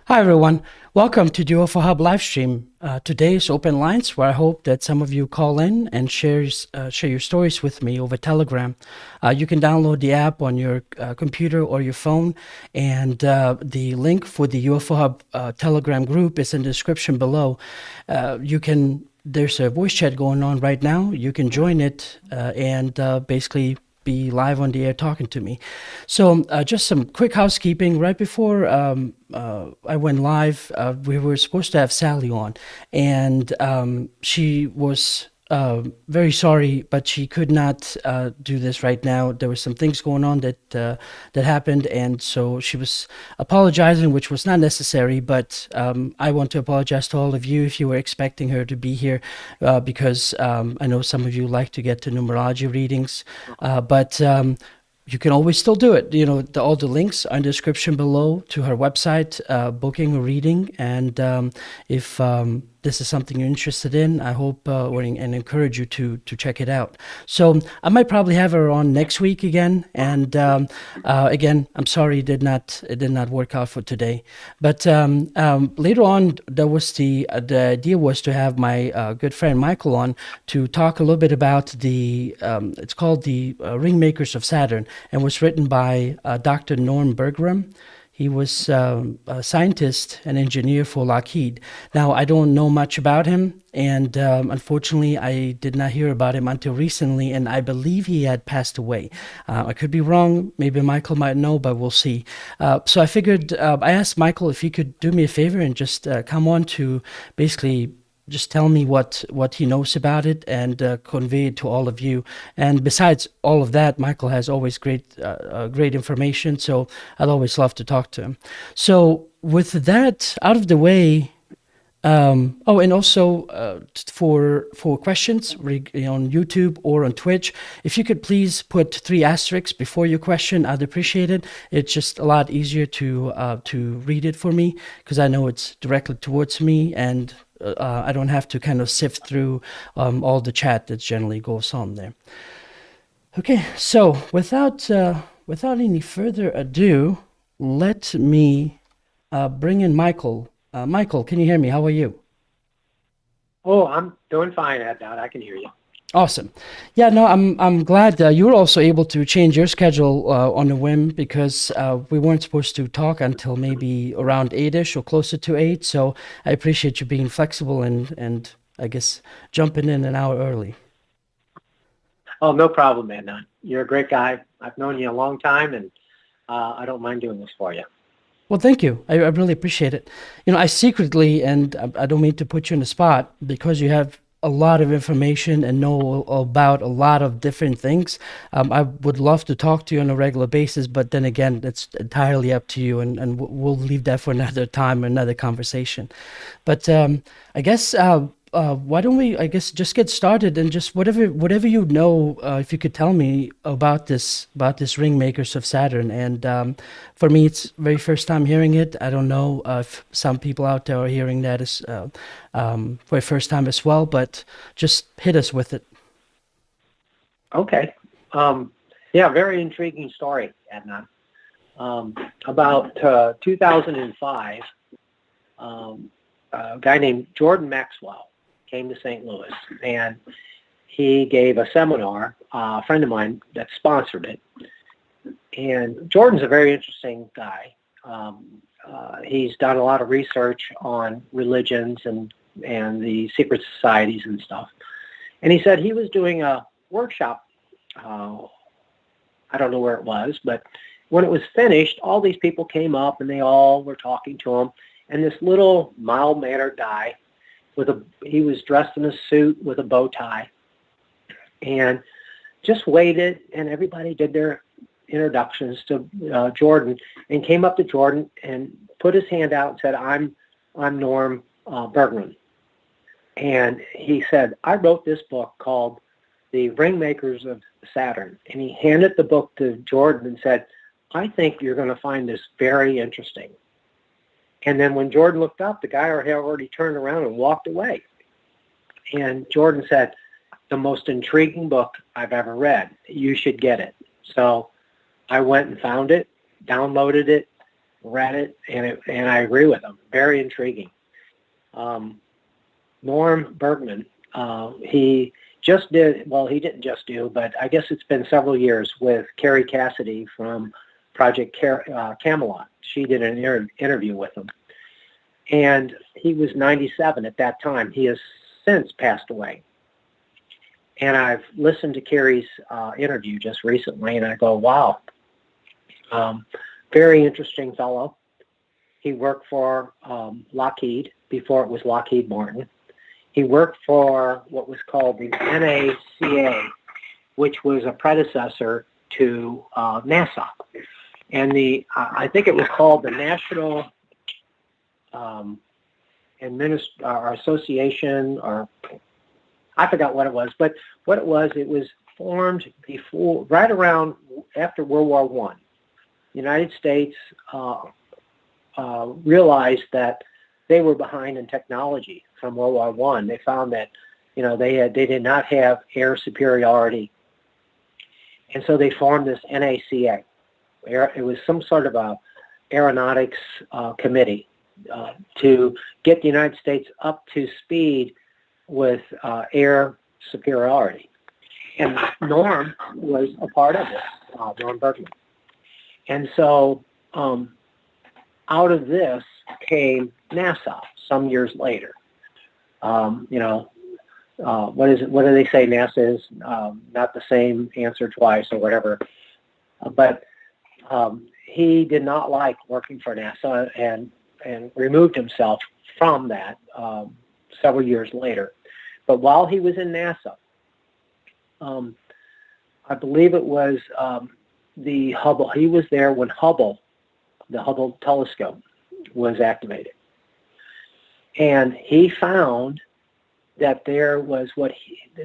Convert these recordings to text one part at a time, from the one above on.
Hi, everyone. Welcome to the UFO Hub live stream. Today is open lines where I hope that some of you call in and share your stories with me over Telegram. You can download the app on your computer or your phone, and the link for the UFO Hub Telegram group is in the description below. There's a voice chat going on right now. You can join it and basically be live on the air talking to me. So just some quick housekeeping. Right before I went live, we were supposed to have Sally on, and she was very sorry, but she could not do this right now. There were some things going on that happened, and so she was apologizing, which was not necessary. But I want to apologize to all of you if you were expecting her to be here, because I know some of you like to get to numerology readings, but you can always still do it. All the links are in the description below to her website, booking a reading. And if this is something you're interested in, I hope and encourage you to check it out. So I might probably have her on next week again. And again, I'm sorry it did not work out for today. But later on, there was the idea was to have my good friend Michael on to talk a little bit about it's called the Ringmakers of Saturn, and was written by Dr. Norm Bergram. He was a scientist and engineer for Lockheed. Now, I don't know much about him, and unfortunately, I did not hear about him until recently, and I believe he had passed away. I could be wrong. Maybe Michael might know, but we'll see. So I figured, I asked Michael if he could do me a favor and just come on to basically just tell me what he knows about it and convey it to all of you. And besides all of that, Michael has always great information, so I'd always love to talk to him. So with that out of the way, and also for questions on YouTube or on Twitch, if you could please put 3 asterisks before your question, I'd appreciate it. It's just a lot easier to read it for me, because I know it's directly towards me, and I don't have to kind of sift through all the chat that generally goes on there. Okay, so without any further ado, let me bring in Michael. Michael, can you hear me? How are you? Oh, I'm doing fine, Adnan. I can hear you. Awesome. Yeah, no, I'm glad you were also able to change your schedule on a whim, because we weren't supposed to talk until maybe around 8-ish or closer to 8. So I appreciate you being flexible and I guess jumping in an hour early. Oh, no problem, Adnan. You're a great guy. I've known you a long time, and I don't mind doing this for you. Well, thank you. I really appreciate it. I secretly, and I don't mean to put you in the spot, because you have a lot of information and know about a lot of different things. I would love to talk to you on a regular basis, but then again, it's entirely up to you, and we'll leave that for another time, another conversation. But I guess why don't we, just get started, and just whatever you know, if you could tell me about this Ringmakers of Saturn. And for me, it's very first time hearing it. I don't know if some people out there are hearing that as for the first time as well, but just hit us with it. Okay. Yeah, very intriguing story, Adnan. About 2005, a guy named Jordan Maxwell came to St. Louis, and he gave a seminar, a friend of mine that sponsored it. And Jordan's a very interesting guy. He's done a lot of research on religions and the secret societies and stuff. And he said he was doing a workshop. I don't know where it was, but when it was finished, all these people came up and they all were talking to him. And this little mild-mannered guy, he was dressed in a suit with a bow tie, and just waited, and everybody did their introductions to Jordan, and came up to Jordan and put his hand out and said, I'm Norm Bergman. And he said, I wrote this book called The Ringmakers of Saturn. And he handed the book to Jordan and said, I think you're going to find this very interesting. And then when Jordan looked up, the guy had already turned around and walked away. And Jordan said, the most intriguing book I've ever read. You should get it. So I went and found it, downloaded it, read it, and I agree with him. Very intriguing. Norm Bergman, he just did, well, he didn't just do, but I guess it's been several years with Carrie Cassidy from Project Camelot. She did an interview with him. And he was 97 at that time. He has since passed away. And I've listened to Carrie's interview just recently, and I go, wow. Very interesting fellow. He worked for Lockheed before it was Lockheed Martin. He worked for what was called the NACA, which was a predecessor to NASA. And I think it was called the National Association, or I forgot what it was. But what it was formed right around after World War I. The United States realized that they were behind in technology from World War I. They found that, they did not have air superiority, and so they formed this NACA. It was some sort of a aeronautics committee to get the United States up to speed with air superiority, and Norm was a part of this. Norm Bergman, and so out of this came NASA some years later. What is it? What do they say? NASA is not the same answer twice or whatever. But he did not like working for NASA and removed himself from that several years later. But while he was in NASA, I believe it was the Hubble. He was there when the Hubble telescope was activated. And he found that there was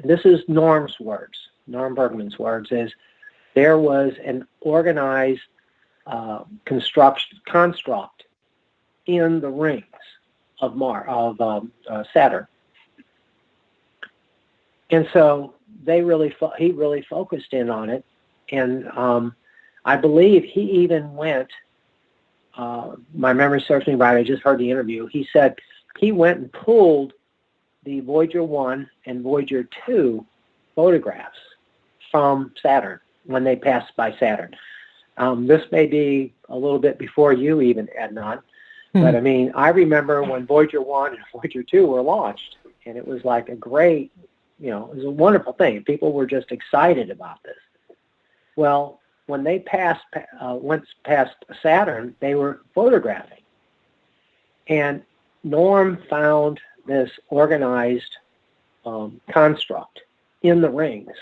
this is Norm's words, Norm Bergman's words, is there was an organized construct in the rings of Saturn. And so he really focused in on it. And I believe he even went, my memory serves me right, I just heard the interview, he said he went and pulled the Voyager 1 and Voyager 2 photographs from Saturn when they passed by Saturn. This may be a little bit before you even, Adnan, but I mean, I remember when Voyager 1 and Voyager 2 were launched, and it was like a great, it was a wonderful thing. People were just excited about this. Well, when they went past Saturn, they were photographing. And Norm found this organized construct in the rings,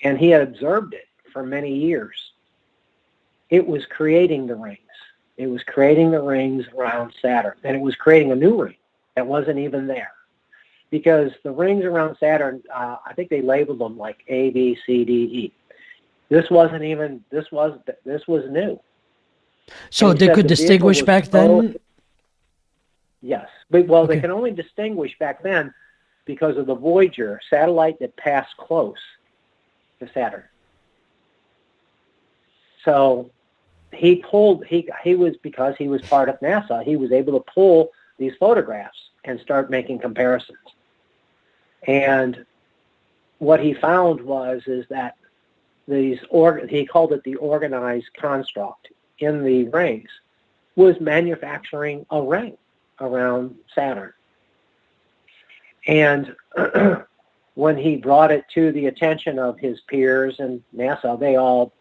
and he had observed it for many years. It was creating the rings. It was creating the rings around Saturn, and it was creating a new ring that wasn't even there. Because the rings around Saturn, I think they labeled them like A, B, C, D, E. This was new. So they could distinguish back then? Yes. But, they can only distinguish back then because of the Voyager satellite that passed close to Saturn. So because he was part of NASA, he was able to pull these photographs and start making comparisons. And what he found is that he called it the organized construct in the rings, was manufacturing a ring around Saturn. And when he brought it to the attention of his peers and NASA, they all,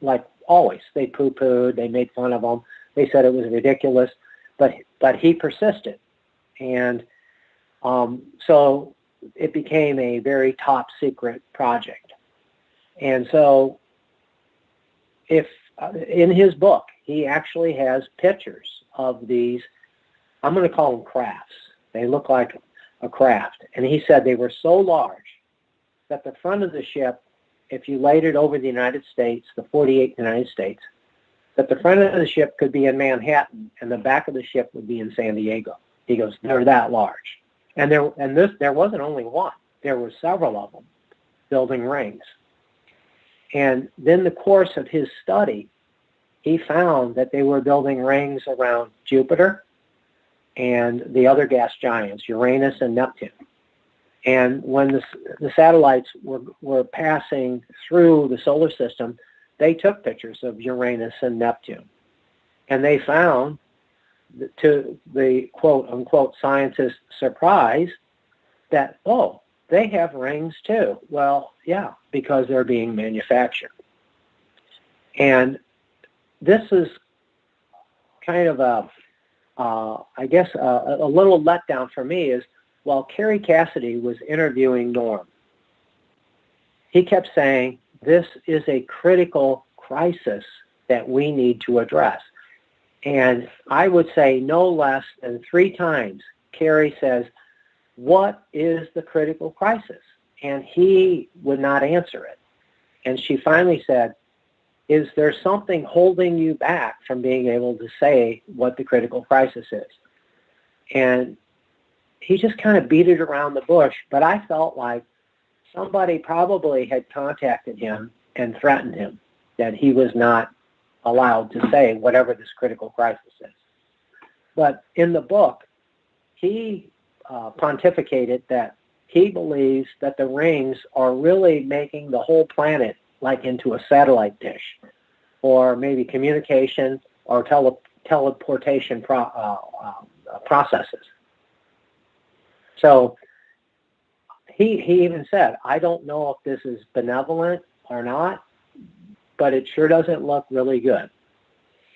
like always, they poo-pooed, they made fun of him, they said it was ridiculous, but he persisted. And so it became a very top secret project. And so in his book, he actually has pictures of these, I'm going to call them crafts. They look like a craft. And he said they were so large that the front of the ship, if you laid it over the United States, the 48th United States, that the front of the ship could be in Manhattan and the back of the ship would be in San Diego. He goes, they're that large. And there wasn't only one. There were several of them building rings. And then the course of his study, he found that they were building rings around Jupiter and the other gas giants, Uranus and Neptune. And when the satellites were passing through the solar system, they took pictures of Uranus and Neptune. And they found, to the quote-unquote scientists' surprise, that, oh, they have rings too. Well, yeah, because they're being manufactured. And this is kind of a little letdown for me is, while Kerry Cassidy was interviewing Norm, he kept saying, this is a critical crisis that we need to address. And I would say no less than 3 times, Kerry says, what is the critical crisis? And he would not answer it. And she finally said, is there something holding you back from being able to say what the critical crisis is? And he just kind of beat it around the bush, but I felt like somebody probably had contacted him and threatened him that he was not allowed to say whatever this critical crisis is. But in the book, he pontificated that he believes that the rings are really making the whole planet like into a satellite dish, or maybe communication or teleportation processes. So he even said, I don't know if this is benevolent or not, but it sure doesn't look really good.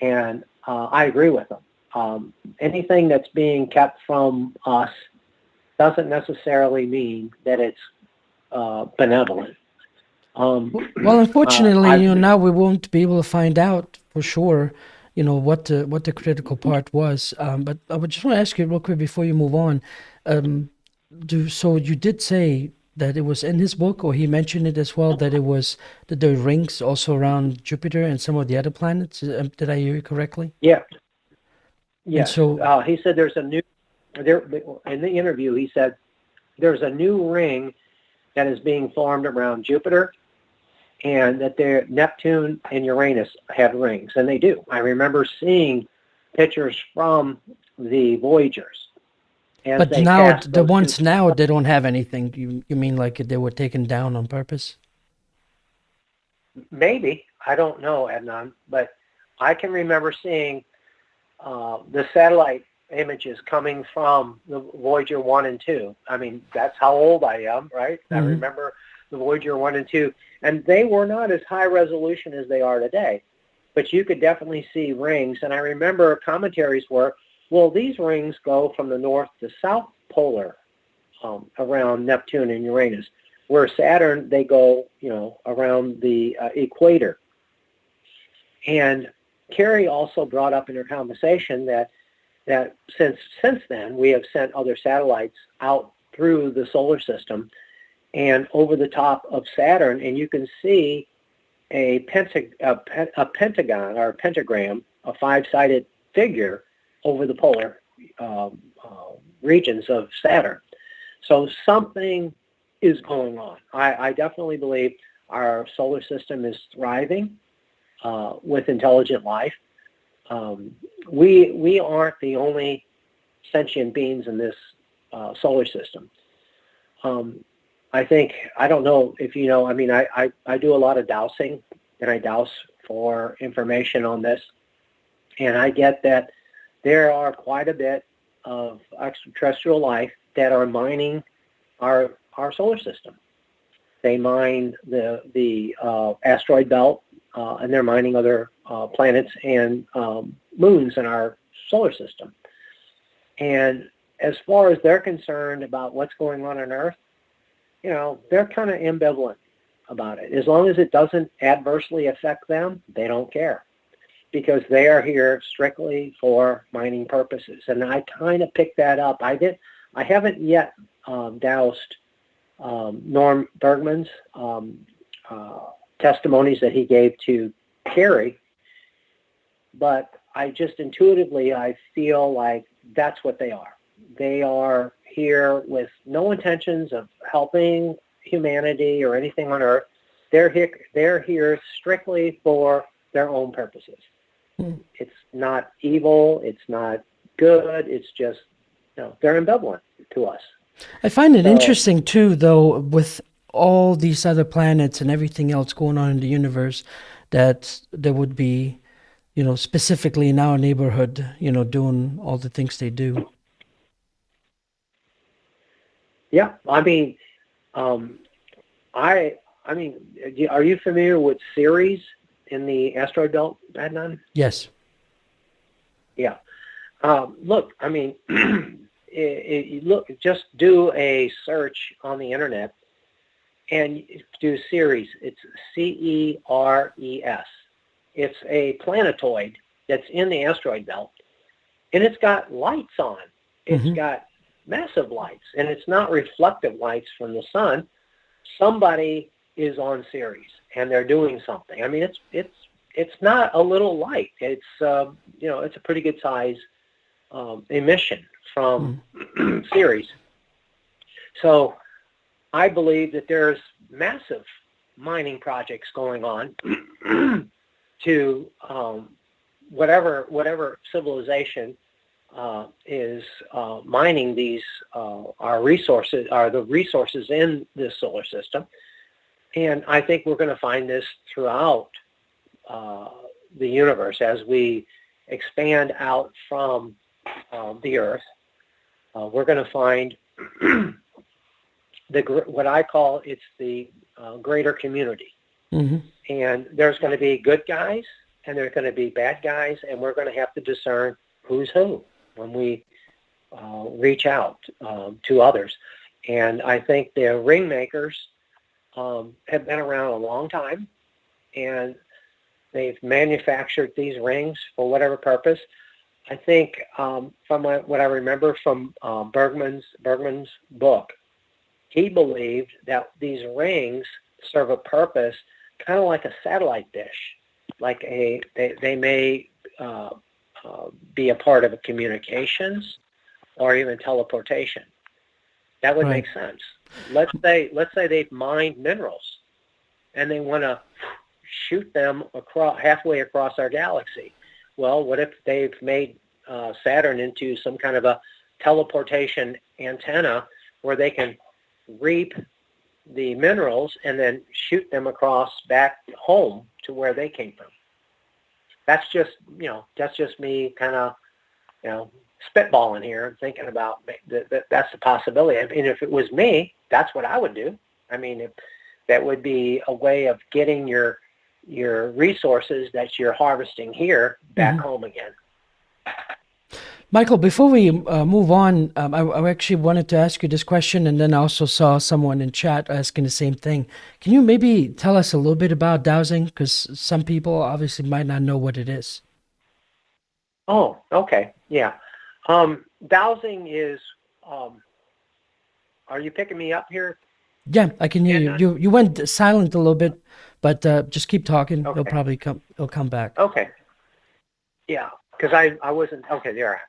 And I agree with him. Anything that's being kept from us doesn't necessarily mean that it's benevolent. Well, unfortunately, now we won't be able to find out for sure, what the critical part was. But I would just want to ask you real quick before you move on. So you did say that it was in his book, or he mentioned it as well, that it was that there are rings also around Jupiter and some of the other planets. Did I hear you correctly? Yeah. Yeah. So he said in the interview, he said there's a new ring that is being formed around Jupiter, and that Neptune and Uranus have rings, and they do. I remember seeing pictures from the Voyagers. But now the ones now, they don't have anything. You mean like they were taken down on purpose? Maybe. I don't know, Adnan, but I can remember seeing the satellite images coming from the Voyager 1 and 2. I mean, that's how old I am, right? Mm-hmm. I remember the Voyager 1 and 2, and they were not as high resolution as they are today, but you could definitely see rings. And I remember commentaries were, well, these rings go from the north to south polar around Neptune and Uranus, where Saturn, they go, around the equator. And Kerry also brought up in her conversation that since then we have sent other satellites out through the solar system and over the top of Saturn, and you can see a pentagon or a pentagram, a 5-sided figure over the polar regions of Saturn. So something is going on. I definitely believe our solar system is thriving with intelligent life. We aren't the only sentient beings in this solar system. I don't know if you know, I do a lot of dowsing, and I dowse for information on this, and I get that there are quite a bit of extraterrestrial life that are mining our solar system. They mine the asteroid belt, and they're mining other planets and moons in our solar system. And as far as they're concerned about what's going on Earth, they're kind of ambivalent about it. As long as it doesn't adversely affect them, they don't care, because they are here strictly for mining purposes. And I kind of picked that up. I haven't yet doused Norm Bergman's testimonies that he gave to Kerry, but I just intuitively, I feel like that's what they are. They are here with no intentions of helping humanity or anything on Earth. They're here strictly for their own purposes. It's not evil. It's not good. It's just, they're ambivalent to us. I find it So, interesting too, though, with all these other planets and everything else going on in the universe, that there would be, specifically in our neighborhood, doing all the things they do. yeah, I mean, um, I mean, are you familiar with Ceres in the asteroid belt, Adnan? Yes. Yeah. Look, I mean, just do a search on the internet and do Ceres. It's Ceres. It's a planetoid that's in the asteroid belt, and it's got lights on. It's got massive lights, and it's not reflective lights from the sun. Somebody is on Ceres, and they're doing something. I mean, it's not a little light. It's it's a pretty good size emission from Ceres. So I believe that there's massive mining projects going on to whatever civilization is mining these our resources, are the resources in this solar system. And I think we're going to find this throughout the universe as we expand out from the Earth. We're going to find what I call it's the greater community. And there's going to be good guys and there's going to be bad guys, and we're going to have to discern who's who when we reach out to others. And I think the Ringmakers have been around a long time, and they've manufactured these rings for whatever purpose. I think from what I remember from Bergman's book, he believed that these rings serve a purpose kind of like a satellite dish, like they may be a part of a communications or even teleportation. That would make sense. Let's say they've mined minerals and they want to shoot them halfway across our galaxy. Well, what if they've made Saturn into some kind of a teleportation antenna where they can reap the minerals and then shoot them across back home to where they came from? That's just me kind of, spitballing here and thinking about that's the possibility. I mean, if it was me, that's what I would do. I mean, that would be a way of getting your resources that you're harvesting here back home again. Michael, before we move on, I actually wanted to ask you this question, and then I also saw someone in chat asking the same thing. Can you maybe tell us a little bit about dowsing? Because some people obviously might not know what it is. Oh, okay. Yeah. Dowsing is, are you picking me up here? Yeah, I can hear you. You went silent a little bit, but just keep talking. Okay. He'll come back. Okay. Yeah, because I wasn't, okay, there.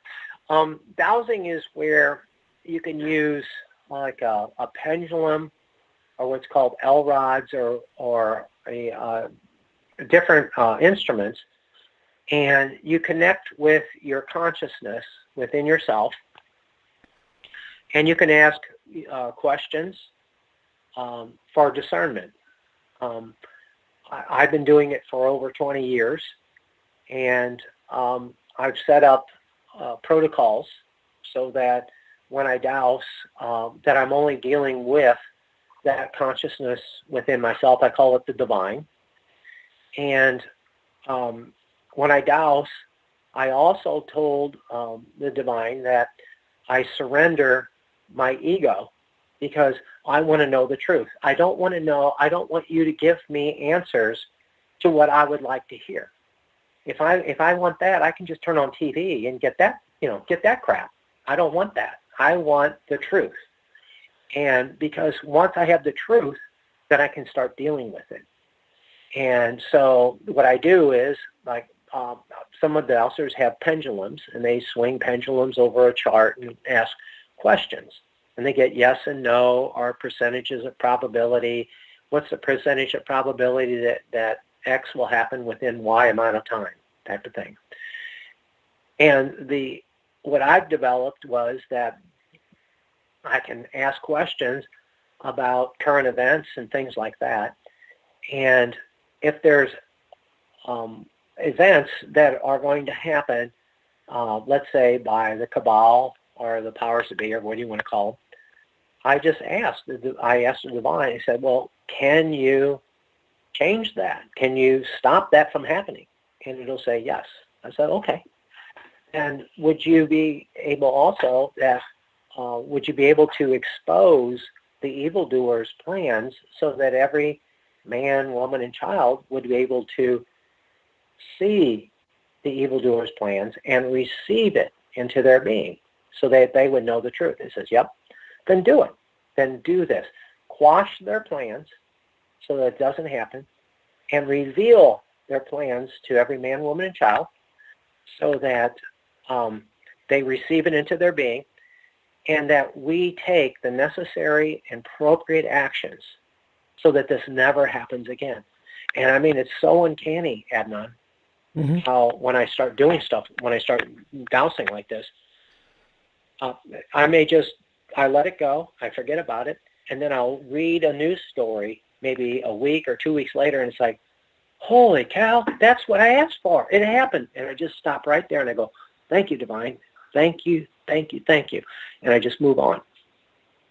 Dowsing is where you can use like a pendulum or what's called L rods or a different instruments, and you connect with your consciousness within yourself, and you can ask questions for discernment. I've been doing it for over 20 years, and I've set up protocols so that when I dowse, that I'm only dealing with that consciousness within myself. I call it the divine. And when I dowse, I also told the divine that I surrender my ego because I want to know the truth. I don't want you to give me answers to what I would like to hear. If I want that, I can just turn on TV and get that crap. I don't want that. I want the truth. And because once I have the truth, then I can start dealing with it. And so what I do is, like, some of the dowsers have pendulums, and they swing pendulums over a chart and ask questions. And they get yes and no, or percentages of probability. What's the percentage of probability that X will happen within Y amount of time? type of thing. And what I've developed was that I can ask questions about current events and things like that. And if there's events that are going to happen, let's say by the cabal or the powers that be, or what do you want to call them, I asked the divine, I said, well, can you change that? Can you stop that from happening? And it'll say yes. I said, okay. And would you be able also would you be able to expose the evildoers' plans so that every man, woman, and child would be able to see the evildoers' plans and receive it into their being so that they would know the truth? It says, yep, then do it. Then do this. Quash their plans so that it doesn't happen, and reveal their plans to every man, woman, and child so that they receive it into their being, and that we take the necessary and appropriate actions so that this never happens again. And I mean, it's so uncanny, Adnan, how when I start doing stuff, when I start dowsing like this, I let it go, I forget about it, and then I'll read a news story maybe a week or 2 weeks later, and it's like, holy cow, that's what I asked for. It happened. And I just stop right there and I go, thank you, divine. Thank you, thank you, thank you. And I just move on.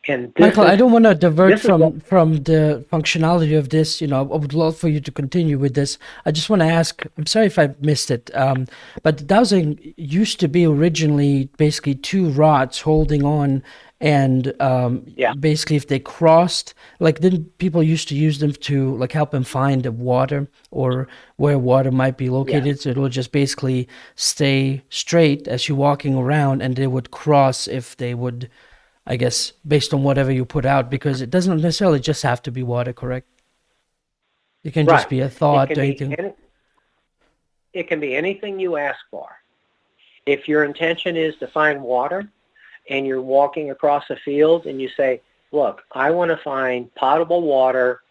And Michael, I don't want to divert from the functionality of this. I would love for you to continue with this. I just want to ask, I'm sorry if I missed it, but dowsing used to be originally basically two rods holding on, and basically if they crossed, then people used to use them to help them find the water or where water might be located. So it will just basically stay straight as you're walking around, and they would cross if they would, I guess, based on whatever you put out, because it doesn't necessarily just have to be water, correct? It can just be a thought. It can be anything you ask for. If your intention is to find water and you're walking across a field and you say, look, I want to find potable water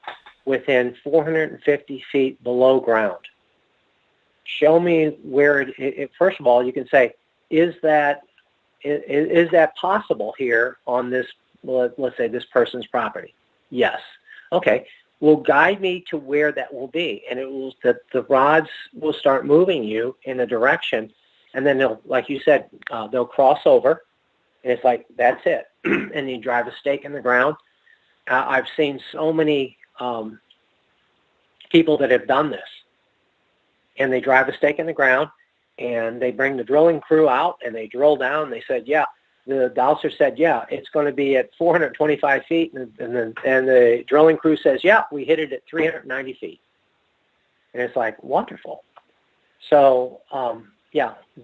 within 450 feet below ground. Show me where first of all, you can say, is that possible here on this, let's say this person's property? Yes. Okay. Well, guide me to where that will be. And the rods will start moving you in a direction. And then they'll, like you said, they'll cross over. And it's like, that's it. And you drive a stake in the ground. I've seen so many people that have done this. And they drive a stake in the ground, and they bring the drilling crew out, and they drill down. They said, yeah, the dowser said, yeah, it's going to be at 425 feet. And the drilling crew says, yeah, we hit it at 390 feet. And it's like, wonderful. So,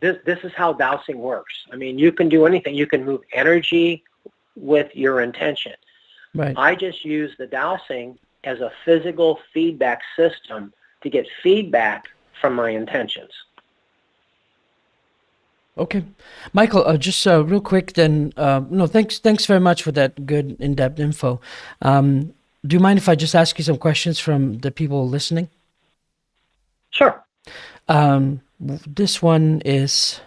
this is how dowsing works. I mean, you can do anything. You can move energy with your intention. Right. I just use the dowsing as a physical feedback system to get feedback from my intentions. Okay. Michael, just real quick then, thanks very much for that good in-depth info. Do you mind if I just ask you some questions from the people listening? Sure. This one is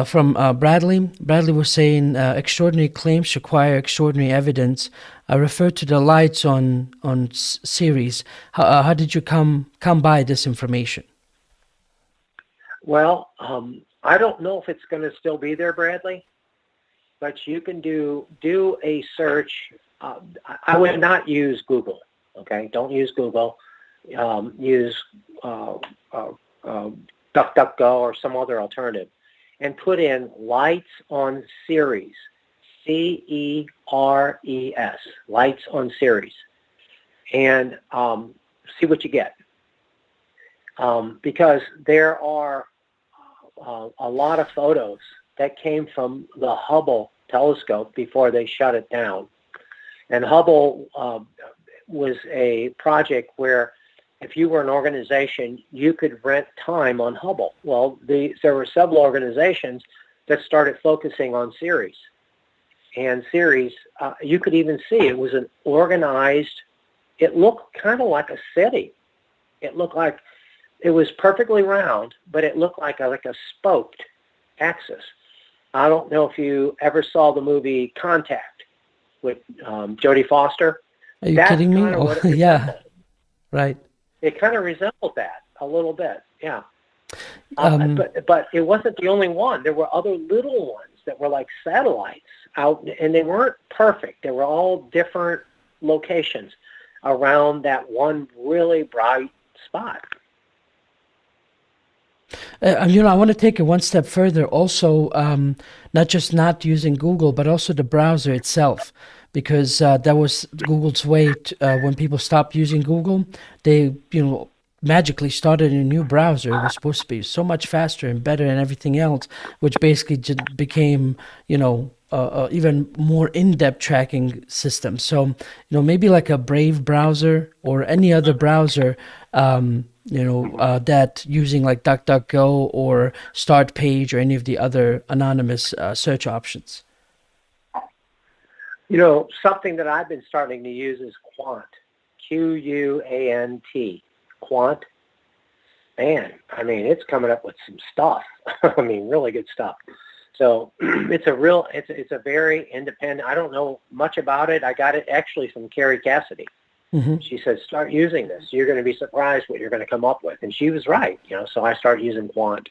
from Bradley. Bradley was saying, extraordinary claims require extraordinary evidence. I refer to the lights on Ceres. How did you come by this information? Well, I don't know if it's going to still be there, Bradley, but you can do a search. I would not use Google. Okay, don't use Google. Use DuckDuckGo or some other alternative, and put in lights on Ceres, Ceres, lights on Ceres, and see what you get. Because there are a lot of photos that came from the Hubble telescope before they shut it down. And Hubble was a project where if you were an organization, you could rent time on Hubble. Well, there were several organizations that started focusing on Ceres. And Ceres, you could even see it was an organized, it looked kind of like a city. It looked like it was perfectly round, but it looked like a spoked axis. I don't know if you ever saw the movie Contact with Jodie Foster. Are you That's kidding me? kind of Oh, what it yeah, resembled. right. It kind of resembled that a little bit, yeah. Um, But it wasn't the only one. There were other little ones that were like satellites out, and they weren't perfect. They were all different locations around that one really bright spot. I want to take it one step further. Also, not just not using Google, but also the browser itself, because that was Google's way. When people stopped using Google, they, magically started a new browser. It was supposed to be so much faster and better and everything else, which basically became, even more in-depth tracking system. So, maybe like a Brave browser or any other browser, that using like DuckDuckGo or Start Page or any of the other anonymous search options. Something that I've been starting to use is Quant, Quant. Quant. Man, I mean, it's coming up with some stuff. I mean, really good stuff. So it's a very independent. I don't know much about it. I got it actually from Carrie Cassidy. Mm-hmm. She said, start using this. You're going to be surprised what you're going to come up with. And she was right, so I started using Quant.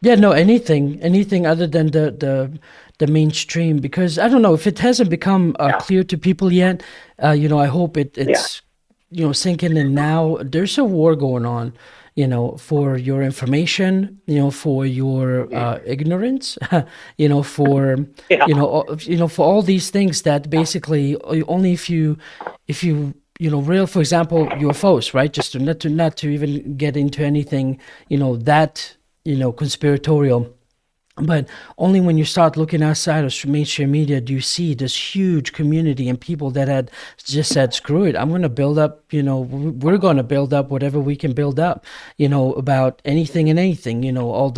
Yeah, no, anything other than the mainstream, because I don't know if it hasn't become clear to people yet. I hope it's sinking in now. There's a war going on, for your information, for your ignorance, for for all these things that basically only if you real, for example, UFOs, right? Just not to even get into anything, that conspiratorial. But only when you start looking outside of mainstream media do you see this huge community and people that had just said, screw it, I'm going to build up, we're going to build up whatever we can build up, about anything and anything, all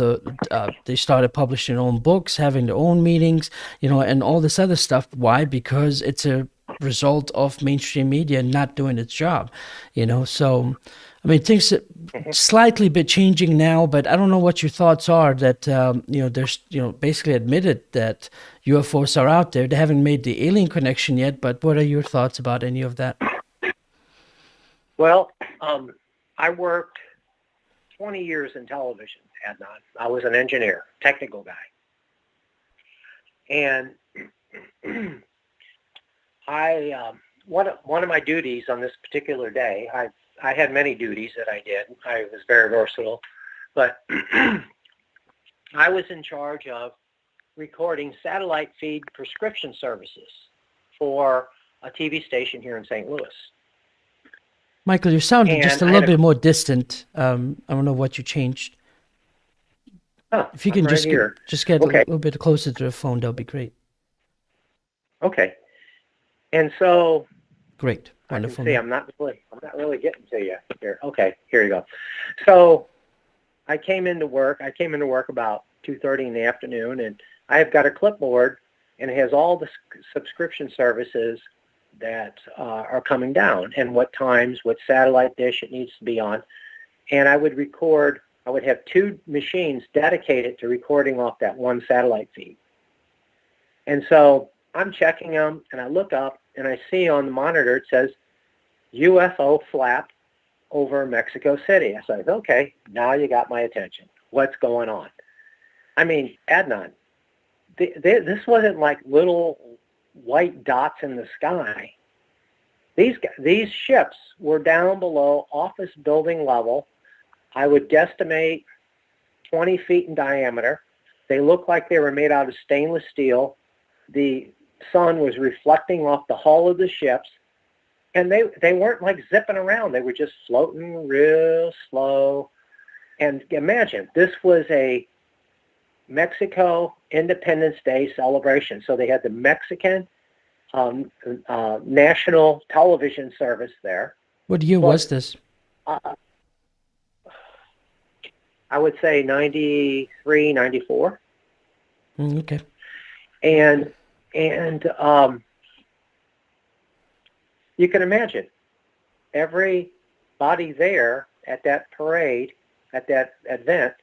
they started publishing their own books, having their own meetings, and all this other stuff. Why? Because it's a result of mainstream media not doing its job, so... I mean, things slightly bit changing now, but I don't know what your thoughts are that, there's, basically admitted that UFOs are out there. They haven't made the alien connection yet, but what are your thoughts about any of that? Well, I worked 20 years in television, Adnan. I was an engineer, technical guy. And one of my duties on this particular day, I had many duties that I did. I was very versatile, but I was in charge of recording satellite feed prescription services for a TV station here in St. Louis. Michael, you sounded just a little bit more distant. I don't know what you changed. If you can just get a little bit closer to the phone, that'll be great. Okay. And so... Great. Wonderful. See, I'm not really getting to you here. Okay, here you go. So I came into work about 2:30 in the afternoon, and I've got a clipboard, and it has all the subscription services that are coming down and what times, what satellite dish it needs to be on. And I would have two machines dedicated to recording off that one satellite feed. And so I'm checking them, and I look up, and I see on the monitor it says UFO flap over Mexico City. I said, okay, now you got my attention. What's going on? I mean, Adnan, this wasn't like little white dots in the sky. These ships were down below office building level. I would guesstimate 20 feet in diameter. They looked like they were made out of stainless steel. The sun was reflecting off the hull of the ships, and they weren't like zipping around. They were just floating real slow. And imagine, this was a Mexico Independence Day celebration. So they had the Mexican national television service there. What year was this? I would say 93, 94. Okay. And you can imagine everybody there at that parade, at that event,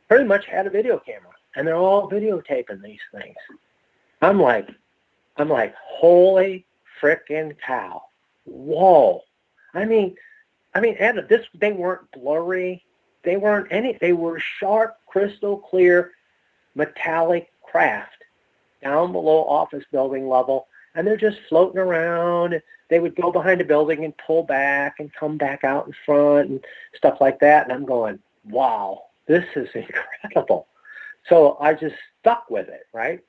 pretty much had a video camera, and they're all videotaping these things. I'm like, holy frickin' cow! Whoa! I mean, Ed, they weren't blurry. They weren't any. They were sharp, crystal clear, metallic craft down below office building level, and they're just floating around. They would go behind a building and pull back and come back out in front and stuff like that. And I'm going, wow, this is incredible. So I just stuck with it, right?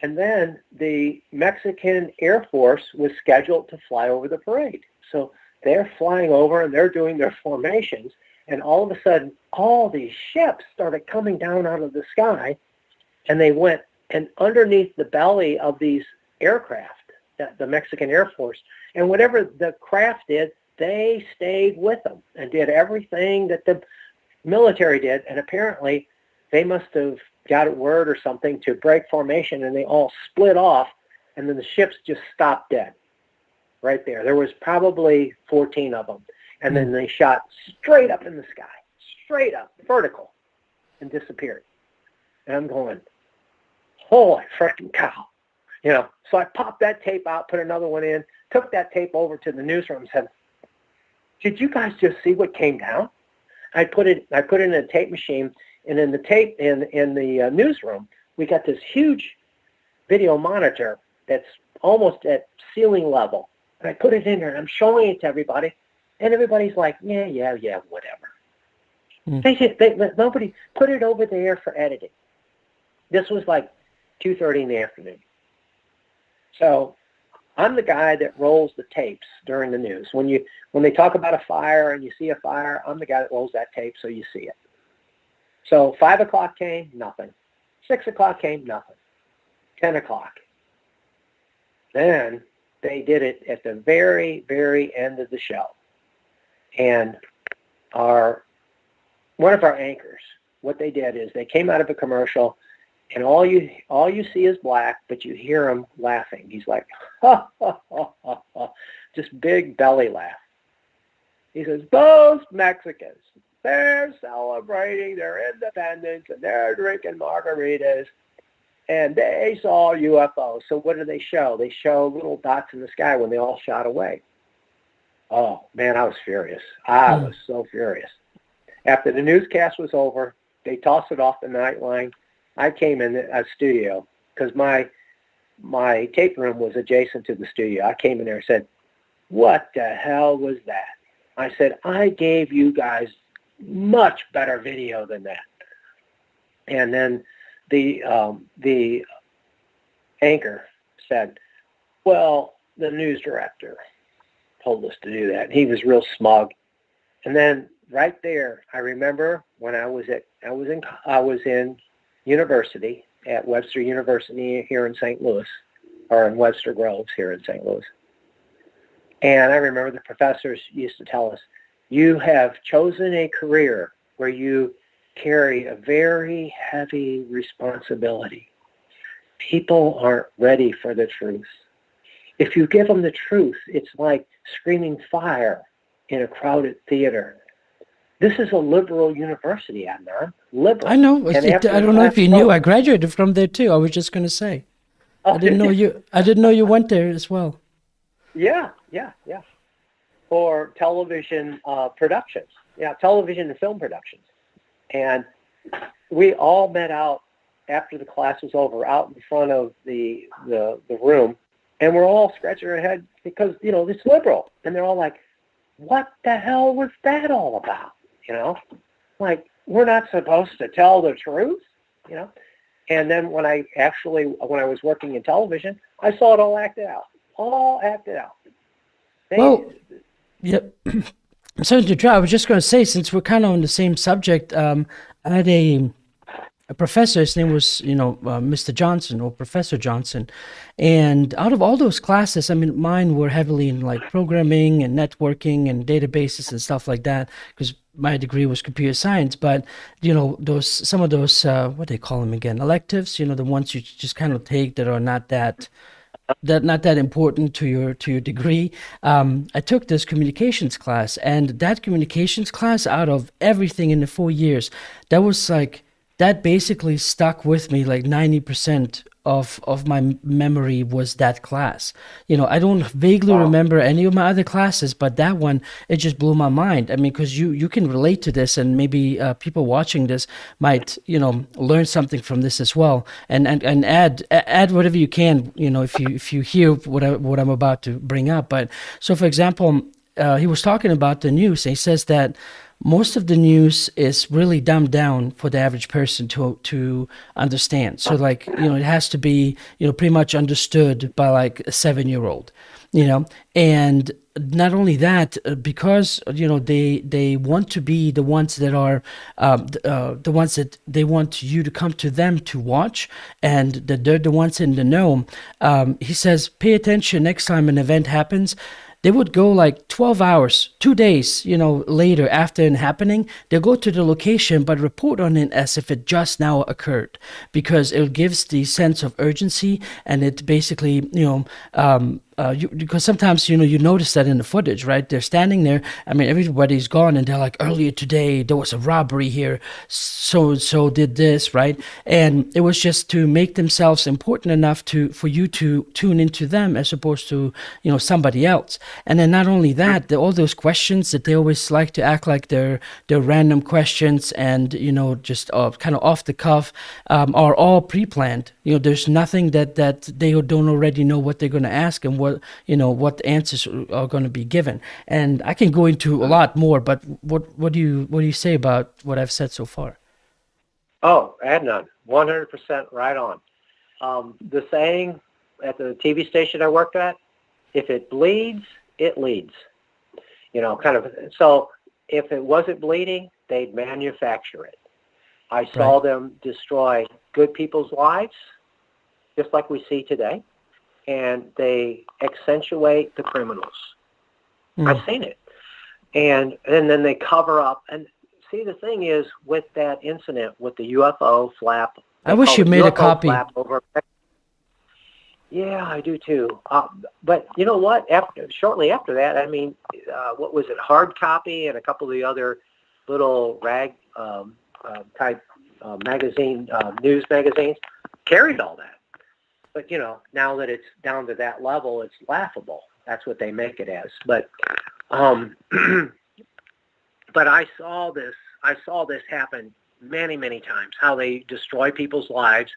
And then the Mexican Air Force was scheduled to fly over the parade. So they're flying over and they're doing their formations. And all of a sudden, all these ships started coming down out of the sky, and they went, and underneath the belly of these aircraft, the Mexican Air Force, and whatever the craft did, they stayed with them and did everything that the military did. And apparently, they must have got a word or something to break formation, and they all split off, and then the ships just stopped dead right there. There was probably 14 of them. And then they shot straight up in the sky, straight up, vertical, and disappeared. And I'm going, holy freaking cow. So I popped that tape out, put another one in, took that tape over to the newsroom and said, did you guys just see what came down? I put it in a tape machine, and in the tape, in the newsroom, we got this huge video monitor that's almost at ceiling level. And I put it in there, and I'm showing it to everybody. And everybody's like, yeah, whatever. Nobody put it over there for editing. This was like 2:30 in the afternoon. So I'm the guy that rolls the tapes during the news. When they talk about a fire and you see a fire, I'm the guy that rolls that tape so you see it. So 5 o'clock came, nothing. 6 o'clock came, nothing. 10 o'clock. Then they did it at the very, very end of the show. And one of our anchors, what they did is they came out of a commercial, and all you see is black, but you hear him laughing. He's like, ha, ha, ha, ha, ha, just big belly laugh. He says, those Mexicans, they're celebrating their independence, and they're drinking margaritas, and they saw UFOs. So what do they show? They show little dots in the sky when they all shot away. Oh, man, I was furious. I was so furious. After the newscast was over, they tossed it off the night line. I came in a studio because my tape room was adjacent to the studio. I came in there and said, what the hell was that? I said, I gave you guys much better video than that. And then the anchor said, well, the news director told us to do that. He was real smug. And then right there, I remember when I was in university at Webster University here in St. Louis, or in Webster Groves here in St. Louis. And I remember the professors used to tell us, you have chosen a career where you carry a very heavy responsibility. People aren't ready for the truth. If you give them the truth, it's like screaming fire in a crowded theater. This is a liberal university, Adnan. Liberal. I know. I don't know if you knew. I graduated from there too. I was just going to say. Oh, I didn't know you went there as well. Yeah. For television productions. Yeah, television and film productions. And we all met out after the class was over, out in front of the room, and we're all scratching our head because, it's liberal. And they're all like, what the hell was that all about? Like, we're not supposed to tell the truth, And then when I was working in television, I saw it all acted out. Yep. Sorry to interrupt. I was just going to say, since we're kind of on the same subject, I had a professor. His name was, Mr. Johnson or Professor Johnson. And out of all those classes, mine were heavily in like programming and networking and databases and stuff like that, because my degree was computer science. But, some of those, what do they call them again? Electives, the ones you just kind of take that are not that not that important to your degree. I took this communications class, and that communications class, out of everything in the 4 years, that was like that basically stuck with me. Like 90% of my memory was that class. I don't vaguely Wow. remember any of my other classes, but that one, it just blew my mind. I mean, because you can relate to this, and maybe people watching this might learn something from this as well, and add whatever you can, if you hear what I'm about to bring up. But so, for example, he was talking about the news, and he says that most of the news is really dumbed down for the average person to understand. So, like, it has to be pretty much understood by like a 7-year-old, and not only that, because they want to be the ones that are the ones that they want you to come to them to watch, and that they're the ones in the know. He says, pay attention next time an event happens. They would go like 12 hours, 2 days, later after it happening. They'll go to the location, but report on it as if it just now occurred, because it gives the sense of urgency, and it basically, because sometimes you notice that in the footage, right? They're standing there. I mean, everybody's gone, and they're like, earlier today there was a robbery here, so and so did this, right? And it was just to make themselves important enough for you to tune into them, as opposed to somebody else. And then not only that, all those questions that they always like to act like they're random questions, and just kind of off the cuff, are all pre-planned. There's nothing that they don't already know what they're going to ask, and what the answers are going to be given. And I can go into a lot more, but what do you say about what I've said so far? Oh, Adnan, 100% right on. The saying at the TV station I worked at, if it bleeds, it leads. Kind of. So if it wasn't bleeding, they'd manufacture it. I saw Right. them destroy good people's lives, just like we see today, and they accentuate the criminals. Mm. I've seen it. And then they cover up. And see, the thing is, with that incident with the UFO flap, I they wish call you it made a UFO copy. flap over. Yeah, I do too. But you know what? Shortly after that, I mean, what was it? Hard copy and a couple of the other little rag type magazine, news magazines carried all that. But now that it's down to that level, it's laughable. That's what they make it as. But but I saw this happen many, many times. How they destroy people's lives,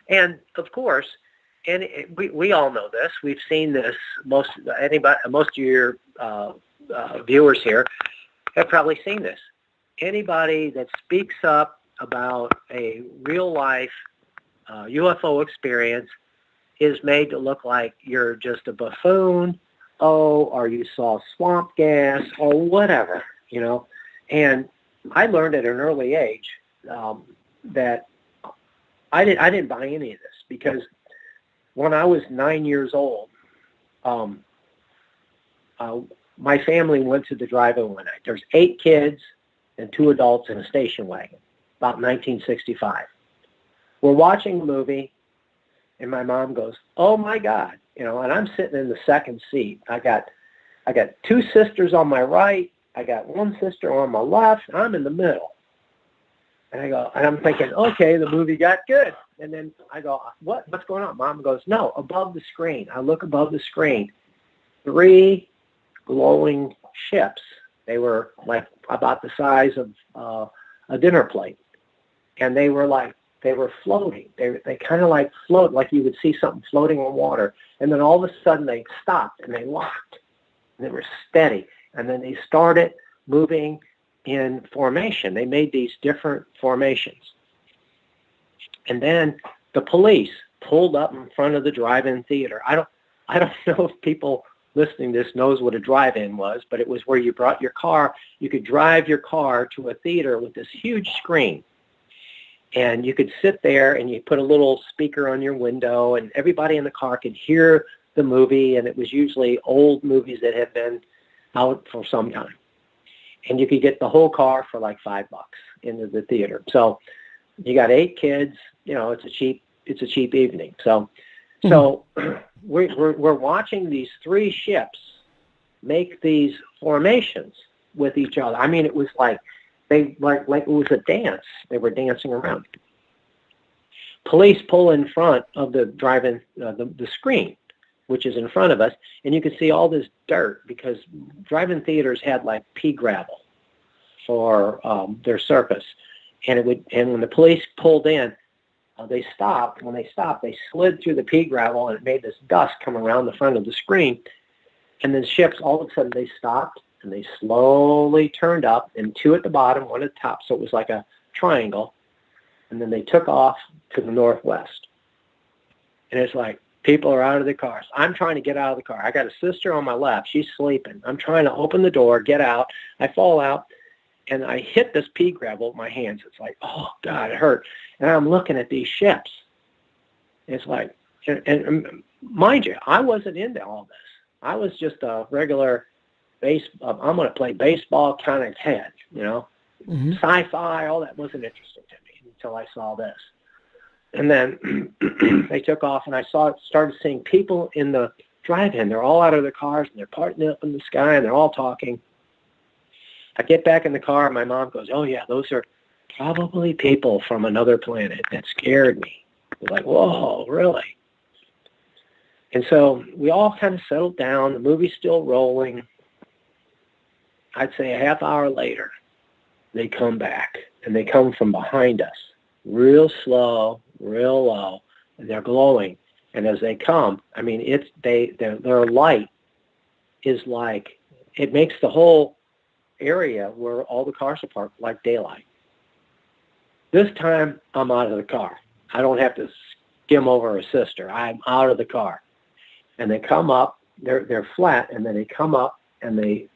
and of course. And we all know this. We've seen this. Most of your viewers here have probably seen this. Anybody that speaks up about a real life UFO experience is made to look like you're just a buffoon, or you saw swamp gas, or whatever, And I learned at an early age that I didn't buy any of this, because when I was 9 years old, my family went to the drive-in one night. There's 8 kids and 2 adults in a station wagon, about 1965. We're watching a movie, and my mom goes, "Oh my God!" And I'm sitting in the second seat. I got 2 sisters on my right. I got 1 sister on my left. And I'm in the middle. And I'm thinking, okay, the movie got good. And then I go, what's going on? Mom goes, no, above the screen. I look above the screen. 3 glowing ships. They were like about the size of a dinner plate. And they were floating. They kind of like float, like you would see something floating on water. And then all of a sudden they stopped and they locked. And they were steady. And then they started moving in formation. They made these different formations. And then the police pulled up in front of the drive-in theater. I don't know if people listening to this knows what a drive-in was, but it was where you brought your car. You could drive your car to a theater with this huge screen. And you could sit there and you put a little speaker on your window, and everybody in the car could hear the movie. And it was usually old movies that had been out for some time. And you could get the whole car for like $5 into the theater. So you got 8 kids, it's a cheap evening. So So we're watching these three ships make these formations with each other. I mean, it was like it was a dance. They were dancing around. Police pull in front of the drive-in, the screen, which is in front of us, and you can see all this dirt because drive-in theaters had like pea gravel for their circus, and when the police pulled in, they stopped. When they stopped, they slid through the pea gravel, and it made this dust come around the front of the screen. And then ships, all of a sudden, they stopped, and they slowly turned up, and two at the bottom, one at the top, so it was like a triangle. And then they took off to the northwest. And it's like, people are out of their cars. I'm trying to get out of the car. I got a sister on my left. She's sleeping. I'm trying to open the door, get out. I fall out, and I hit this pea gravel with my hands. It's like, oh, God, it hurt. And I'm looking at these ships. It's like, and mind you, I wasn't into all this. I was just a regular I'm going to play baseball kind of head, Sci-fi, all that wasn't interesting to me until I saw this. And then they took off, and I started seeing people in the drive-in. They're all out of their cars, and they're parting up in the sky, and they're all talking. I get back in the car, and my mom goes, oh, yeah, those are probably people from another planet. That scared me. I was like, whoa, really? And so we all kind of settled down. The movie's still rolling. I'd say a half hour later, they come back, and they come from behind us, real slow, real low, and they're glowing. And as they come, I mean, their light is like, it makes the whole area where all the cars are parked like daylight. This time, I'm out of the car. I don't have to skim over a sister. I'm out of the car. And they come up, they're flat, and then they come up, and they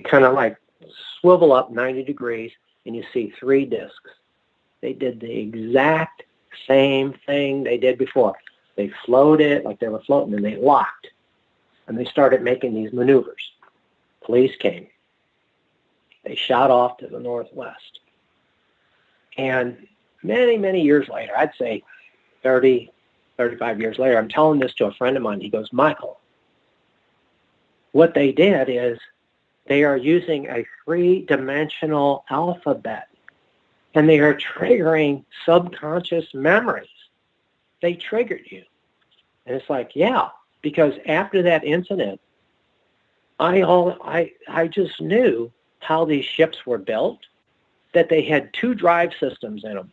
kind of like swivel up 90 degrees, and you see three discs. They did the exact same thing they did before. They floated like they were floating, and they locked. And they started making these maneuvers. Police came. They shot off to the northwest. And many, many years later, I'd say 30, 35 years later, I'm telling this to a friend of mine. He goes, Michael, what they did is they are using a three-dimensional alphabet, and they are triggering subconscious memories. They triggered you. And it's like, yeah, because after that incident, I just knew how these ships were built, that they had two drive systems in them.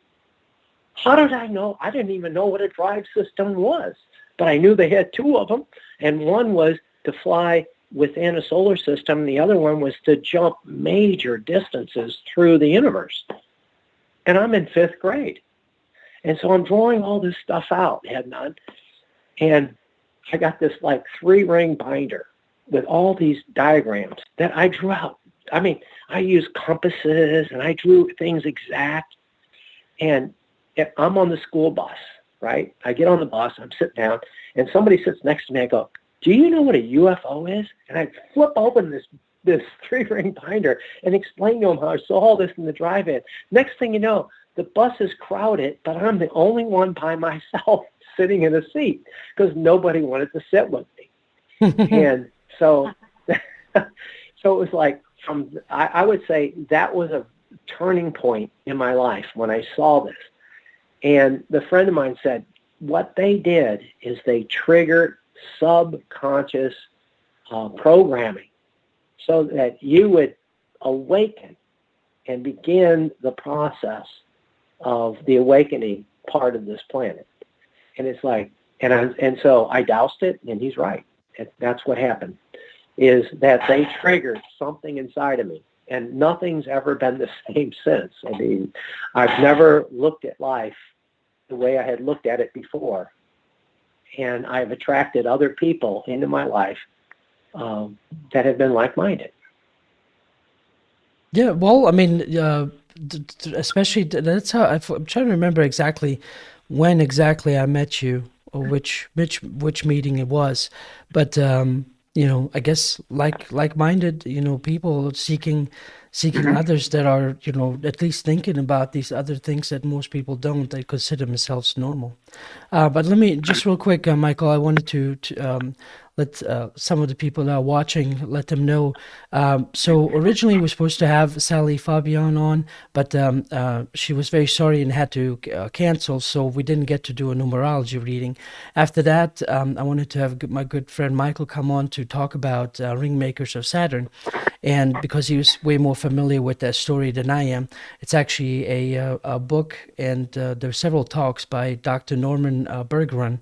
How did I know? I didn't even know what a drive system was, but I knew they had two of them, and one was to fly within a solar system, and the other one was to jump major distances through the universe. And I'm in 5th grade. And so I'm drawing all this stuff out, and I got this like 3-ring binder with all these diagrams that I drew out. I mean, I used compasses, and I drew things exact. And I'm on the school bus, right? I get on the bus, I'm sitting down, and somebody sits next to me. I go, do you know what a UFO is? And I flip open this 3-ring binder and explain to them how I saw all this in the drive-in. Next thing you know, the bus is crowded, but I'm the only one by myself sitting in a seat because nobody wanted to sit with me. And so it was like, I would say that was a turning point in my life when I saw this. And the friend of mine said, what they did is they triggered subconscious programming so that you would awaken and begin the process of the awakening part of this planet. And it's like, and so I doused it, and he's right. That's what happened, is that they triggered something inside of me. And nothing's ever been the same since. I mean, I've never looked at life the way I had looked at it before. And I've attracted other people into my life that have been like-minded. Yeah, well, I mean, especially that's how I'm trying to remember exactly when exactly I met you, or which meeting it was. But I guess like-minded, people seeking seeking others that are, at least thinking about these other things that most people don't. They consider themselves normal. But let me just real quick, Michael. I wanted to let some of the people that are watching, let them know. So originally we were supposed to have Sally Faubion on, but she was very sorry and had to cancel, so we didn't get to do a numerology reading. After that, I wanted to have my good friend Michael come on to talk about Ringmakers of Saturn. And because he was way more familiar with that story than I am, it's actually a book, and there are several talks by Dr. Norman Bergeron,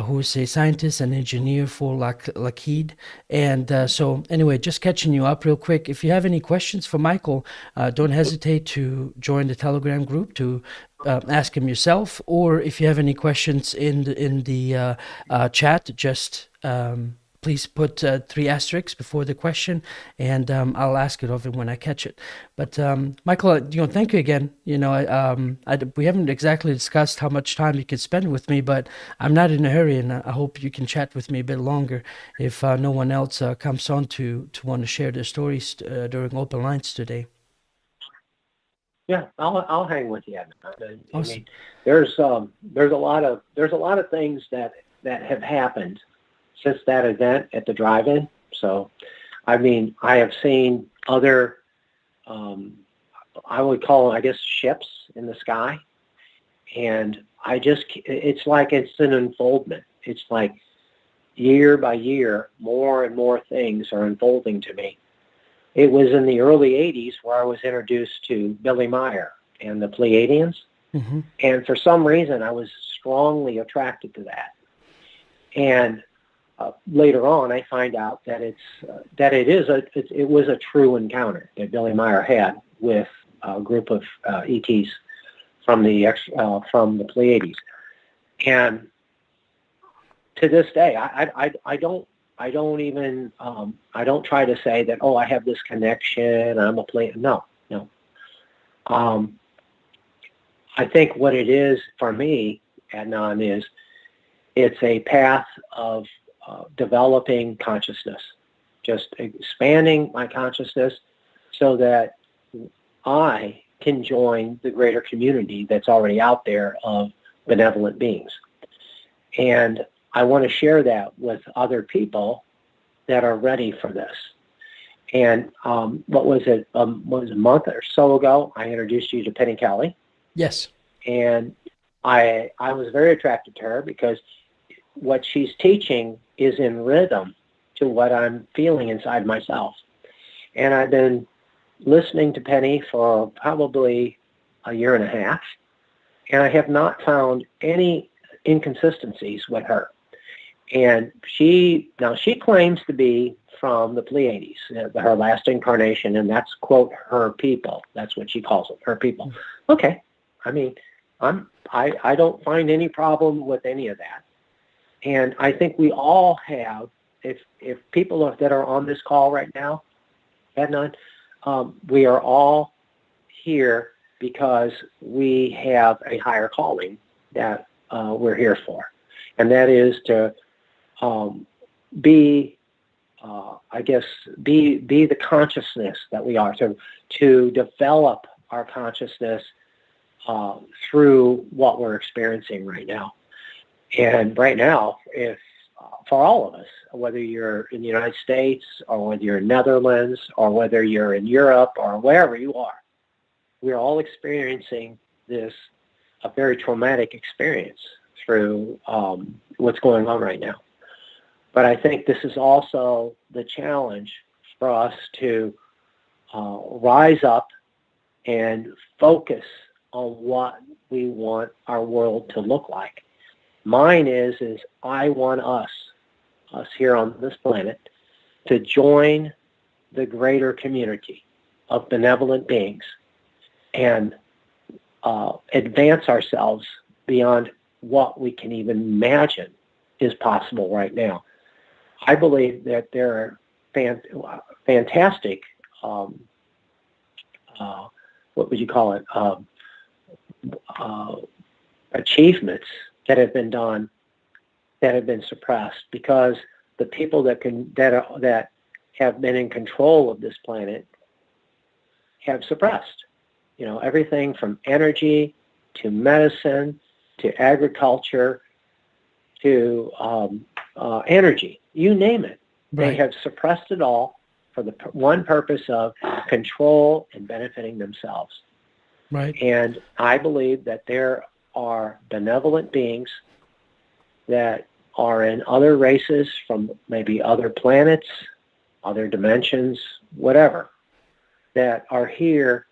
who's a scientist and engineer for Lockheed. And so anyway, just catching you up real quick. If you have any questions for Michael, don't hesitate to join the Telegram group to ask him yourself, or if you have any questions in the chat, just please put 3 asterisks before the question, and I'll ask it of him when I catch it. But Michael, thank you again. We haven't exactly discussed how much time you can spend with me, but I'm not in a hurry, and I hope you can chat with me a bit longer if no one else comes on to want to share their stories during open lines today. Yeah, I'll hang with you. Awesome. I mean, there's a lot of things that have happened since that event at the drive-in. So, I mean, I have seen other, I would call them, I guess, ships in the sky. And it's like it's an unfoldment. It's like year by year, more and more things are unfolding to me. It was in the early 80s where I was introduced to Billy Meyer and the Pleiadians. Mm-hmm. And for some reason, I was strongly attracted to that. And later on, I find out that it was a true encounter that Billy Meyer had with a group of ETs from the Pleiades. And to this day, I don't try to say that, oh, I have this connection, I'm a Pleiadian. No. I think what it is for me, Adnan, is it's a path of developing consciousness, just expanding my consciousness so that I can join the greater community that's already out there of benevolent beings. And I want to share that with other people that are ready for this. And what was it? A month or so ago, I introduced you to Penny Kelly. Yes. And I was very attracted to her because what she's teaching is in rhythm to what I'm feeling inside myself. And I've been listening to Penny for probably a year and a half, and I have not found any inconsistencies with her. And she claims to be from the Pleiades, her last incarnation, and that's, quote, her people. That's what she calls them, her people. Okay. I mean, I don't find any problem with any of that. And I think we all have, if people that are on this call right now, Adnan, we are all here because we have a higher calling that we're here for. And that is to be the consciousness that we are, to develop our consciousness through what we're experiencing right now. And right now, if for all of us, whether you're in the United States or whether you're in Netherlands or whether you're in Europe or wherever you are, we're all experiencing a very traumatic experience through what's going on right now. But I think this is also the challenge for us to rise up and focus on what we want our world to look like. Mine is I want us here on this planet, to join the greater community of benevolent beings and advance ourselves beyond what we can even imagine is possible right now. I believe that there are fantastic, what would you call it, achievements that have been done that have been suppressed because the people that have been in control of this planet have suppressed. Everything from energy to medicine to agriculture to energy, you name it. They Right. have suppressed it all for the one purpose of control and benefiting themselves. Right. And I believe that there are benevolent beings that are in other races from maybe other planets, other dimensions, whatever, that are here,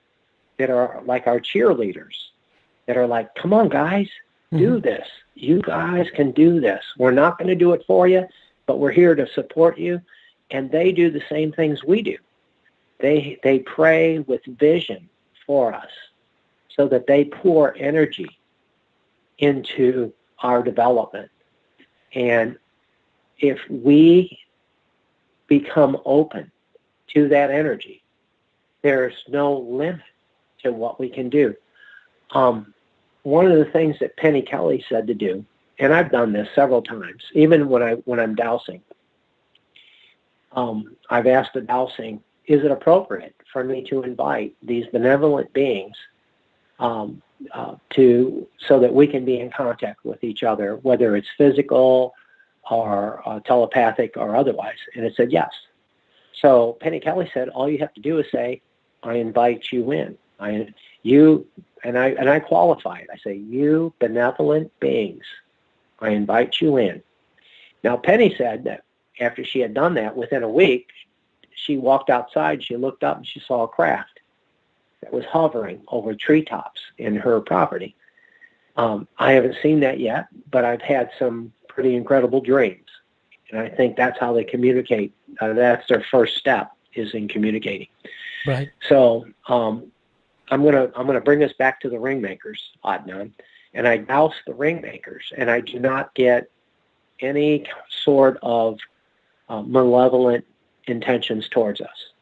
that are like our cheerleaders, that are like, come on, guys, do this. You guys can do this. We're not going to do it for you, but we're here to support you. And they do the same things we do. They pray with vision for us so that they pour energy into our development. And if we become open to that energy, there's no limit to what we can do. One of the things that Penny Kelly said to do, and I've done this several times, even when I'm dowsing, I've asked the dowsing, is it appropriate for me to invite these benevolent beings so that we can be in contact with each other, whether it's physical or telepathic or otherwise? And it said yes. So Penny Kelly said, all you have to do is say, I invite you in. I qualify it. I say, you benevolent beings, I invite you in. Now, Penny said that after she had done that, within a week, she walked outside, she looked up, and she saw a craft that was hovering over treetops in her property. I haven't seen that yet, but I've had some pretty incredible dreams. And I think that's how they communicate. That's their first step, is in communicating. Right. So I'm gonna bring us back to the Ringmakers, Adnan, and I douse the Ringmakers, and I do not get any sort of malevolent intentions towards us.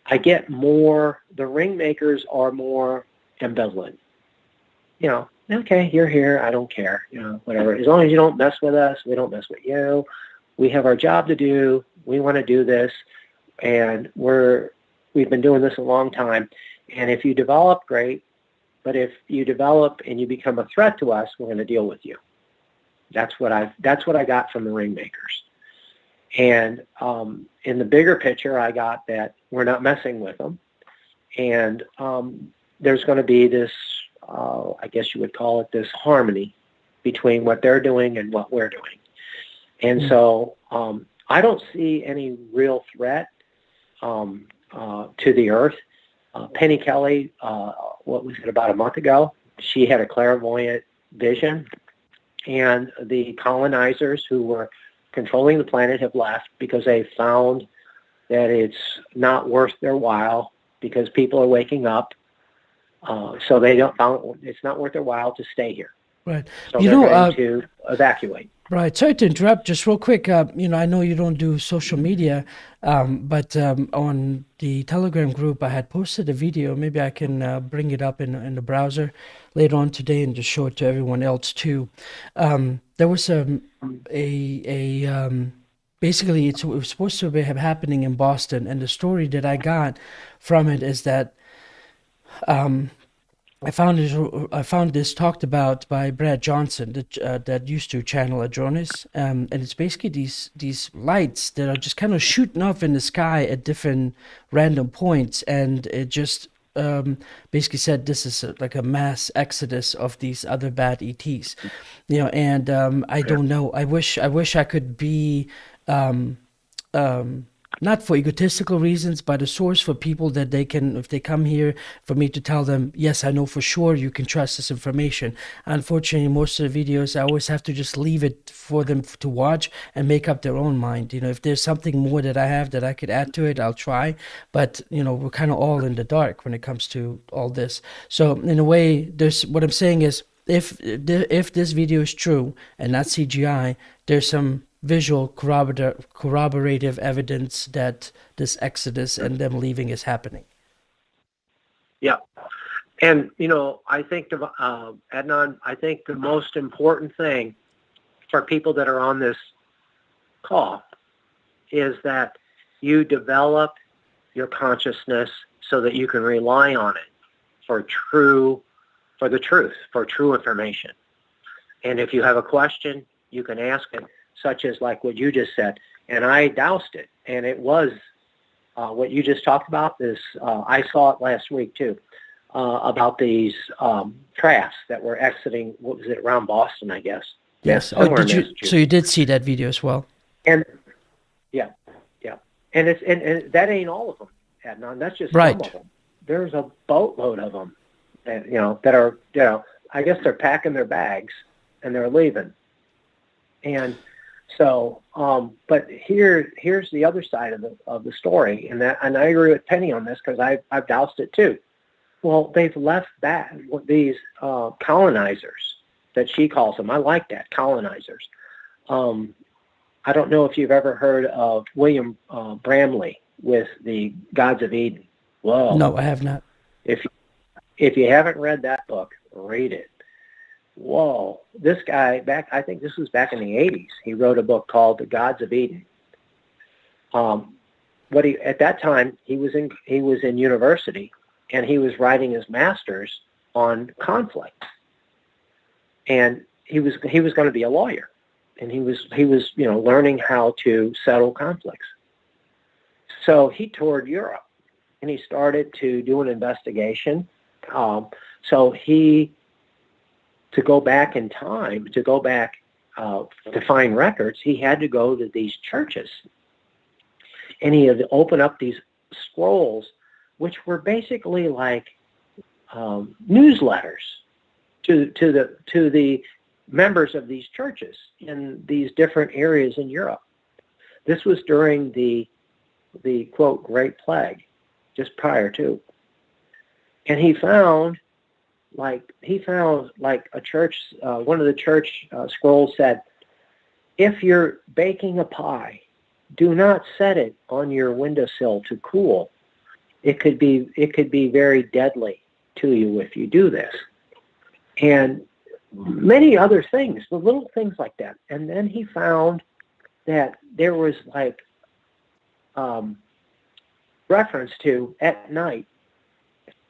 I get more, the Ringmakers are more ambivalent. Okay, you're here, I don't care, whatever. As long as you don't mess with us, we don't mess with you. We have our job to do. We want to do this, and we've been doing this a long time. And if you develop, great. But if you develop and you become a threat to us, we're going to deal with you. That's what I got from the Ringmakers. And in the bigger picture, I got that we're not messing with them. And there's going to be this, I guess you would call it, this harmony between what they're doing and what we're doing. And so I don't see any real threat to the earth. Penny Kelly, what was it, about a month ago, she had a clairvoyant vision, and the colonizers who were controlling the planet have left because they found that it's not worth their while because people are waking up. So it's not worth their while to stay here. Right. So they're going to evacuate. Right. Sorry to interrupt. Just real quick. I know you don't do social media, but on the Telegram group, I had posted a video. Maybe I can bring it up in the browser later on today and just show it to everyone else too. There was basically it was supposed to be happening in Boston, and the story that I got from it is that I found this talked about by Brad Johnson that used to channel Adronis, and it's basically these lights that are just kind of shooting off in the sky at different random points, and it just basically said this is like a mass exodus of these other bad ETs, and I don't know. I wish I could be. Not for egotistical reasons, but a source for people that they can, if they come here, for me to tell them, yes, I know for sure you can trust this information. Unfortunately, most of the videos, I always have to just leave it for them to watch and make up their own mind. If there's something more that I have that I could add to it, I'll try. But, we're kind of all in the dark when it comes to all this. So in a way, what I'm saying is, if this video is true and not CGI, there's some visual corroborative evidence that this exodus and them leaving is happening. Yeah. And, I think, Adnan, I think the most important thing for people that are on this call is that you develop your consciousness so that you can rely on it for true information. And if you have a question, you can ask it, such as like what you just said. And I doused it, and it was what you just talked about. I saw it last week too, about these crafts that were exiting. What was it, around Boston, I guess? Yes. Oh, did you? So you did see that video as well? And yeah, and and that ain't all of them, Adnan. That's just right. Some of them. There's a boatload of them, that are, I guess they're packing their bags and they're leaving. And so, but here's the other side of the story, and I agree with Penny on this because I've doused it too. Well, they've left that these colonizers that she calls them. I like that, colonizers. I don't know if you've ever heard of William Bramley with the Gods of Eden. Whoa! No, I have not. If you haven't read that book, read it. Whoa, this guy I think this was back in the 80s. He wrote a book called The Gods of Eden. At that time he was in university, and he was writing his master's on conflict. And he was going to be a lawyer, and he was learning how to settle conflicts. So he toured Europe, and he started to do an investigation. To go back in time, to find records, he had to go to these churches. And he had to open up these scrolls, which were basically like newsletters to the members of these churches in these different areas in Europe. This was during the quote Great Plague, just prior to. And he found a church, one of the church scrolls said, if you're baking a pie, do not set it on your windowsill to cool. It could be very deadly to you if you do this. And many other things, the little things like that. And then he found that there was reference to at night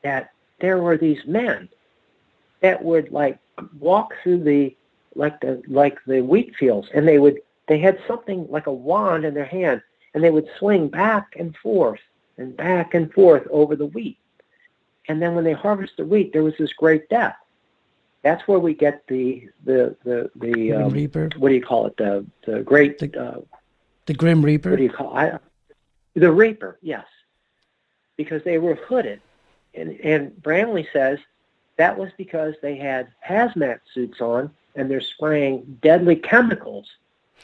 that there were these men that would walk through the wheat fields, and they had something like a wand in their hand, and they would swing back and forth over the wheat. And then when they harvest the wheat, there was this great death. That's where we get the Reaper. What do you call it? The great the Grim Reaper. What do you call it? The Reaper? Yes, because they were hooded, and Bramley says that was because they had hazmat suits on, and they're spraying deadly chemicals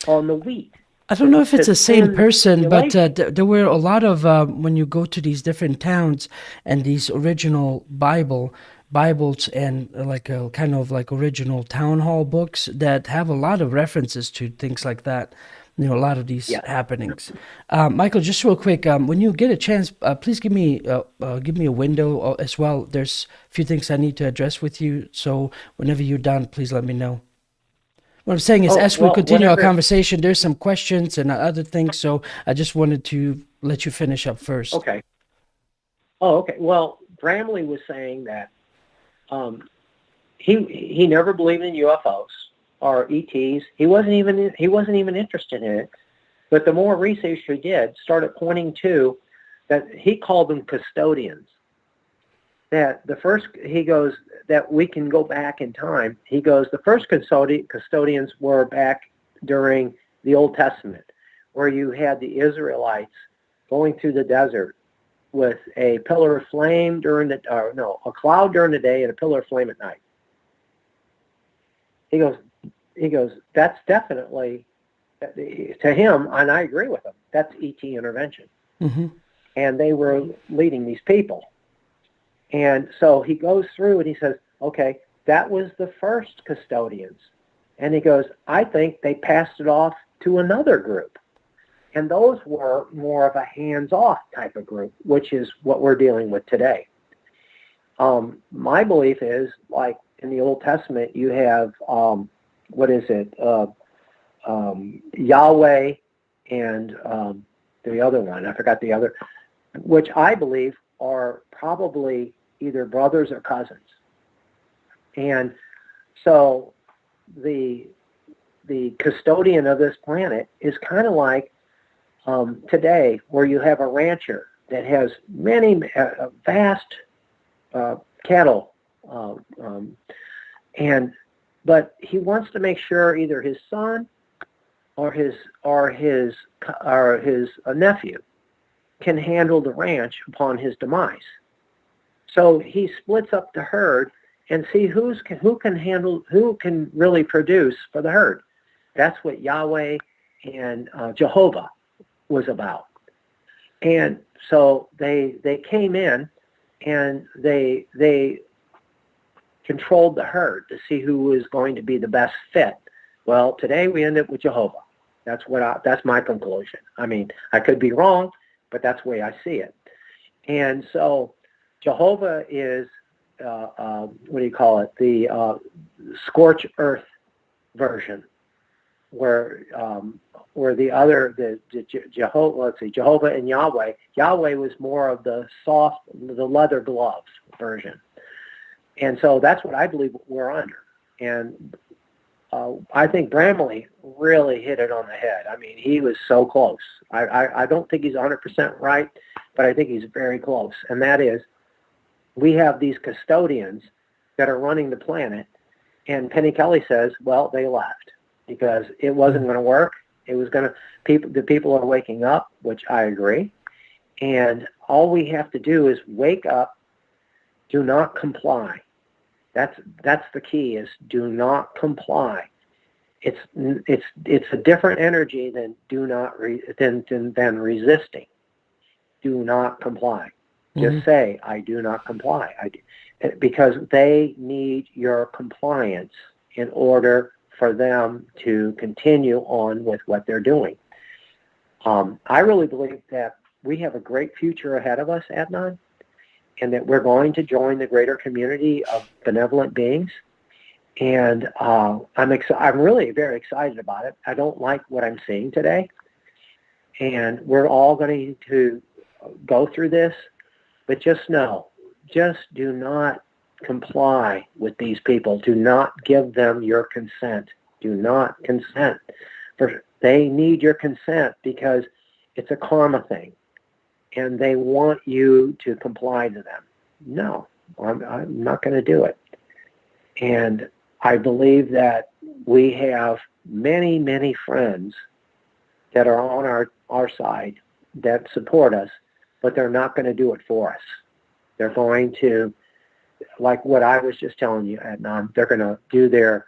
on the wheat. I don't know if it's the same person, but there were a lot of, when you go to these different towns and these original Bibles and kind of original town hall books that have a lot of references to things like that. A lot of these happenings. Michael, just real quick, when you get a chance, please give me a window as well. There's a few things I need to address with you. So whenever you're done, please let me know. What I'm saying is, as we continue our conversation, there's some questions and other things. So I just wanted to let you finish up first. Okay. Oh, okay. Well, Bramley was saying that he never believed in UFOs or ETs. He wasn't even interested in it. But the more research he did, started pointing to that he called them custodians. That he goes, that we can go back in time. He goes, the first custodians were back during the Old Testament, where you had the Israelites going through the desert with a pillar of flame a cloud during the day and a pillar of flame at night. He goes, that's definitely, to him, and I agree with him, that's ET intervention. Mm-hmm. And they were leading these people. And so he goes through and he says, okay, that was the first custodians. And he goes, I think they passed it off to another group. And those were more of a hands-off type of group, which is what we're dealing with today. My belief is, like in the Old Testament, you have, Yahweh and the other one, I forgot the other, which I believe are probably either brothers or cousins. And so the custodian of this planet is kind of like today, where you have a rancher that has many vast cattle, but he wants to make sure either his son or his nephew can handle the ranch upon his demise. So he splits up the herd and see who can really produce for the herd. That's what Yahweh and Jehovah was about. And so they came in and they controlled the herd to see who was going to be the best fit. Well, today we end up with Jehovah. That's my conclusion. I mean, I could be wrong, but that's the way I see it. And so Jehovah is what do you call it? The scorch earth version, where Jehovah and Yahweh. Yahweh was more of the leather gloves version. And so that's what I believe we're under. And I think Bramley really hit it on the head. I mean, he was so close. I don't think he's 100% right, but I think he's very close. And that is, we have these custodians that are running the planet, and Penny Kelly says, well, they left because it wasn't going to work. It was going to, the people are waking up, which I agree. And all we have to do is wake up, do not comply. That's the key, is do not comply. It's a different energy than than resisting. Do not comply. Just say, I do not comply. Because they need your compliance in order for them to continue on with what they're doing. I really believe that we have a great future ahead of us, Adnan, and that we're going to join the greater community of benevolent beings. And I'm really very excited about it. I don't like what I'm seeing today. And we're all going to go through this. But just do not comply with these people. Do not give them your consent. Do not consent. They need your consent because it's a karma thing. And they want you to comply to them. No, I'm not going to do it. And I believe that we have many, many friends that are on our side that support us, but they're not going to do it for us. They're going to, like what I was just telling you, Adnan, they're going to do their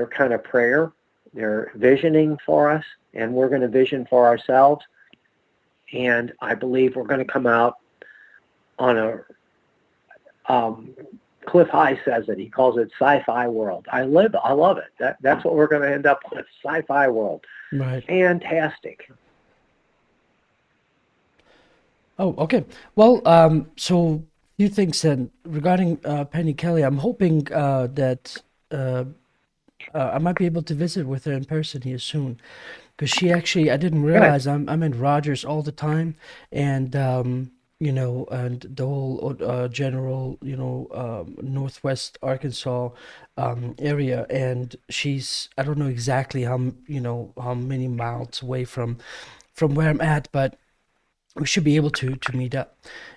kind of prayer, their visioning for us, and we're going to vision for ourselves. And I believe we're going to come out on a Cliff High says it. He calls it sci-fi world. I love it. That's what we're going to end up with, sci-fi world. Right. Fantastic. Oh, okay. Well, so a few things then regarding Penny Kelly. I'm hoping that I might be able to visit with her in person here soon, because she actually, I didn't realize I'm in Rogers all the time, and and the whole general Northwest Arkansas area, and I don't know exactly how many miles away from where I'm at, but we should be able to meet up.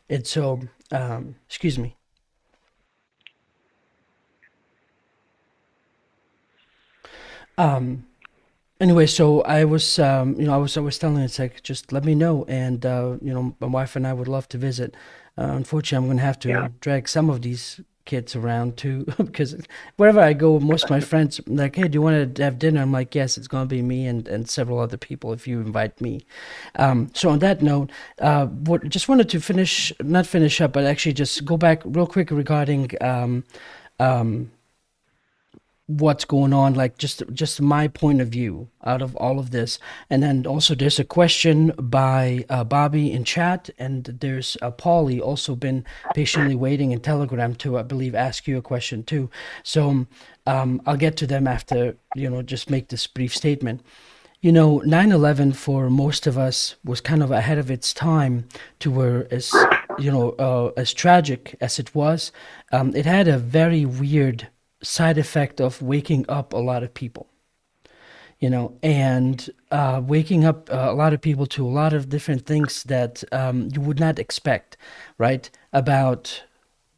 And so, excuse me. Anyway, so I was, I was telling her, it's like, just let me know, and my wife and I would love to visit. Unfortunately, I'm going to have to drag some of these kids around too, because wherever I go, most of my friends are like, hey, do you want to have dinner? I'm like, yes, it's going to be me and several other people if you invite me. So on that note, just wanted to not finish up, but actually just go back real quick regarding what's going on, like just my point of view out of all of this. And then also there's a question by Bobby in chat, and there's Paulie also been patiently waiting in Telegram to, I believe, ask you a question too. So I'll get to them after, just make this brief statement. 9/11 for most of us was kind of ahead of its time, to where as as tragic as it was, it had a very weird side effect of waking up a lot of people, and waking up a lot of people to a lot of different things that you would not expect, right? About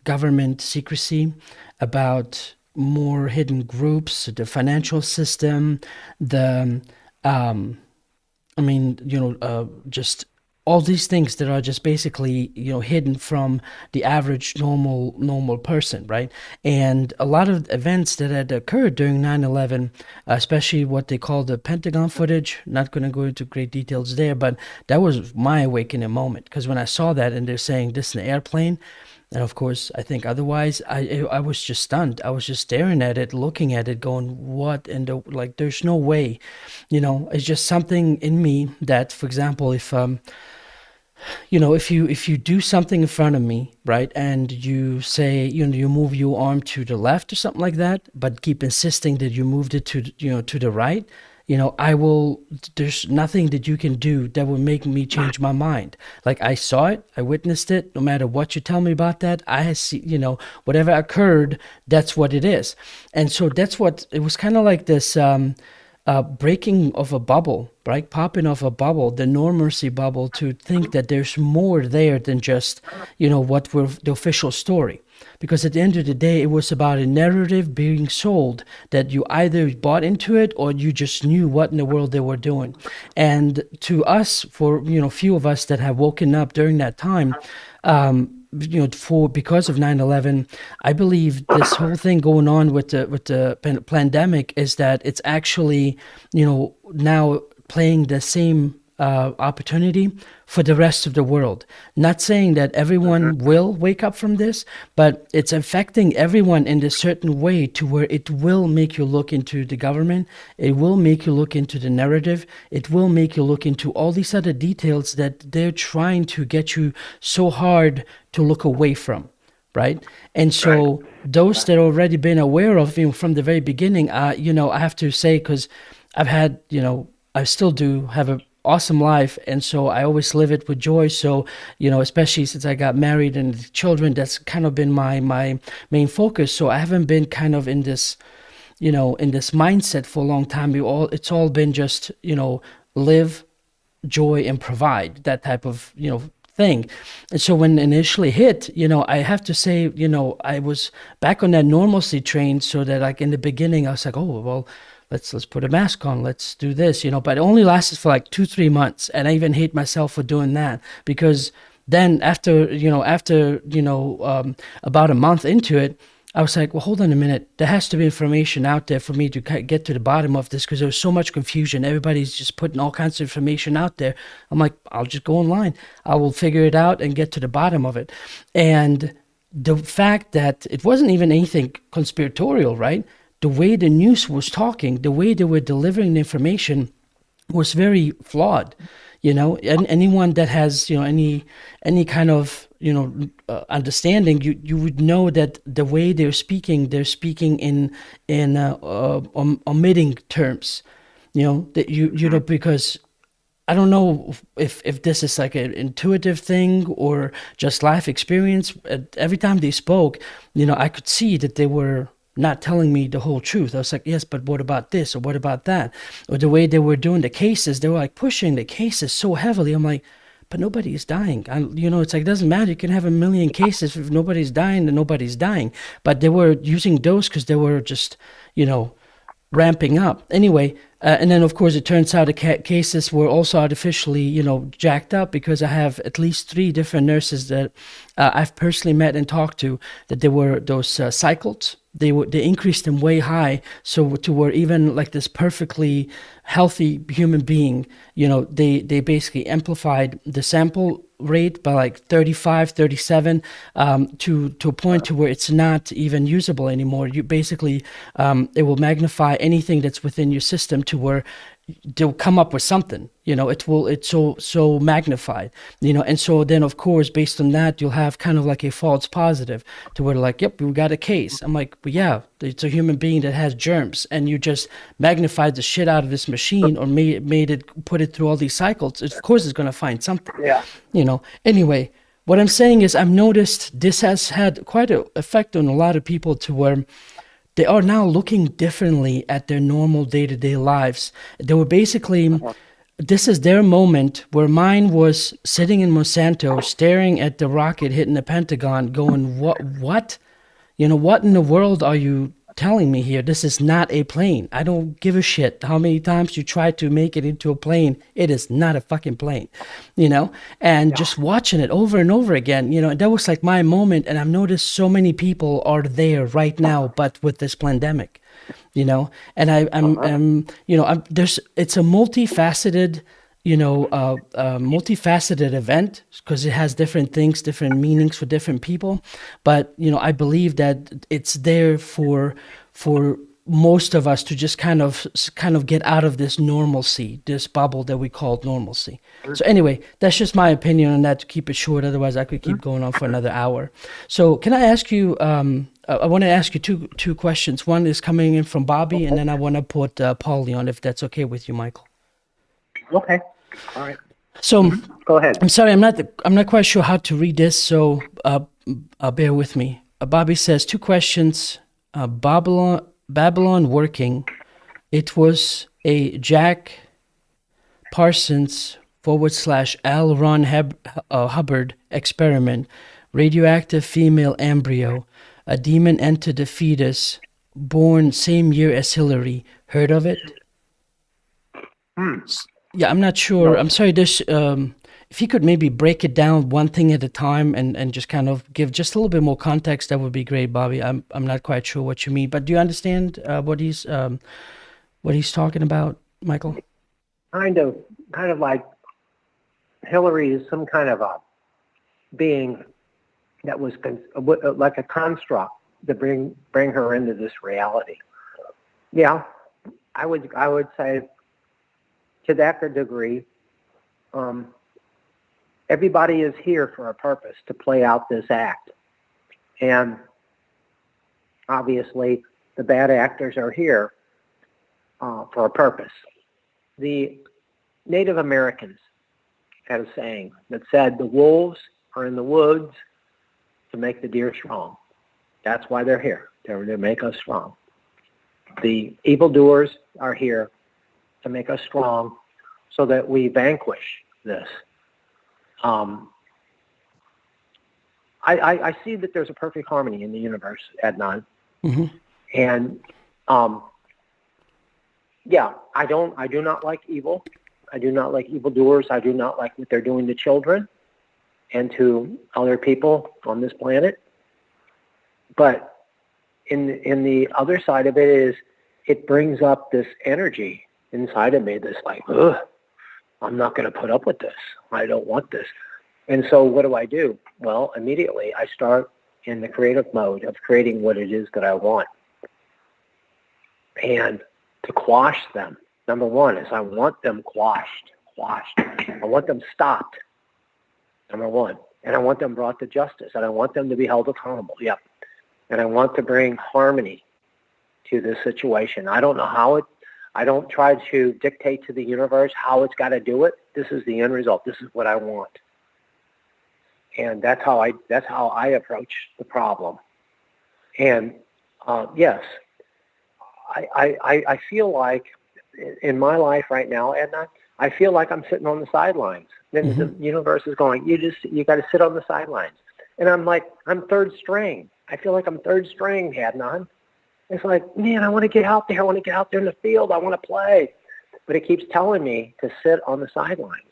government secrecy, about more hidden groups, the financial system, the just all these things that are just basically, hidden from the average normal person, right? And a lot of events that had occurred during 9/11, especially what they call the Pentagon footage, not going to go into great details there, but that was my awakening moment, because when I saw that and they're saying this in an airplane, and of course, I think otherwise, I was just stunned. I was just staring at it, looking at it, going, what in the, like, there's no way, it's just something in me that, for example, if you do something in front of me, right, and you say, you move your arm to the left or something like that, but keep insisting that you moved it to the right, I will, there's nothing that you can do that will make me change my mind. Like, I saw it, I witnessed it, no matter what you tell me about that, I see, whatever occurred, that's what it is. And so that's what, it was kind of like this, breaking of a bubble, right? Popping off a bubble, the normalcy bubble, to think that there's more there than just, what were the official story. Because at the end of the day, it was about a narrative being sold that you either bought into it or you just knew what in the world they were doing. And to us, for, few of us that have woken up during that time, because of 9/11, I believe this whole thing going on with the pandemic is that it's actually, now playing the same opportunity for the rest of the world. Not saying that everyone will wake up from this, but it's affecting everyone in a certain way, to where it will make you look into the government, it will make you look into the narrative, it will make you look into all these other details that they're trying to get you so hard to look away from. Right. And so those that already been aware of, from the very beginning, I have to say, because I've had, I still do have a awesome life, and so I always live it with joy. So, especially since I got married and children, that's kind of been my main focus. So I haven't been kind of in this, in this mindset for a long time. It's all been just, live, joy, and provide, that type of, thing. And so when initially hit, I have to say, I was back on that normalcy train, so that, like, in the beginning, I was like, oh, well, let's put a mask on, let's do this, but it only lasted for like 2-3 months. And I even hate myself for doing that, because then after about a month into it, I was like, well, hold on a minute. There has to be information out there for me to get to the bottom of this, because there was so much confusion. Everybody's just putting all kinds of information out there. I'm like, I'll just go online. I will figure it out and get to the bottom of it. And the fact that it wasn't even anything conspiratorial, right? The way the news was talking, the way they were delivering the information was very flawed. And anyone that has, any kind of, understanding, you would know that the way they're speaking in omitting terms, that because I don't know if this is like an intuitive thing or just life experience. Every time they spoke, I could see that they were not telling me the whole truth. I was like, yes, but what about this, or what about that? Or the way they were doing the cases, they were like pushing the cases so heavily. I'm like, but nobody is dying. It's like, it doesn't matter. You can have 1 million cases. If nobody's dying, then nobody's dying. But they were using those because they were just, ramping up. Anyway, and then, of course, it turns out the cases were also artificially, jacked up, because I have at least 3 different nurses that I've personally met and talked to, that they were those cycles. They increased them way high, so to where even like this perfectly healthy human being, they basically amplified the sample rate by like 35, 37, to a point to where it's not even usable anymore. You basically, it will magnify anything that's within your system to where they'll come up with something, it's so magnified, and so then, of course, based on that, you'll have kind of like a false positive, to where like, yep, we got a case. I'm like, well, yeah, it's a human being that has germs, and you just magnified the shit out of this machine, or put it through all these cycles. Of course, it's going to find something. Yeah. Anyway, What I'm saying is, I've noticed this has had quite an effect on a lot of people to where they are now looking differently at their normal day-to-day lives. They were basically, this is their moment where mine was sitting in Monsanto, staring at the rocket hitting the Pentagon, going, what? You know, what in the world are you telling me here? This is not a plane. I don't give a shit how many times you try to make it into a plane. It is not a fucking plane, you know? And just watching it over and over again, you know, that was like my moment. And I've noticed so many people are there right now, but with this pandemic, you know? And I'm you know, it's a multifaceted, you know, multifaceted event because it has different things, different meanings for different people. But, you know, I believe that it's there for most of us to just kind of get out of this normalcy, this bubble that we call normalcy. So anyway, that's just my opinion on that, to keep it short. Otherwise, I could keep going on for another hour. So can I ask you, I want to ask you two questions. One is coming in from Bobby, and then I want to put Paulie on, if that's okay with you, Michael. Okay. All right. So Go ahead. I'm sorry, I'm not quite sure how to read this, so bear with me. Bobby says 2 questions. Babylon working. It was a Jack Parsons / L. Ron Hubbard experiment. Radioactive female embryo. A demon entered the fetus. Born same year as Hillary. Heard of it? Yeah, I'm not sure. No. I'm sorry. There's, if you could maybe break it down one thing at a time and just kind of give just a little bit more context, that would be great, Bobby. I'm not quite sure what you mean, but do you understand what he's talking about, Michael? Kind of like Hillary is some kind of a being that was like a construct to bring her into this reality. Yeah, I would say to that degree, everybody is here for a purpose, to play out this act. And obviously, the bad actors are here for a purpose. The Native Americans had a saying that said, the wolves are in the woods to make the deer strong. That's why they're here. They're to make us strong. The evildoers are here to make us strong so that we vanquish this. I see that there's a perfect harmony in the universe, Adnan. Mm-hmm. And yeah, I do not like evil. I do not like evildoers. I do not like what they're doing to children and to other people on this planet. But in the other side of it is, it brings up this energy inside of me that's like, ugh, I'm not going to put up with this. I don't want this. And so what do? Well, immediately I start in the creative mode of creating what it is that I want. And to quash them, number one is I want them quashed. I want them stopped, number one. And I want them brought to justice. And I want them to be held accountable. Yep. And I want to bring harmony to this situation. I don't know how I don't try to dictate to the universe how it's got to do it. This is the end result. This is what I want. And that's how I approach the problem. And yes, I feel like in my life right now, Edna, I feel like I'm sitting on the sidelines. Then the universe is going, you got to sit on the sidelines. And I'm like, I'm third string. I feel like I'm third string, Adnan. It's like, man, I want to get out there. I want to get out there in the field. I want to play. But it keeps telling me to sit on the sidelines.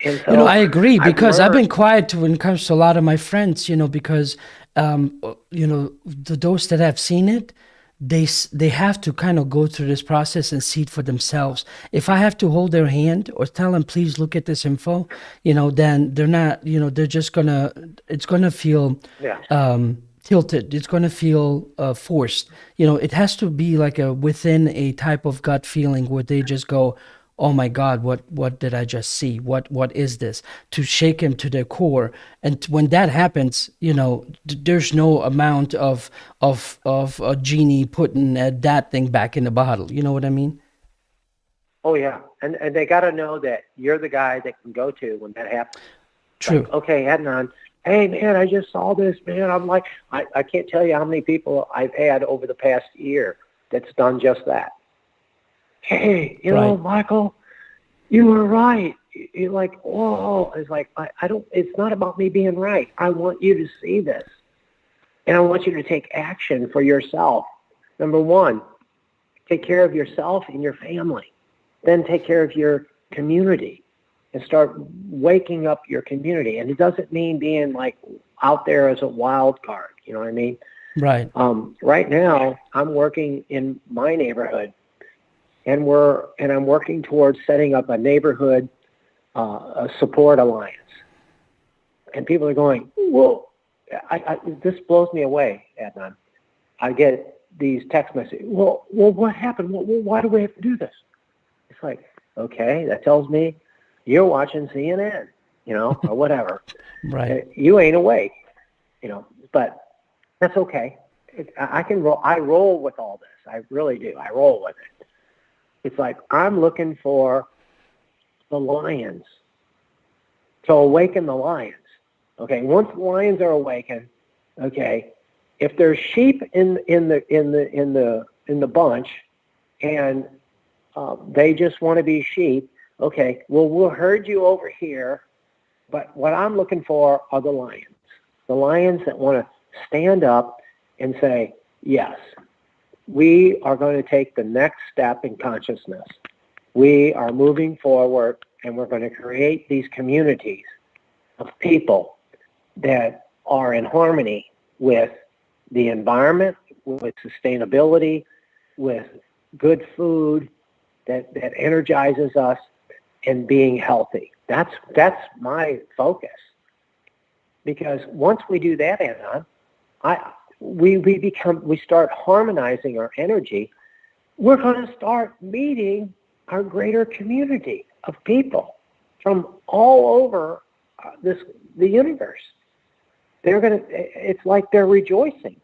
And so I agree, because I've been quiet when it comes to a lot of my friends, because, those that have seen it, they have to kind of go through this process and see it for themselves. If I have to hold their hand or tell them, please look at this info, then they're not, they're just it's going to feel tilted. It's going to feel forced. It has to be like within a type of gut feeling where they just go, oh my God, what did I just see? What is this? To shake him to their core. And when that happens, there's no amount of a genie putting that thing back in the bottle. You know what I mean? Oh yeah. And they got to know that you're the guy they can go to when that happens. True. Like, okay, Adnan, hey, man, I just saw this, man. I'm like, I can't tell you how many people I've had over the past year that's done just that. Hey, you know, Michael, you were right. You're like, whoa. It's like, I don't, it's not about me being right. I want you to see this. And I want you to take action for yourself. Number one, take care of yourself and your family. Then take care of your community and start waking up your community. And it doesn't mean being like out there as a wild card. You know what I mean? Right. Right now, I'm working in my neighborhood, and I'm working towards setting up a neighborhood a support alliance. And people are going, well, this blows me away, Adnan. I get these text messages. Well, what happened? Well, why do we have to do this? It's like, okay, that tells me you're watching CNN, you know, or whatever. Right. You ain't awake, you know, but that's okay. I can roll. I roll with all this. I really do. I roll with it. It's like I'm looking for the lions to awaken the lions. Okay, once the lions are awakened, okay, if there's sheep in the bunch, and they just want to be sheep, okay, well, we'll herd you over here, but what I'm looking for are the lions that want to stand up and say, yes, we are going to take the next step in consciousness. We are moving forward, and we're going to create these communities of people that are in harmony with the environment, with sustainability, with good food that energizes us, and being healthy. That's my focus. Because once we do that, Anna, we start harmonizing our energy. We're going to start meeting our greater community of people from all over the universe. It's like they're rejoicing.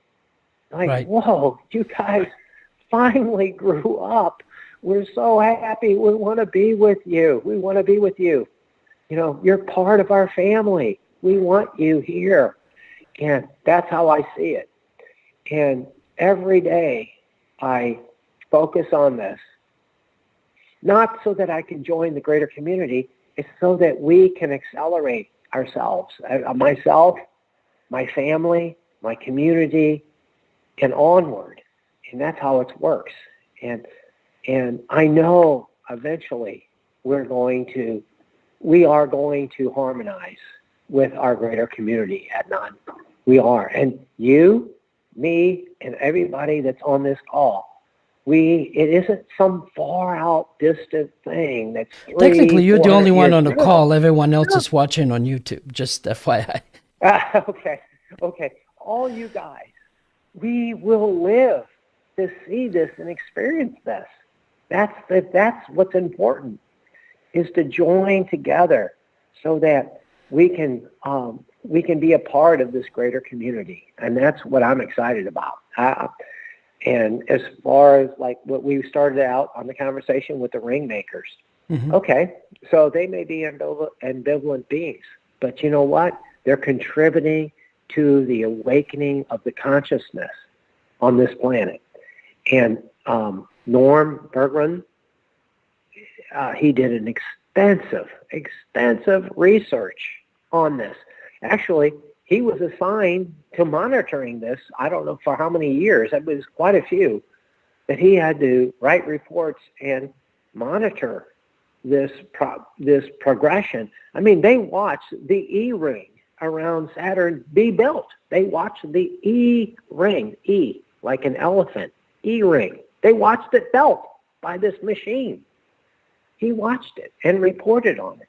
Like, right. Whoa, you guys finally grew up. We're so happy. We want to be with you. We want to be with you. You know, you're part of our family. We want you here. And that's how I see it. And every day I focus on this, not so that I can join the greater community, it's so that we can accelerate ourselves, myself, my family, my community, and onward. And that's how it works. And I know eventually we are going to harmonize with our greater community, Adnan. We are. And you, me, and everybody that's on this call, it isn't some far out distant thing that's technically you're the only one on the no. call. Everyone else is watching on YouTube, just FYI. Okay. All you guys, we will live to see this and experience this. That's what's important, is to join together so that we can be a part of this greater community. And that's what I'm excited about. And as far as like what we started out on the conversation with the Ringmakers, okay, so they may be ambivalent beings, but you know what? They're contributing to the awakening of the consciousness on this planet. And Norm Bergman, he did an extensive research on this. Actually, he was assigned to monitoring this, I don't know for how many years, it was quite a few, that he had to write reports and monitor this progression. I mean, they watched the E-ring around Saturn be built. They watched the E-ring, E, like an elephant, E-ring. They watched it built by this machine. He watched it and reported on it.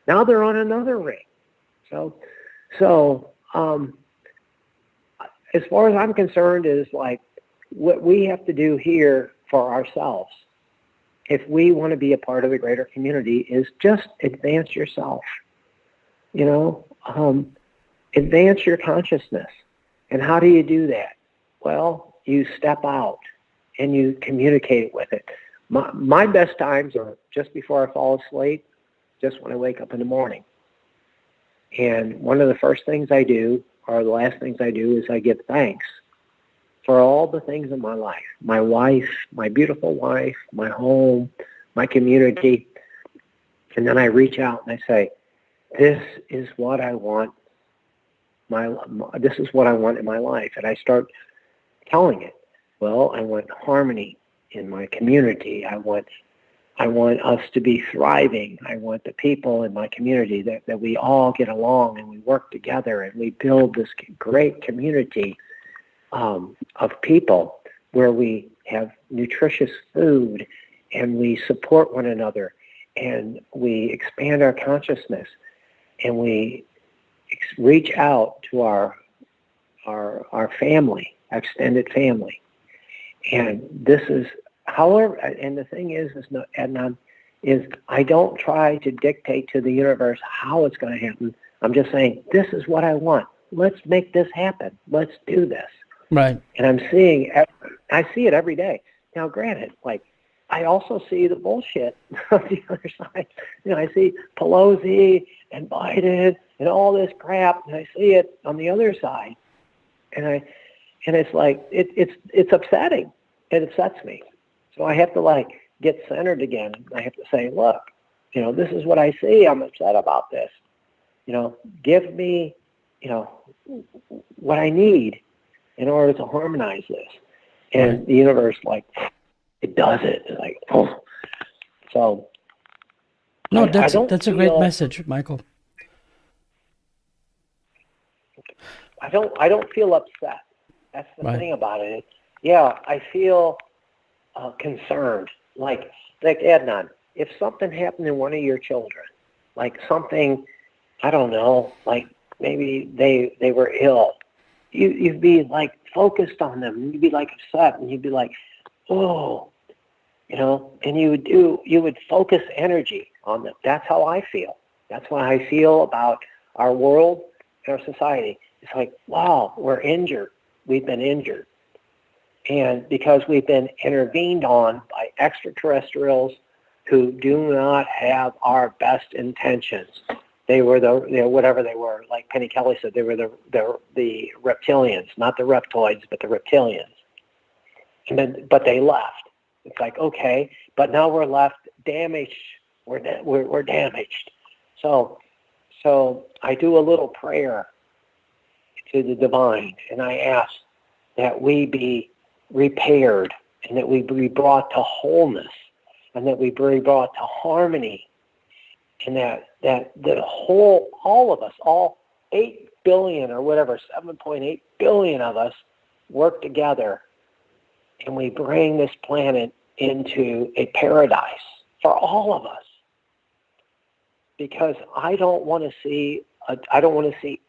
Now they're on another ring. So as far as I'm concerned, is like what we have to do here for ourselves, if we want to be a part of the greater community, is just advance yourself. You know, advance your consciousness. And how do you do that? Well, you step out and you communicate with it. My best times are just before I fall asleep, just when I wake up in the morning. And one of the first things I do, or the last things I do, is I give thanks for all the things in my life. My wife, my beautiful wife, my home, my community. And then I reach out and I say, this is what I want. This is what I want in my life. And I start telling it. Well, I want harmony in my community. I want us to be thriving. I want the people in my community that we all get along and we work together and we build this great community of people where we have nutritious food and we support one another and we expand our consciousness and we reach out to our family, our extended family. And this is, however, and the thing is Adnan, is I don't try to dictate to the universe how it's going to happen. I'm just saying, this is what I want. Let's make this happen. Let's do this. Right. And I see it every day. Now, granted, like, I also see the bullshit on the other side. You know, I see Pelosi and Biden and all this crap, and I see it on the other side. And it's like, it's upsetting. It upsets me. So I have to, like, get centered again. I have to say, look, you know, this is what I see. I'm upset about this. You know, give me, you know, what I need in order to harmonize this. And the universe, like, it does it. It's like, oh. So. No, that's a great message, Michael. I don't feel upset. That's the thing about it. Yeah, I feel concerned. Like Adnan, if something happened to one of your children, like something, I don't know, like maybe they were ill, you'd be like focused on them. You'd be like upset, and you'd be like, oh, you know, and you would focus energy on them. That's how I feel. That's what I feel about our world and our society. It's like, wow, we're injured. We've been injured. And because we've been intervened on by extraterrestrials who do not have our best intentions. They were whatever they were, like Penny Kelly said, they were the reptilians, not the reptoids, but the reptilians. But they left. It's like, okay, but now we're left damaged. We're damaged. So I do a little prayer to the divine, and I ask that we be repaired and that we be brought to wholeness and that we be brought to harmony, and that the whole, all of us, all 8 billion or whatever, 7.8 billion of us work together and we bring this planet into a paradise for all of us. Because I don't want to see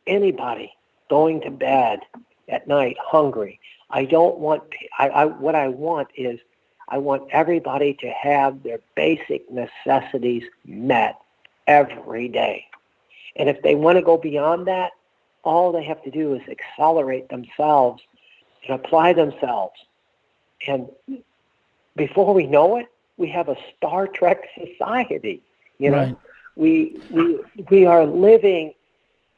anybody going to bed at night hungry. I don't want. What I want is, I want everybody to have their basic necessities met every day. And if they want to go beyond that, all they have to do is accelerate themselves and apply themselves. And before we know it, we have a Star Trek society. You know, right. we are living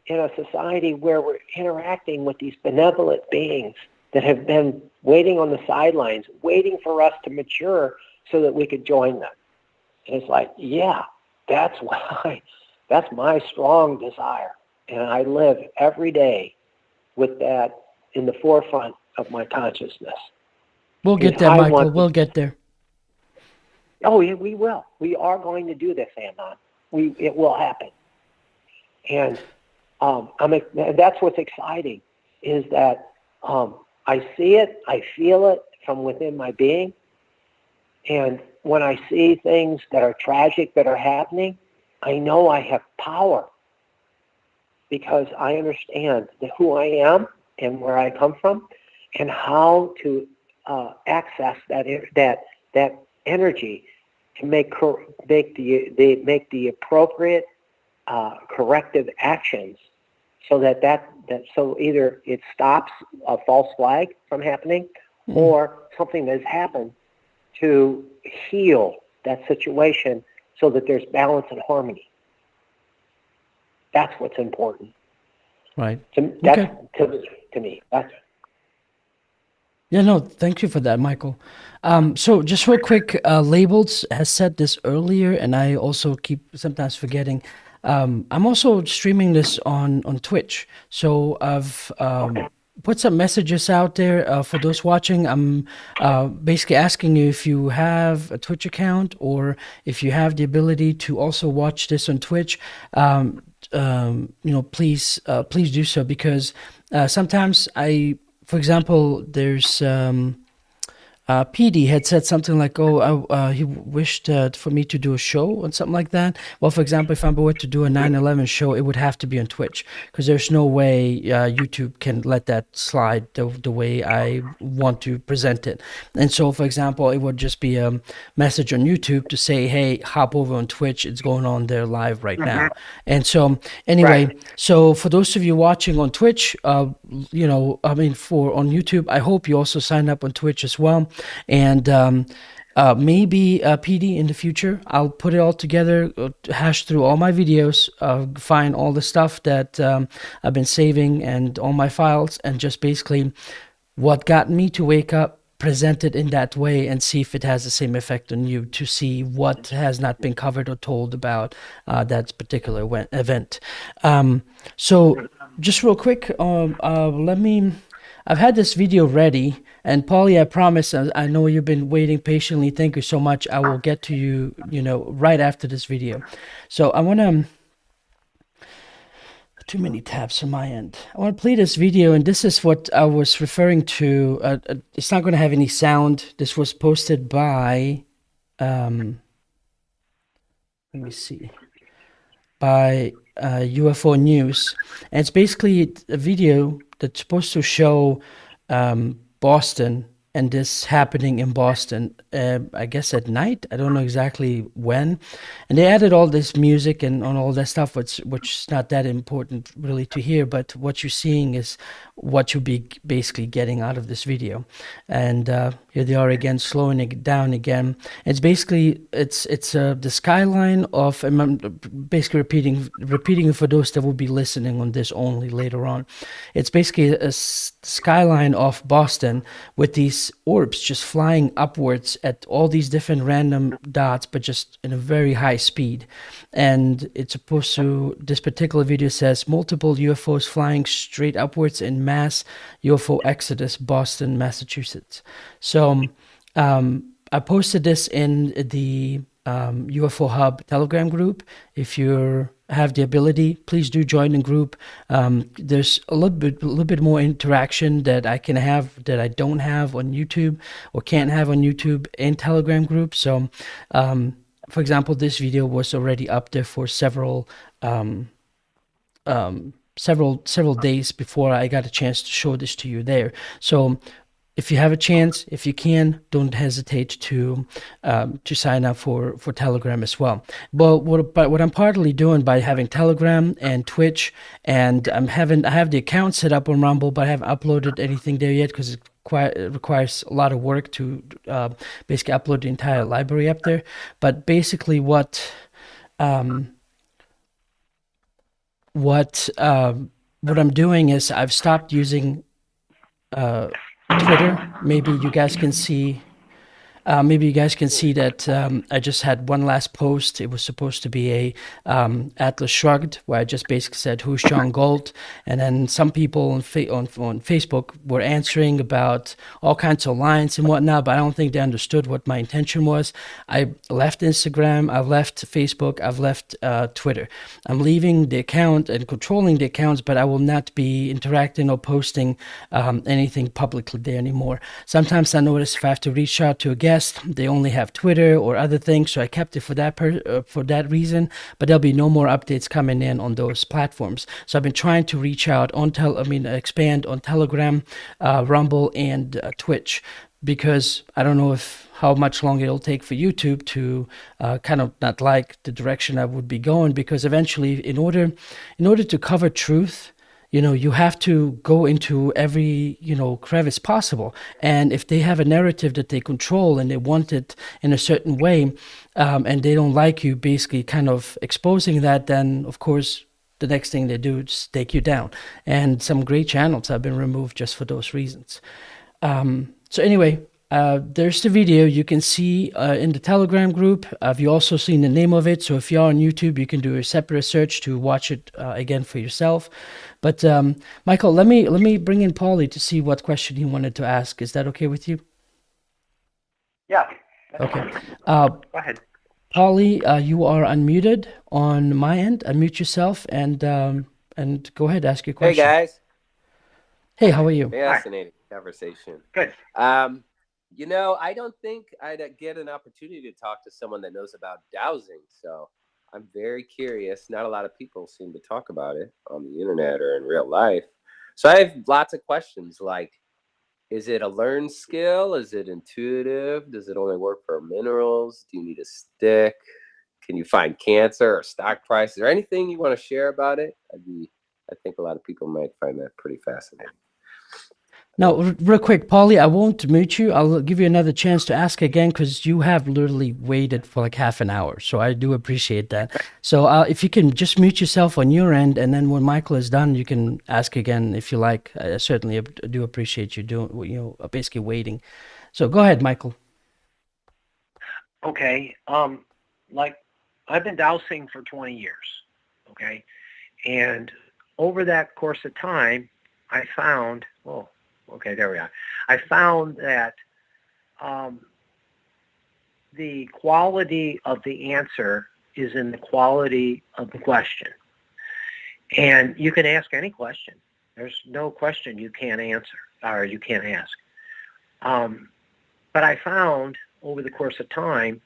in a society where we're interacting with these benevolent beings that have been waiting on the sidelines, waiting for us to mature so that we could join them. And it's like, yeah, that's my strong desire. And I live every day with that in the forefront of my consciousness. We'll get there, Michael. We'll get there. Oh, yeah, we will. We are going to do this, Amnon. It will happen. And that's what's exciting, is that I see it, I feel it from within my being. And when I see things that are tragic that are happening, I know I have power, because I understand who I am and where I come from and how to access that energy to make the appropriate corrective actions, so so either it stops a false flag from happening, or something that has happened to heal that situation so that there's balance and harmony. That's what's important. Right. That's Okay. to me. That's Yeah, no, thank you for that, Michael. So just real quick, Labels has said this earlier, and I also keep sometimes forgetting. I'm also streaming this on Twitch. So I've put some messages out there for those watching. I'm basically asking you if you have a Twitch account or if you have the ability to also watch this on Twitch. Please do so, because sometimes for example, there's PD had said something like, "Oh, he wished for me to do a show or something like that." Well, for example, if I were to do a 9/11 show, it would have to be on Twitch, because there's no way YouTube can let that slide the way I want to present it. And so, for example, it would just be a message on YouTube to say, "Hey, hop over on Twitch. It's going on there live right now." And so, anyway, so for those of you watching on Twitch, on YouTube, I hope you also sign up on Twitch as well. And maybe PD in the future, I'll put it all together, hash through all my videos, find all the stuff that I've been saving and all my files, and just basically what got me to wake up, present it in that way, and see if it has the same effect on you, to see what has not been covered or told about that particular event. So just real quick, I've had this video ready, and Paulie, I promise, I know you've been waiting patiently. Thank you so much. I will get to you, right after this video. So I want to, too many tabs on my end. I want to play this video, and this is what I was referring to. It's not going to have any sound. This was posted by, let me see, by UFO News. And it's basically a video that's supposed to show Boston, and this happening in Boston, I guess at night. I don't know exactly when. And they added all this music and on all that stuff, which is not that important really to hear, but what you're seeing is what you'll be basically getting out of this video. And here they are again, slowing it down again. It's basically, it's the skyline of, I'm basically repeating for those that will be listening on this only later on. It's basically a skyline of Boston with these orbs just flying upwards at all these different random dots, but just in a very high speed. And it's supposed to, this particular video says, multiple UFOs flying straight upwards in mass UFO exodus, Boston, Massachusetts. So I posted this in the UFO Hub Telegram group. If you have the ability, please do join the group. There's a little bit more interaction that I can have that I don't have on YouTube or can't have on YouTube and Telegram group. So, for example, this video was already up there for several days before I got a chance to show this to you there. So if you have a chance, if you can, don't hesitate to sign up for Telegram as well. But what I'm partly doing by having Telegram and Twitch, and I have the account set up on Rumble, but I haven't uploaded anything there yet because it requires a lot of work to basically upload the entire library up there. But basically, what I'm doing is I've stopped using Twitter. Maybe you guys can see that I just had one last post. It was supposed to be a Atlas Shrugged, where I just basically said, "Who's John Galt?" And then some people on Facebook were answering about all kinds of lines and whatnot, but I don't think they understood what my intention was. I left Instagram, I've left Facebook, I've left Twitter. I'm leaving the account and controlling the accounts, but I will not be interacting or posting anything publicly there anymore. Sometimes I notice if I have to reach out to a guest, they only have Twitter or other things, so I kept it for that reason. But there'll be no more updates coming in on those platforms. So I've been trying to reach out on expand on Telegram, Rumble, and Twitch, because I don't know how much longer it'll take for YouTube to kind of not like the direction I would be going, because eventually, in order to cover truth, you have to go into every, crevice possible. And if they have a narrative that they control and they want it in a certain way, and they don't like you basically kind of exposing that, then of course the next thing they do is take you down. And some great channels have been removed just for those reasons. So anyway, there's the video you can see in the Telegram group. You also seen the name of it. So if you're on YouTube, you can do a separate search to watch it again for yourself. But Michael, let me bring in Paulie to see what question he wanted to ask. Is that okay with you? Yeah. Okay. Go ahead. Paulie, you are unmuted on my end. Unmute yourself and go ahead, ask your question. Hey guys. Hey, how are you? Fascinating conversation. Good. You know, I don't think I'd get an opportunity to talk to someone that knows about dowsing. So I'm very curious. Not a lot of people seem to talk about it on the internet or in real life. So I have lots of questions like, is it a learned skill? Is it intuitive? Does it only work for minerals? Do you need a stick? Can you find cancer or stock prices? Is there anything you want to share about it? I think a lot of people might find that pretty fascinating. Now, real quick, Paulie, I won't mute you. I'll give you another chance to ask again because you have literally waited for like half an hour. So I do appreciate that. So if you can just mute yourself on your end, and then when Michael is done, you can ask again if you like. I certainly do appreciate you doing, basically waiting. So go ahead, Michael. Okay. Like I've been dowsing for 20 years. Okay. And over that course of time, I found, okay, there we are. I found that the quality of the answer is in the quality of the question. And you can ask any question. There's no question you can't answer or you can't ask. But I found over the course of time,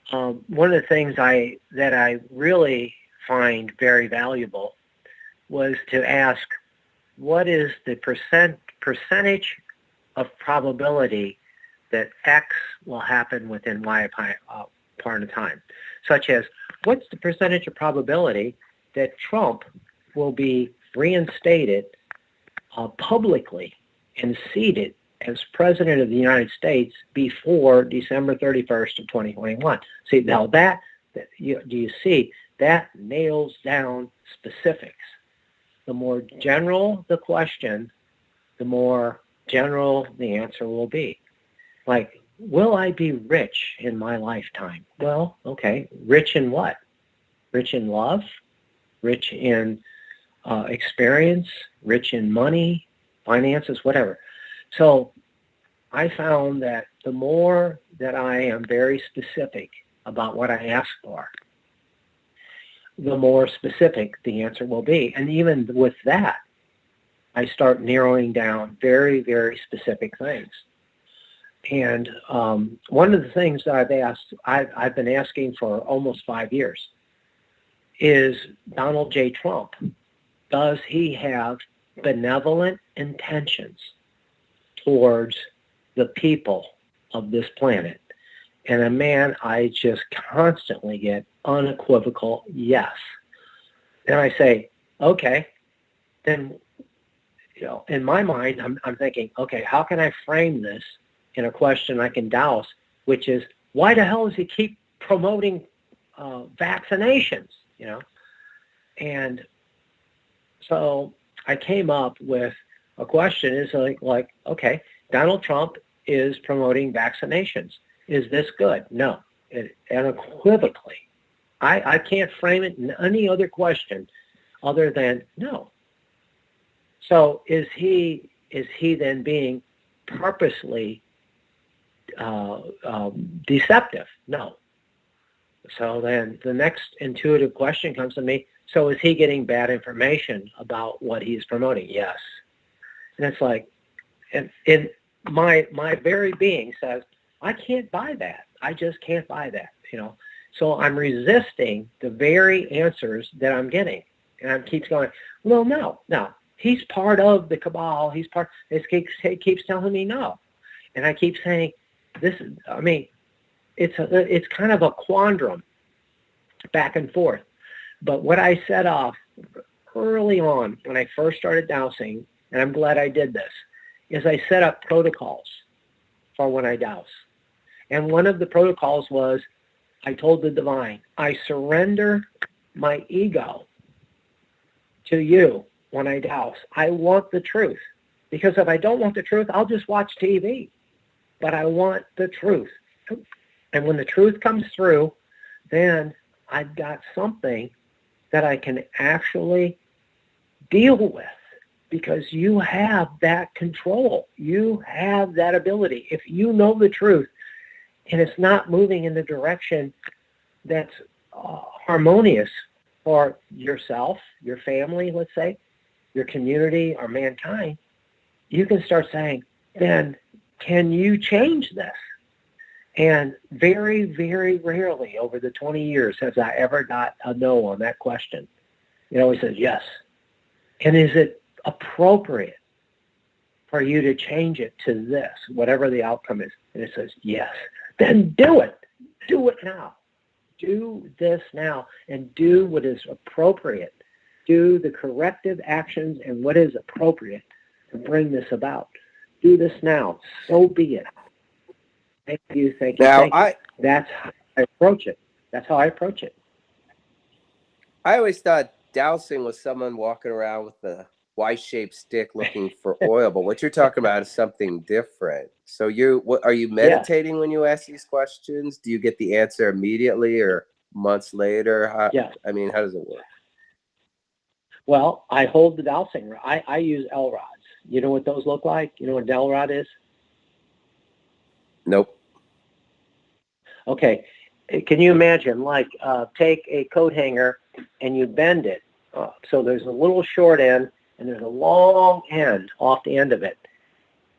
one of the things that I really find very valuable was to ask, what is the percentage of probability that X will happen within Y part of time? Such as, what's the percentage of probability that Trump will be reinstated publicly and seated as President of the United States before December 31st of 2021? See, now do you see, that nails down specifics. The more general the question, the more general the answer will be. Like, will I be rich in my lifetime? Well, okay, rich in what? Rich in love? Rich in experience? Rich in money? Finances? Whatever. So I found that the more that I am very specific about what I ask for, the more specific the answer will be. And even with that, I start narrowing down very, very specific things. And one of the things that I've been asking for almost 5 years is, Donald J. Trump, does he have benevolent intentions towards the people of this planet? And a man, I just constantly get unequivocal yes. And I say, okay, then, in my mind, I'm thinking, okay, how can I frame this in a question I can douse, which is, why the hell does he keep promoting vaccinations? And so I came up with a question is like, okay, Donald Trump is promoting vaccinations. Is this good? No. Unequivocally. I can't frame it in any other question other than no. So is he then being purposely deceptive? No. So then the next intuitive question comes to me, so is he getting bad information about what he's promoting? Yes. And it's like, and my very being says, I can't buy that. I just can't buy that, So I'm resisting the very answers that I'm getting. And I keeps going, well, no. He's part of the cabal. He keeps telling me no. And I keep saying, it's kind of a quandrum back and forth. But what I set off early on when I first started dowsing, and I'm glad I did this, is I set up protocols for when I douse. And one of the protocols was, I told the divine, I surrender my ego to you when I douse. I want the truth. Because if I don't want the truth, I'll just watch TV. But I want the truth. And when the truth comes through, then I've got something that I can actually deal with, because you have that control. You have that ability. If you know the truth and it's not moving in the direction that's harmonious for yourself, your family, let's say, your community, or mankind, you can start saying, then can you change this? And very, very rarely over the 20 years has I ever got a no on that question. It always says yes. And is it appropriate for you to change it to this, whatever the outcome is? And it says yes. Then do it. Do it now. Do this now, and do what is appropriate. Do the corrective actions and what is appropriate to bring this about. Do this now. So be it. Thank you, thank you, Now, thank you. That's how I approach it. That's how I approach it. I always thought dowsing was someone walking around with a Y-shaped stick looking for oil, but what you're talking about is something different. So are you meditating when you ask these questions? Do you get the answer immediately or months later? Yes. I mean, how does it work? Well, I hold the dowsing rod. I use L rods. You know what those look like? You know what an L rod is? Nope. Okay. Can you imagine, like, take a coat hanger and you bend it. So there's a little short end and there's a long end off the end of it.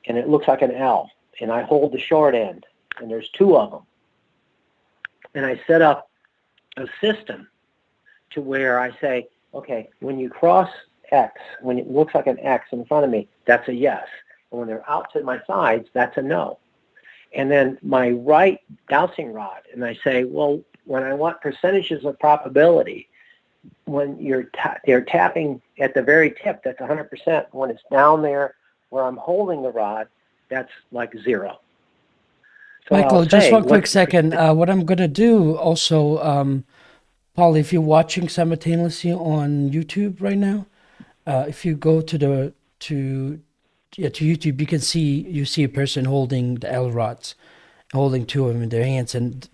And it looks like an L. And I hold the short end. And there's two of them. And I set up a system to where I say, okay, when you cross X, when it looks like an X in front of me, that's a yes. And when they're out to my sides, that's a no. And then my right dowsing rod, and I say, well, when I want percentages of probability, when you're tapping at the very tip, that's 100%. When it's down there where I'm holding the rod, that's like 0. So Michael, just one quick second. What I'm going to do also, Paulie, if you're watching simultaneously on YouTube right now, if you go to YouTube, you see a person holding the L rods, holding two of them in their hands, and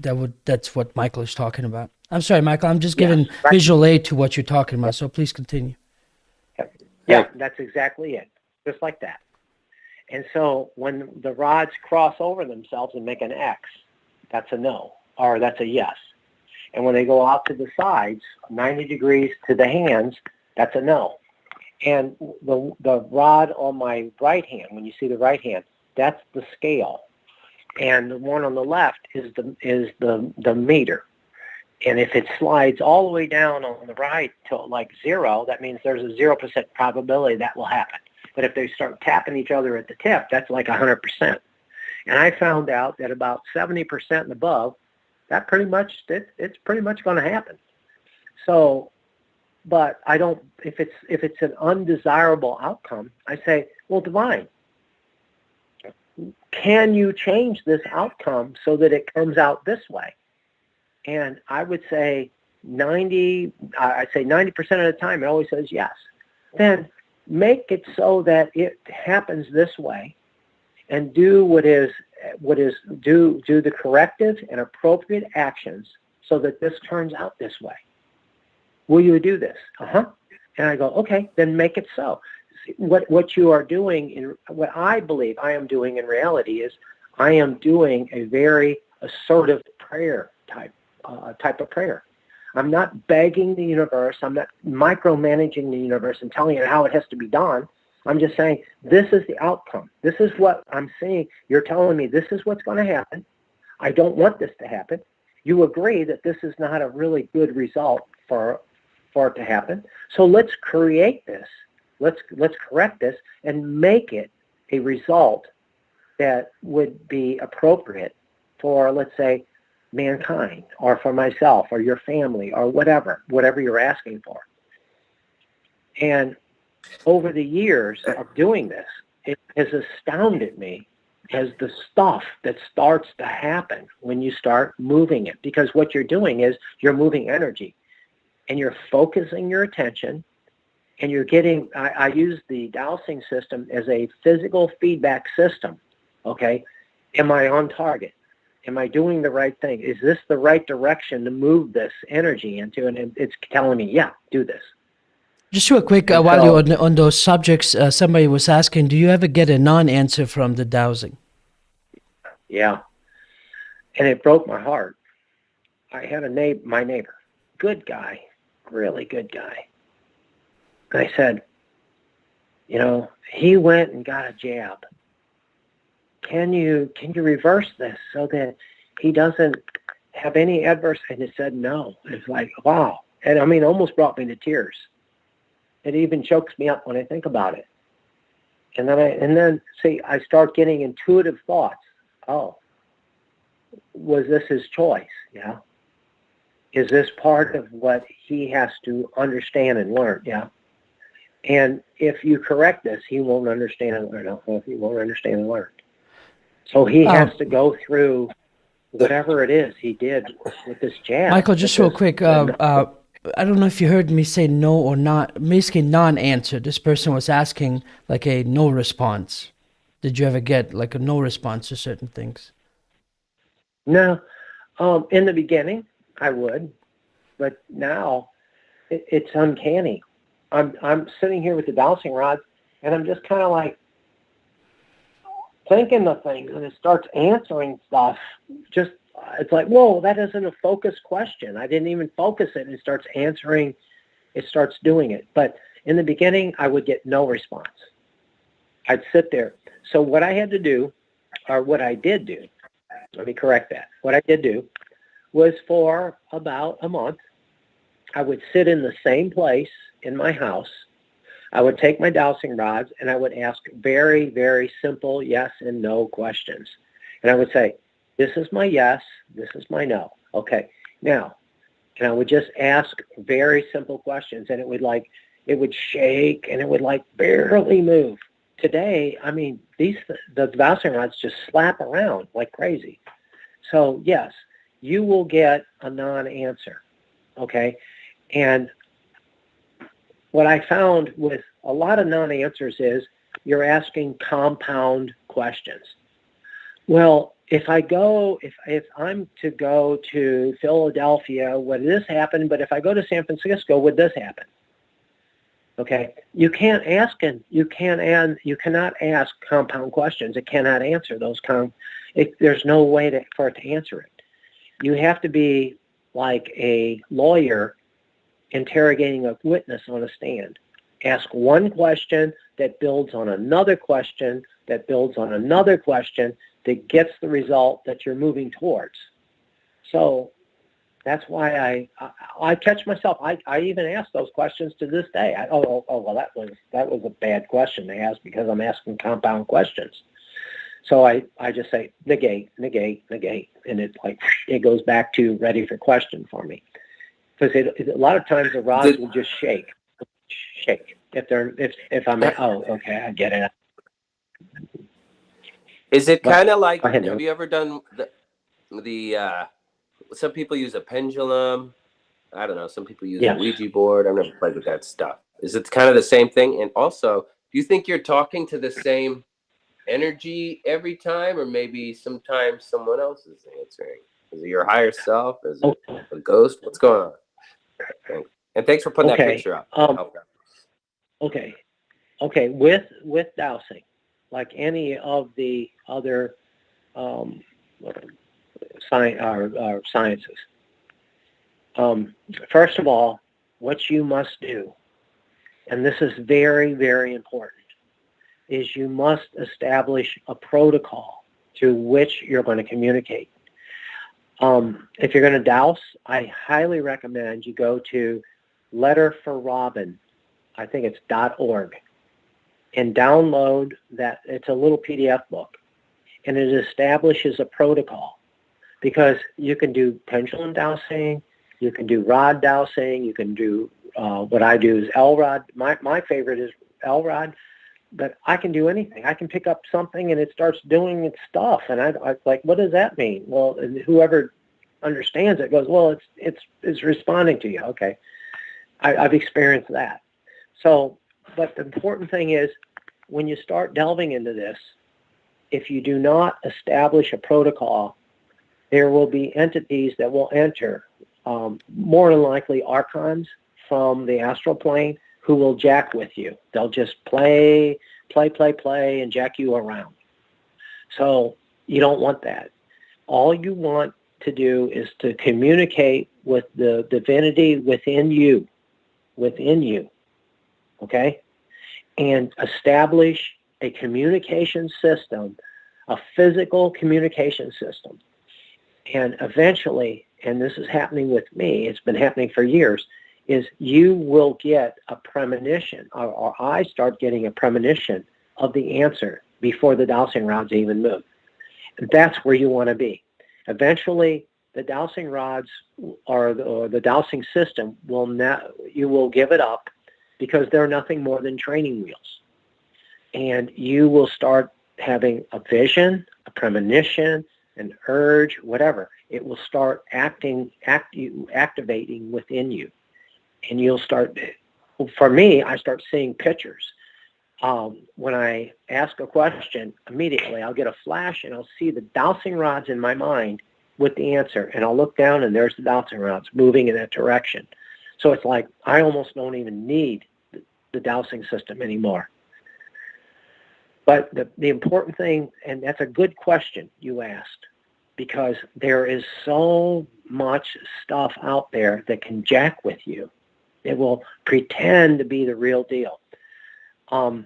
that's what Michael is talking about. I'm sorry, Michael, I'm just giving visual aid to what you're talking about, so please continue. Yeah, that's exactly it, just like that. And so when the rods cross over themselves and make an X, that's a no, or that's a yes. And when they go out to the sides, 90 degrees to the hands, that's a no. And the rod on my right hand, when you see the right hand, that's the scale. And the one on the left is the meter. And if it slides all the way down on the right to like 0, that means there's a 0% probability that will happen. But if they start tapping each other at the tip, that's like 100%. And I found out that about 70% and above, that pretty much it's pretty much going to happen. So, but I don't. If it's an undesirable outcome, I say, well, divine, can you change this outcome so that it comes out this way? And I would say 90% of the time it always says yes. Then make it so that it happens this way, and do do the corrective and appropriate actions so that this turns out this way. Will you do this? And I go, okay, then make it so. What you are doing, what I believe I am doing in reality is I am doing a very assertive prayer type of prayer. I'm not begging the universe. I'm not micromanaging the universe and telling it how it has to be done. I'm just saying, this is the outcome. This is what I'm seeing. You're telling me this is what's going to happen. I don't want this to happen. You agree that this is not a really good result for it to happen. So let's create this. Let's correct this and make it a result that would be appropriate for, let's say, mankind, or for myself, or your family, or whatever you're asking for. And over the years of doing this, it has astounded me as the stuff that starts to happen when you start moving it. Because what you're doing is you're moving energy, and you're focusing your attention, and you're getting, I use the dowsing system as a physical feedback system. Okay. Am I on target? Am I doing the right thing? Is this the right direction to move this energy into? And it's telling me, yeah, do this. Just real quick, And while so- you're on those subjects, somebody was asking, do you ever get a non-answer from the dowsing? Yeah. And it broke my heart. I had my neighbor, good guy, really good guy. And I said, he went and got a jab. Can you reverse this so that he doesn't have any adverse? And he said no. It's like, wow. And I mean, almost brought me to tears. It even chokes me up when I think about it. And then I start getting intuitive thoughts. Oh, was this his choice? Yeah. Is this part of what he has to understand and learn? Yeah. And if you correct this, he won't understand and learn. He won't understand and learn. So he has to go through whatever it is he did with this jab. Michael, just real quick, I don't know if you heard me say no or not, basically non-answer. This person was asking like a no response. Did you ever get like a no response to certain things? No. In the beginning, I would. But now, it's uncanny. I'm sitting here with the dowsing rods, and I'm just kind of like thinking the things, and it starts answering stuff. Just it's like, whoa, that isn't a focused question. I didn't even focus it, and it starts answering. It starts doing it. But in the beginning, I would get no response. I'd sit there. So what I had to do, or what I did do, let me correct that. What I did do was for about a month, I would sit in the same place in my house. I would take my dowsing rods and I would ask very, very simple yes and no questions. And I would say, this is my yes, this is my no. Okay, now, and I would just ask very simple questions, and it would shake and it would like barely move. Today, I mean, the dowsing rods just slap around like crazy. So yes, you will get a non-answer, okay? And what I found with a lot of non-answers is you're asking compound questions. Well, if I'm to go to Philadelphia, would this happen? But if I go to San Francisco, would this happen? Okay, you cannot ask compound questions. It cannot answer those there's no way for it to answer it. You have to be like a lawyer interrogating a witness on a stand. Ask one question that builds on another question that builds on another question that gets the result that you're moving towards. So that's why I catch myself. I even ask those questions to this day. Well, that was a bad question to ask because I'm asking compound questions. So I just say negate, negate, negate, and it goes back to ready for question for me. Because a lot of times the rods will just shake. If I'm okay, I get it. Is it kind of like? Have you ever done the? Some people use a pendulum. I don't know. Some people use a Ouija board. I've never played with that stuff. Is it kind of the same thing? And also, do you think you're talking to the same energy every time, or maybe sometimes someone else is answering? Is it your higher self? Is it a ghost? What's going on? And thanks for putting that picture up. Okay. With dowsing, like any of the other sciences. First of all, what you must do, and this is very, very important, is you must establish a protocol through which you're going to communicate. If you're going to dowse, I highly recommend you go to Letter for Robin, I think it's .org, and download that. It's a little PDF book, and it establishes a protocol, because you can do pendulum dowsing, you can do rod dowsing, you can do what I do is L-rod. My favorite is L-rod, but I can do anything. I can pick up something and it starts doing its stuff, and I like, what does that mean? Well, and whoever understands it goes, well, it's responding to you. Okay, I've experienced that. So, but the important thing is, when you start delving into this, if you do not establish a protocol, there will be entities that will enter, more than likely archons from the astral plane, who will jack with you. They'll just play, and jack you around. So you don't want that. All you want to do is to communicate with the divinity within you, okay? And establish a communication system, a physical communication system. And eventually, and this is happening with me, it's been happening for years, is you will get a premonition, or I start getting a premonition of the answer before the dowsing rods even move. And that's where you want to be. Eventually, the dowsing rods or the dowsing system you will give it up, because they're nothing more than training wheels. And you will start having a vision, a premonition, an urge, whatever. It will start activating within you. And you'll start, for me, I start seeing pictures. When I ask a question, immediately I'll get a flash and I'll see the dowsing rods in my mind with the answer. And I'll look down and there's the dowsing rods moving in that direction. So it's like I almost don't even need the dowsing system anymore. But the important thing, and that's a good question you asked, because there is so much stuff out there that can jack with you. It will pretend to be the real deal. One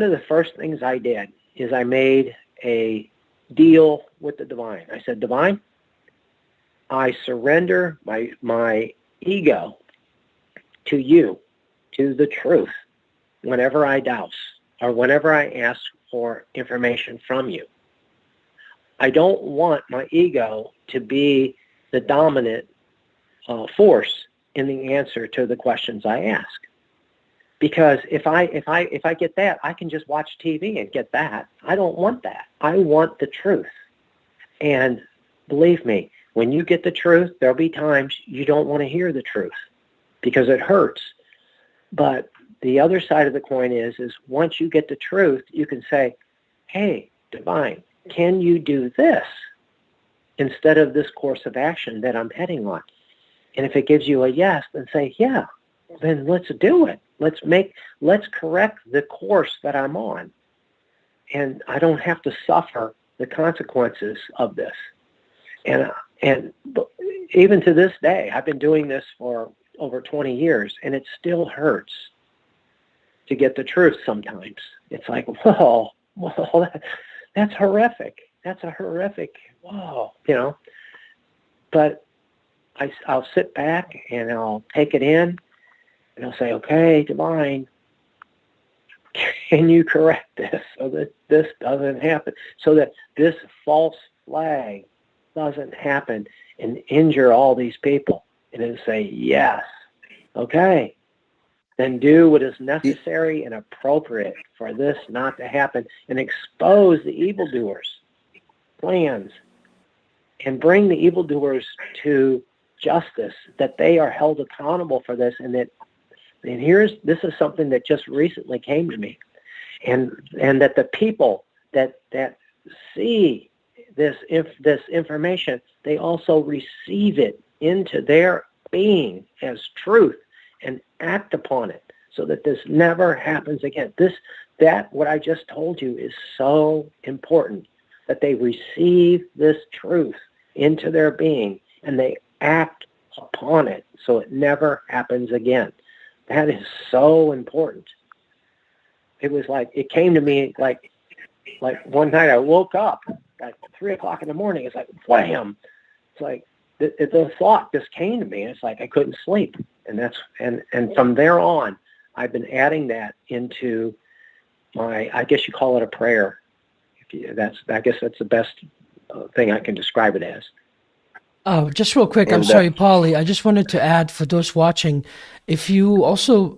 of the first things I did is I made a deal with the divine. I said, divine, I surrender my ego to you, to the truth, whenever I douse or whenever I ask for information from you. I don't want my ego to be the dominant force in the answer to the questions I ask. Because if I get that, I can just watch TV and get that. I don't want that. I want the truth. And believe me, when you get the truth, there'll be times you don't want to hear the truth because it hurts. But the other side of the coin is once you get the truth, you can say, hey, divine, can you do this instead of this course of action that I'm heading on? And if it gives you a yes, then say, yeah, then let's do it. Let's correct the course that I'm on. And I don't have to suffer the consequences of this. And even to this day, I've been doing this for over 20 years, and it still hurts to get the truth sometimes. It's like, whoa, that's horrific. That's a horrific, whoa, But I'll sit back and I'll take it in and I'll say, okay, divine, can you correct this so that this doesn't happen, so that this false flag doesn't happen and injure all these people? And then say, yes, okay, then do what is necessary and appropriate for this not to happen, and expose the evildoers' plans and bring the evildoers to justice, that they are held accountable for this. And this is something that just recently came to me, and that the people that see this information, they also receive it into their being as truth and act upon it, so that this never happens again. What I just told you is so important, that they receive this truth into their being and they act upon it so it never happens again. That is so important. It was like, it came to me like one night I woke up at 3 o'clock in the morning. It's like, wham! It's like the thought just came to me. It's like I couldn't sleep. And from there on, I've been adding that into my, I guess you call it a prayer. I guess that's the best thing I can describe it as. Just real quick, I'm sorry, Paulie. I just wanted to add for those watching, if you also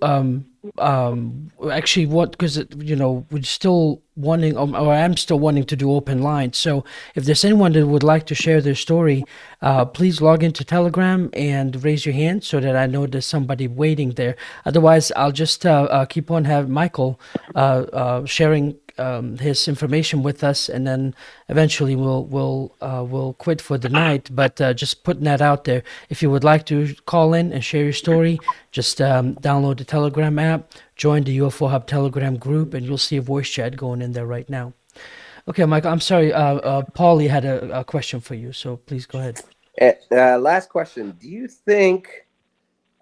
actually what, because we're still wanting, or I'm still wanting to do open lines. So if there's anyone that would like to share their story, please log into Telegram and raise your hand so that I know there's somebody waiting there. Otherwise, I'll just keep on have Michael sharing his information with us, and then eventually we'll quit for the night. But just putting that out there, if you would like to call in and share your story, just download the Telegram app, join the UFO Hub Telegram group, and you'll see a voice chat going in there right now. Okay, Michael, I'm sorry. Paulie had a question for you, so please go ahead. Last question. Do you think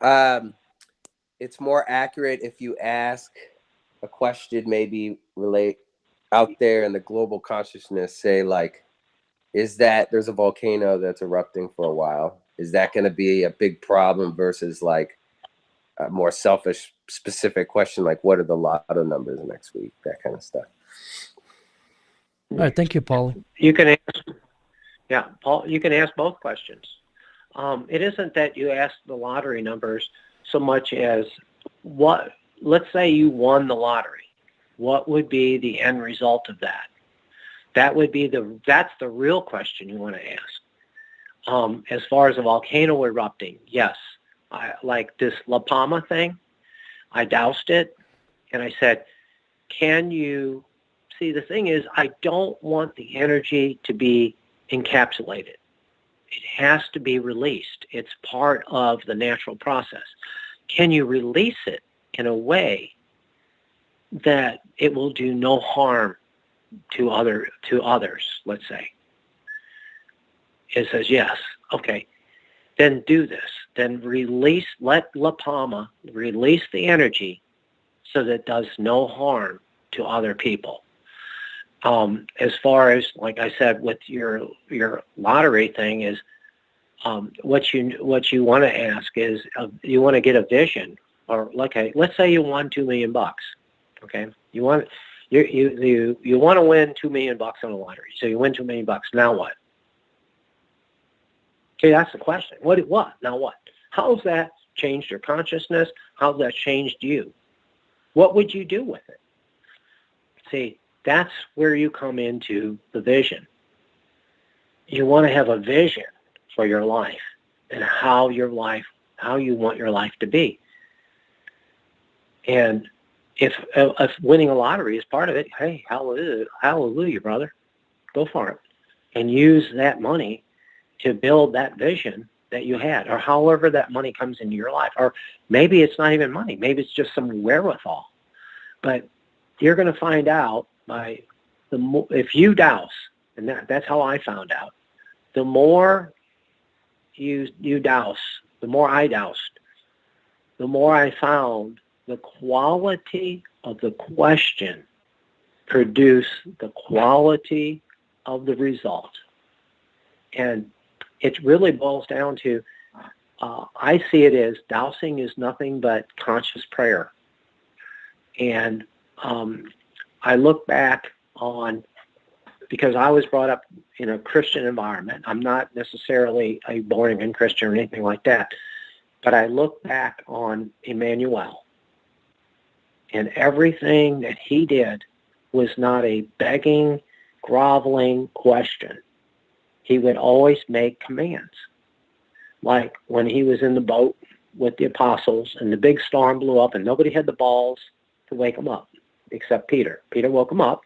it's more accurate if you ask a question maybe relate out there in the global consciousness, say like, is that there's a volcano that's erupting for a while? Is that going to be a big problem versus like a more selfish, specific question like, what are the lotto numbers next week? That kind of stuff. All right, thank you, Paulie. You can ask, yeah, Paul. You can ask both questions. It isn't that you ask the lottery numbers so much as what. Let's say you won the lottery. What would be the end result of that? That's the real question you want to ask. As far as a volcano erupting, yes, like this La Palma thing, I doused it, and I said, can you see, the thing is, I don't want the energy to be encapsulated. It has to be released. It's part of the natural process. Can you release it in a way that it will do no harm to others, let's say? It says yes. Okay. Then do this. Then let La Palma release the energy so that it does no harm to other people. As far as, like I said, with your lottery thing is, what you want to ask is, you want to get a vision, or let's say you won $2 million. Okay, you want to win $2 million on a lottery. So you win $2 million. Now what? Okay, that's the question. What? Now what? How's that changed your consciousness? How's that changed you? What would you do with it? See, that's where you come into the vision. You want to have a vision for your life and how you want your life to be. And if winning a lottery is part of it, hey, hallelujah, brother. Go for it. And use that money to build that vision that you had, or however that money comes into your life. Or maybe it's not even money. Maybe it's just some wherewithal. But you're going to find out if you douse, and that's how I found out. The more you douse, the more I doused, the more I found the quality of the question produce the quality of the result. And it really boils down to, I see it as dowsing is nothing but conscious prayer. And I look back on, because I was brought up in a Christian environment. I'm not necessarily a born-again Christian or anything like that. But I look back on Emmanuel, and everything that he did was not a begging, groveling question. He would always make commands. Like when he was in the boat with the apostles and the big storm blew up and nobody had the balls to wake him up except Peter. Peter woke him up.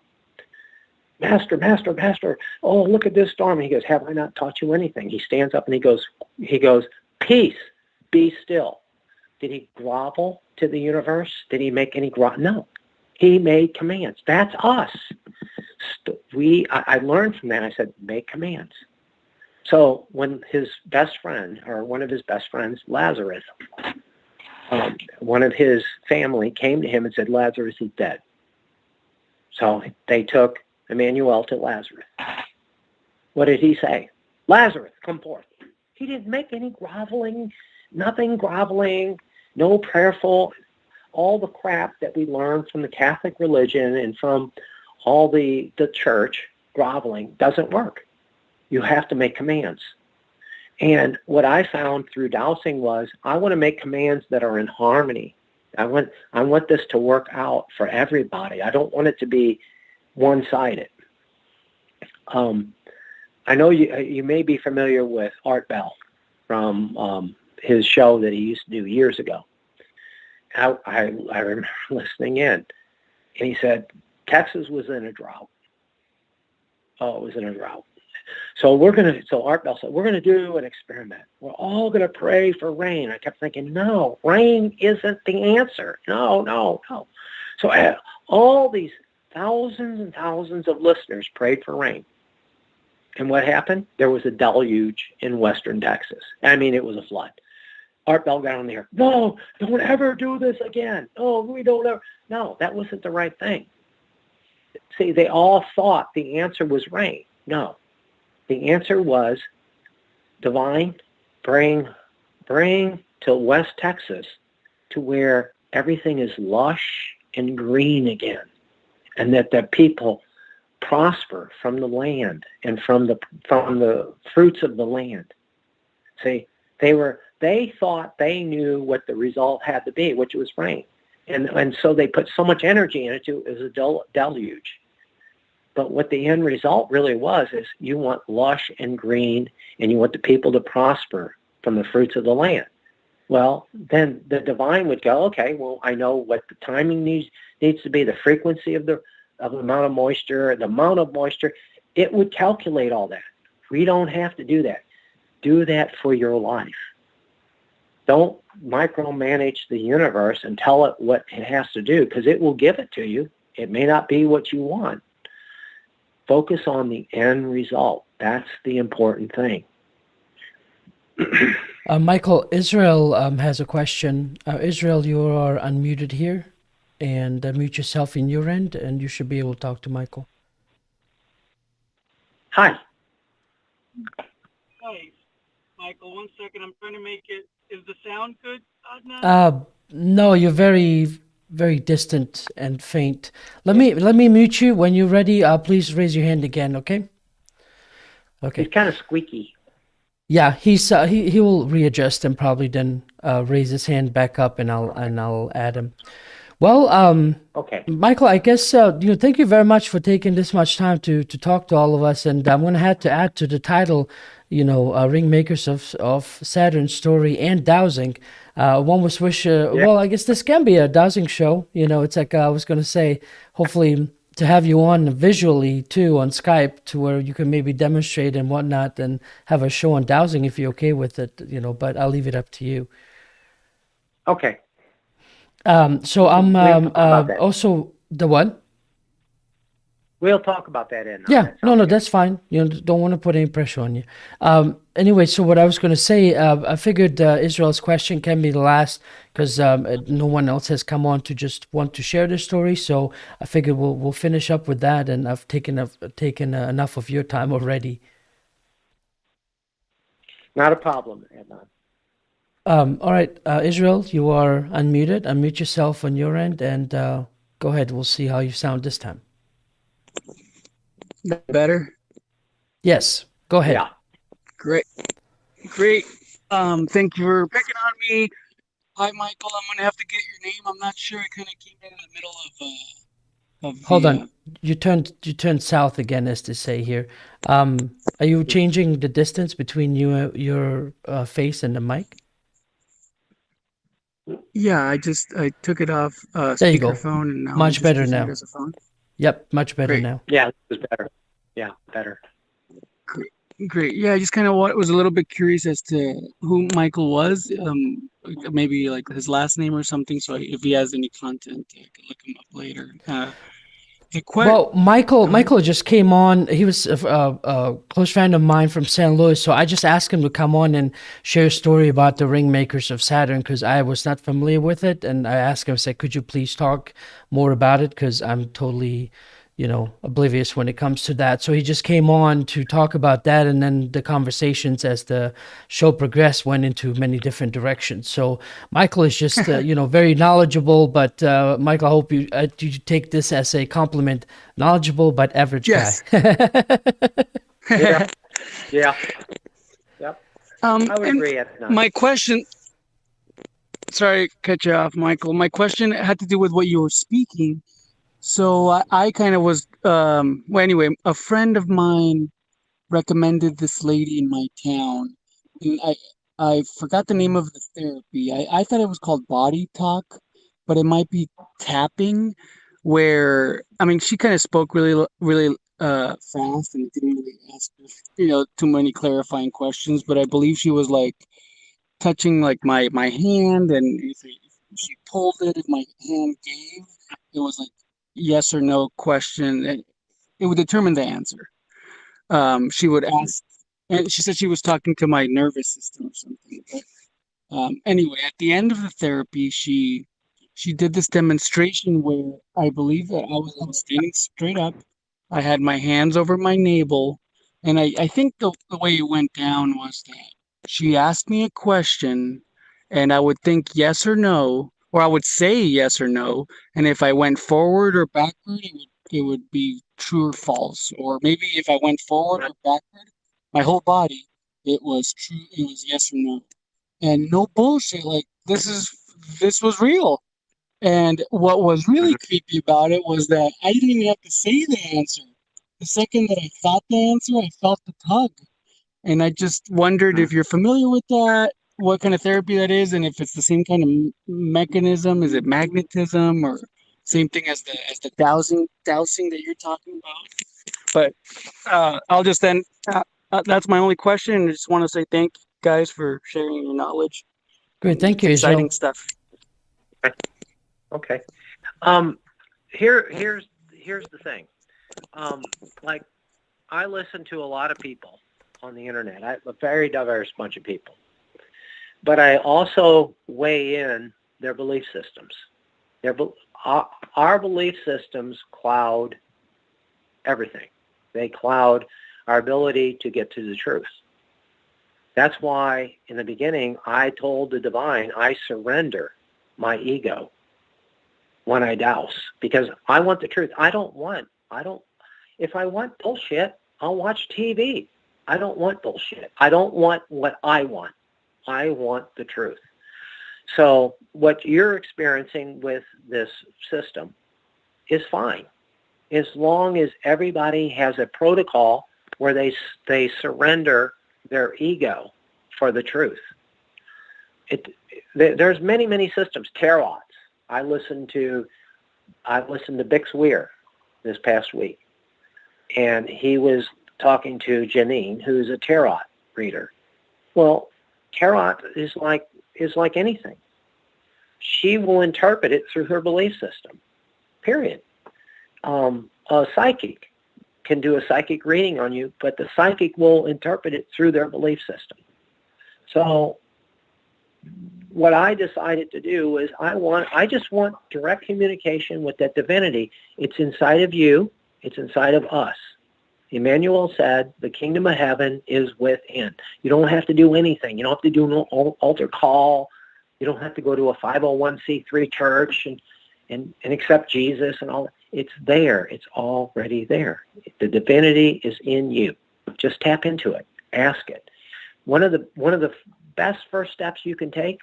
Master, master, master, oh, look at this storm. He goes, have I not taught you anything? He stands up and he goes, peace, be still. Did he grovel to the universe? Did he make any No. He made commands. That's us. I learned from that. I said, make commands. So when his best friend, or one of his best friends, Lazarus, one of his family came to him and said, Lazarus is dead. So they took Emmanuel to Lazarus. What did he say? Lazarus, come forth. He didn't make any groveling, nothing groveling, no prayerful, all the crap that we learned from the Catholic religion and from all the church, groveling, doesn't work. You have to make commands. And what I found through dowsing was, I want to make commands that are in harmony, I want this to work out for everybody. I don't want it to be one-sided. I know you may be familiar with Art Bell from his show that he used to do years ago. I remember listening in, and he said Texas was in a drought. Oh, it was in a drought. So Art Bell said, we're going to do an experiment. We're all going to pray for rain. I kept thinking, no, rain isn't the answer. No. So all these thousands and thousands of listeners prayed for rain. And what happened? There was a deluge in western Texas. I mean, it was a flood. Art Bell got on there. No, don't ever do this again. No, we don't ever. No, that wasn't the right thing. See, they all thought the answer was rain. No. The answer was divine, bring to West Texas to where everything is lush and green again, and that the people prosper from the land and from the fruits of the land. See, they thought they knew what the result had to be, which was rain, and so they put so much energy into it as a deluge. But what the end result really was is you want lush and green, and you want the people to prosper from the fruits of the land. Well, then the divine would go, okay, well, I know what the timing needs to be, the frequency of the amount of moisture, the amount of moisture. It would calculate all that. We don't have to do that. Do that for your life. Don't micromanage the universe and tell it what it has to do, because it will give it to you. It may not be what you want. Focus on the end result. That's the important thing. Michael, Israel has a question. Israel, you are unmuted here, and mute yourself in your end, and you should be able to talk to Michael. Hi. Hi, Michael. 1 second. I'm trying to make it. Is the sound good, Adnan? No, you're very, very distant and faint. Let me mute you. When you're ready, please raise your hand again. Okay. Okay. He's kind of squeaky. Yeah, he will readjust and probably then raise his hand back up, and I'll add him. Well, okay, Michael, I guess thank you very much for taking this much time to talk to all of us, and I'm gonna have to add to the title, Ringmakers of Saturn story and Dowsing. One was wish. Well, I guess this can be a Dowsing show. It's like I was gonna say, hopefully to have you on visually too on Skype, to where you can maybe demonstrate and whatnot, and have a show on Dowsing if you're okay with it. But I'll leave it up to you. Okay. So I'm also the what? We'll talk about that in. Yeah, no, that's fine. Don't want to put any pressure on you. Anyway, so what I was going to say, I figured Israel's question can be the last, because no one else has come on to just want to share their story. So I figured we'll finish up with that, and I've taken enough of your time already. Not a problem, Adnan. All right, Israel, you are unmuted. Unmute yourself on your end, and go ahead. We'll see how you sound this time. Better? Yes, go ahead. Yeah. Great. Thank you for picking on me. Hi, Michael. I'm going to have to get your name. I'm not sure. I kind of came in the middle of Hold on. You turned south again, as to say here. Are you changing the distance between your face and the mic? Yeah, I took it off There you go. speakerphone, and now Much better now. as a phone. Yep, much better Great. now. Yeah, it was better. Yeah, better. Great. Yeah, I just kind of was a little bit curious as to who Michael was. Maybe like his last name or something. So if he has any content, I can look him up later. Well, Michael just came on. He was a close friend of mine from St. Louis, so I just asked him to come on and share a story about the Ringmakers of Saturn, because I was not familiar with it, and I asked him, I said, could you please talk more about it, because I'm totally oblivious when it comes to that. So he just came on to talk about that, and then the conversations as the show progressed went into many different directions. So Michael is just, very knowledgeable, but Michael, I hope you take this as a compliment, knowledgeable but average Yes. guy. Yeah. Yep. I would agree. My question Sorry to cut you off, Michael. My question had to do with what you were speaking. So I kind of was, well, anyway, a friend of mine recommended this lady in my town, and I forgot the name of the therapy. I thought it was called body talk, but it might be tapping, where I mean she kind of spoke really fast and didn't really ask too many clarifying questions. But I believe she was like touching like my hand, and if she pulled it, if my hand gave, it was like yes or no question, and it would determine the answer. She would ask, and she said she was talking to my nervous system or something. But anyway, at the end of the therapy, she did this demonstration where I believe that I was standing straight up. I had my hands over my navel, and I think the way it went down was that she asked me a question, and I would think yes or no, or I would say yes or no, and if I went forward or backward, it would be true or false. Or maybe if I went forward or backward, my whole body, it was true, it was yes or no. And no bullshit, like this was real. And what was really creepy about it was that I didn't even have to say the answer. The second that I thought the answer, I felt the tug. And I just wondered if you're familiar with that, what kind of therapy that is, and if it's the same kind of mechanism. Is it magnetism or same thing as the dowsing that you're talking about? But I'll just then. That's my only question. I just want to say thank you guys for sharing your knowledge. Great, thank It's you, exciting Israel. stuff. Okay. Um, here's the thing. Like I listen to a lot of people on the internet. A very diverse bunch of people, but I also weigh in their belief systems. Our belief systems cloud everything. They cloud our ability to get to the truth. That's why in the beginning I told the divine I surrender my ego when I douse, because I want the truth. If I want bullshit, I'll watch TV. I don't want bullshit. I don't want what I want. I want the truth. So what you're experiencing with this system is fine, as long as everybody has a protocol where they surrender their ego for the truth. There's many systems. Tarots. I listened to Bix Weir this past week, and he was talking to Janine, who's a tarot reader. Well, tarot is like anything. She will interpret it through her belief system. Period. A psychic can do a psychic reading on you, but the psychic will interpret it through their belief system. So what I decided to do is I just want direct communication with that divinity. It's inside of you. It's inside of us. Emmanuel said, the kingdom of heaven is within. You don't have to do anything. You don't have to do an altar call. You don't have to go to a 501c3 church and accept Jesus and all that. It's there. It's already there. The divinity is in you. Just tap into it. Ask it. One of the best first steps you can take,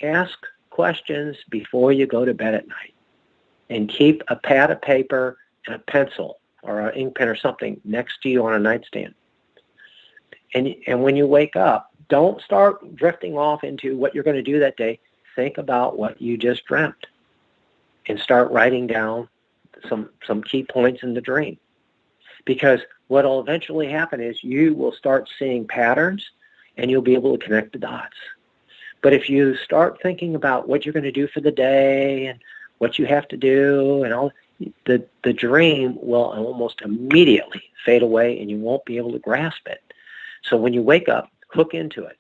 ask questions before you go to bed at night, and keep a pad of paper and a pencil or an ink pen or something next to you on a nightstand. And when you wake up, don't start drifting off into what you're going to do that day. Think about what you just dreamt and start writing down some key points in the dream. Because what will eventually happen is you will start seeing patterns and you'll be able to connect the dots. But if you start thinking about what you're going to do for the day and what you have to do and all, the dream will almost immediately fade away and you won't be able to grasp it. So when you wake up, hook into it.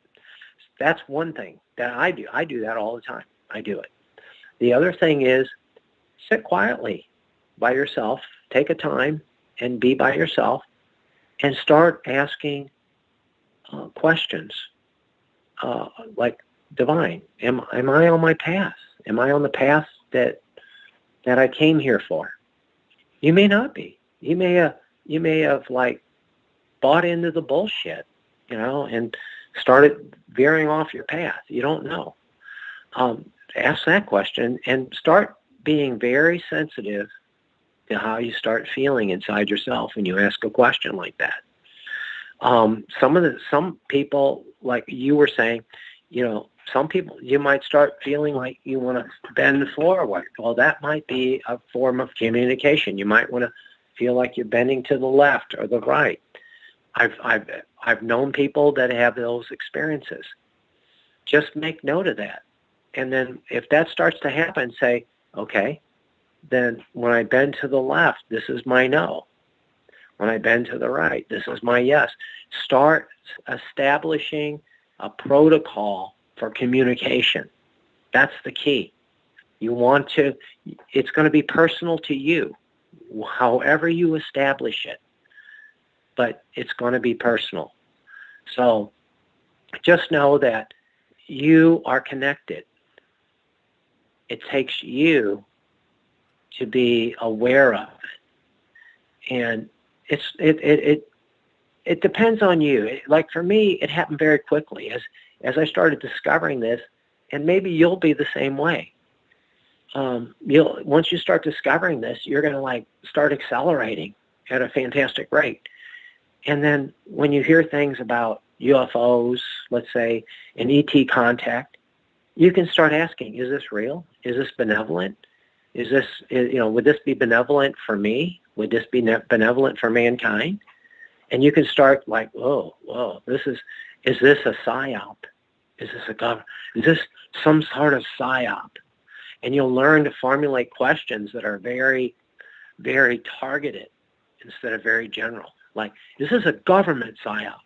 That's one thing that I do. I do that all the time. I do it. The other thing is sit quietly by yourself, take a time and be by yourself and start asking questions like, divine, am I on my path? Am I on the path that I came here for? You may not be. You may have like bought into the bullshit, and started veering off your path. You don't know. Ask that question and start being very sensitive to how you start feeling inside yourself when you ask a question like that. Some people, like you were saying, some people, you might start feeling like you want to bend forward. Well, that might be a form of communication. You might want to feel like you're bending to the left or the right. I've known people that have those experiences. Just make note of that. And then if that starts to happen, say, okay, then when I bend to the left, this is my no. When I bend to the right, this is my yes. Start establishing a protocol for communication. That's the key. It's going to be personal to you, however you establish it, but it's going to be personal. So just know that you are connected. It takes you to be aware of it. And it depends on you. Like for me, it happened very quickly as I started discovering this, and maybe you'll be the same way. Once you start discovering this, you're going to start accelerating at a fantastic rate. And then when you hear things about UFOs, let's say an ET contact, you can start asking, is this real? Is this benevolent? Is this, would this be benevolent for me? Would this be benevolent for mankind? And you can start whoa, is this a psyop? Is this some sort of psyop? And you'll learn to formulate questions that are very, very targeted instead of very general. Is this a government psyop?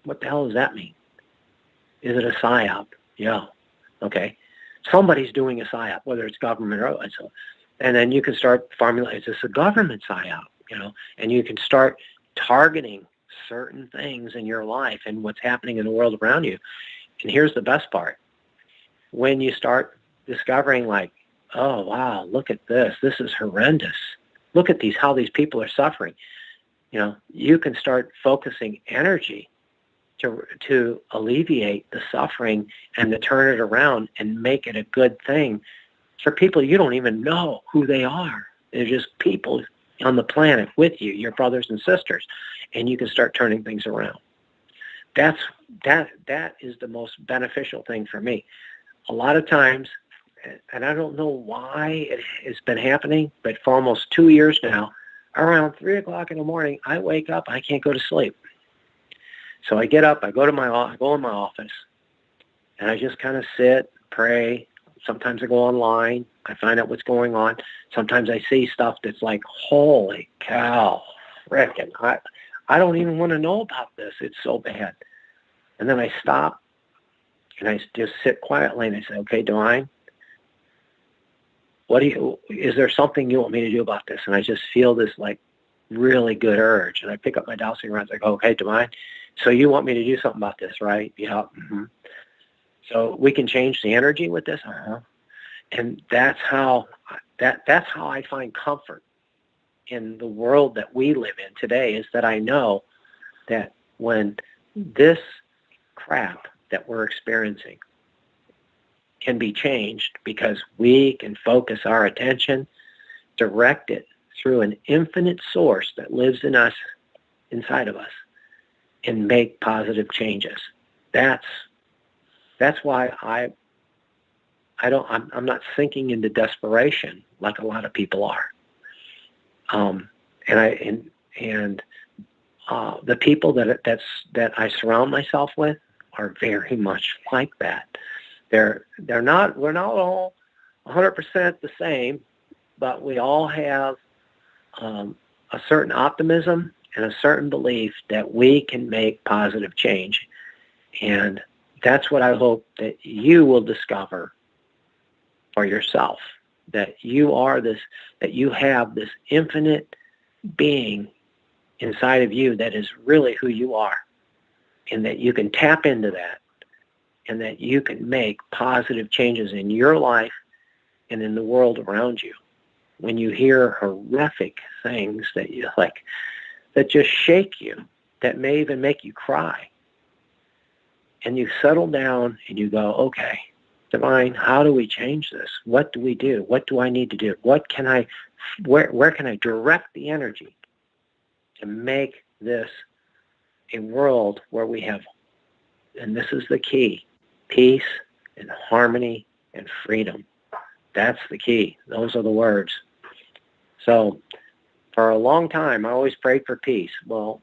What the hell does that mean? Is it a psyop? Yeah. Okay. Somebody's doing a psyop, whether it's government or otherwise. And then you can start formulating, is this a government psyop? And you can start targeting certain things in your life and what's happening in the world around you. And here's the best part. When you start discovering oh, wow, look at this. This is horrendous. Look at how these people are suffering. You can start focusing energy to alleviate the suffering and to turn it around and make it a good thing for people you don't even know who they are. They're just people on the planet with you, your brothers and sisters, and you can start turning things around. That is the most beneficial thing for me. A lot of times, and I don't know why it's been happening, but for almost 2 years now, around 3 o'clock in the morning, I wake up, I can't go to sleep. So I get up, I go in my office, and I just kind of sit, pray. Sometimes I go online, I find out what's going on. Sometimes I see stuff that's holy cow, frickin', I don't even want to know about this. It's so bad. And then I stop, and I just sit quietly, and I say, okay, Divine, is there something you want me to do about this? And I just feel this really good urge. And I pick up my dowsing rods. I go, okay, Divine, so you want me to do something about this, right? Yeah. Mm-hmm. So we can change the energy with this. Uh-huh. And that's how I find comfort in the world that we live in today, is that I know that when this crap that we're experiencing can be changed, because we can focus our attention, direct it through an infinite source that lives in us, inside of us, and make positive changes. That's why I'm not sinking into desperation like a lot of people are. The people that I surround myself with are very much like that. We're not all 100% the same, but we all have a certain optimism and a certain belief that we can make positive change. And that's what I hope that you will discover for yourself, that you have this infinite being inside of you that is really who you are, and that you can tap into that, and that you can make positive changes in your life and in the world around you. When you hear horrific things that you that just shake you, that may even make you cry, and you settle down and you go, okay, Divine, how do we change this? What do we do? What do I need to do? Where can I direct the energy to make this a world where we have, and this is the key, peace and harmony and freedom. That's the key. Those are the words. So for a long time, I always prayed for peace. Well,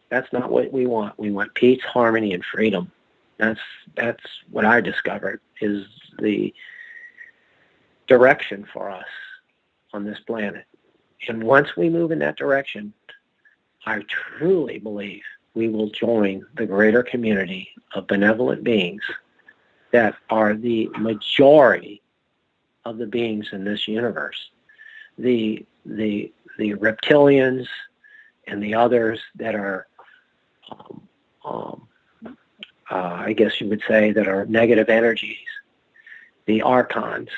that's not what we want. We want peace, harmony, and freedom. That's what I discovered is the direction for us on this planet. And once we move in that direction, I truly believe we will join the greater community of benevolent beings that are the majority of the beings in this universe. The reptilians and the others that are, I guess you would say, that are negative energies, the archons,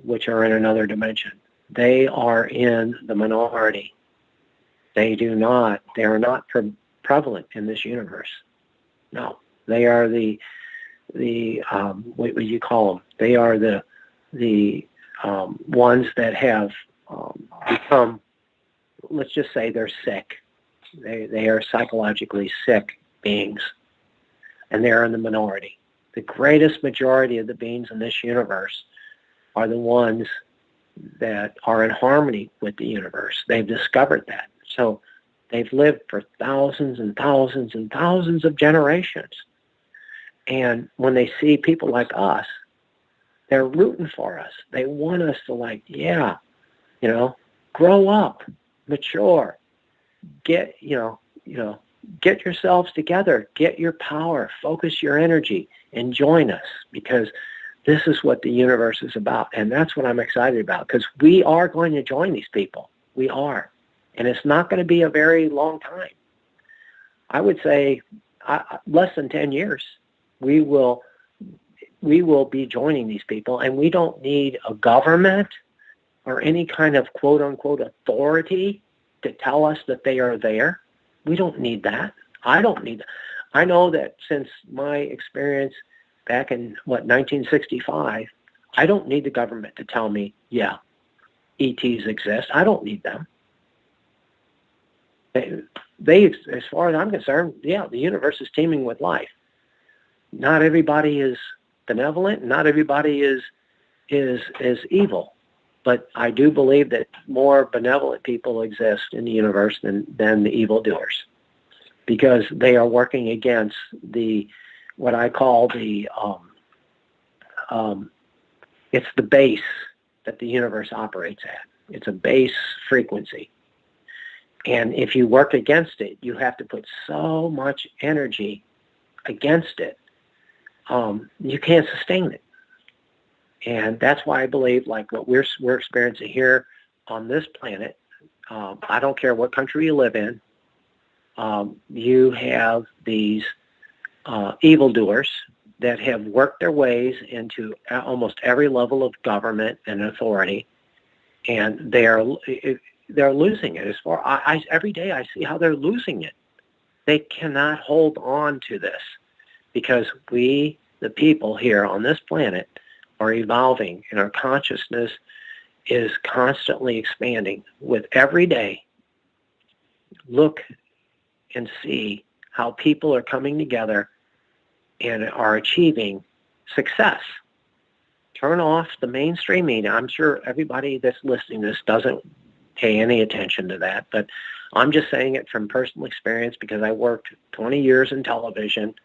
which are in another dimension, they are in the minority. They are not prevalent in this universe. No, they are the what would you call them? They are the ones that have become, let's just say they're sick. They are psychologically sick beings, and they're in the minority. The greatest majority of the beings in this universe are the ones that are in harmony with the universe. They've discovered that. So they've lived for thousands and thousands and thousands of generations. And when they see people like us, they're rooting for us. They want us to grow up, mature, get yourselves together, get your power, focus your energy, and join us, because this is what the universe is about. And that's what I'm excited about, because we are going to join these people. We are. And it's not going to be a very long time. I would say less than 10 years. We will be joining these people, and we don't need a government or any kind of quote-unquote authority to tell us that they are there. We don't need that. I don't need that. I know that since my experience back in, 1965, I don't need the government to tell me, yeah, ETs exist. I don't need them. They, as far as I'm concerned, yeah, the universe is teeming with life. Not everybody is benevolent. Not everybody is evil. But I do believe that more benevolent people exist in the universe than the evildoers, because they are working against what I call it's the base that the universe operates at. It's a base frequency. And if you work against it, you have to put so much energy against it. You can't sustain it. And that's why I believe, like what we're experiencing here on this planet, I don't care what country you live in, you have these evildoers that have worked their ways into almost every level of government and authority, and they're losing it. Every day I see how they're losing it. They cannot hold on to this, because we, the people here on this planet, are evolving, and our consciousness is constantly expanding. With every day, look and see how people are coming together and are achieving success. Turn off the mainstream media. I'm sure everybody that's listening to this doesn't pay any attention to that, but I'm just saying it from personal experience, because I worked 20 years in television,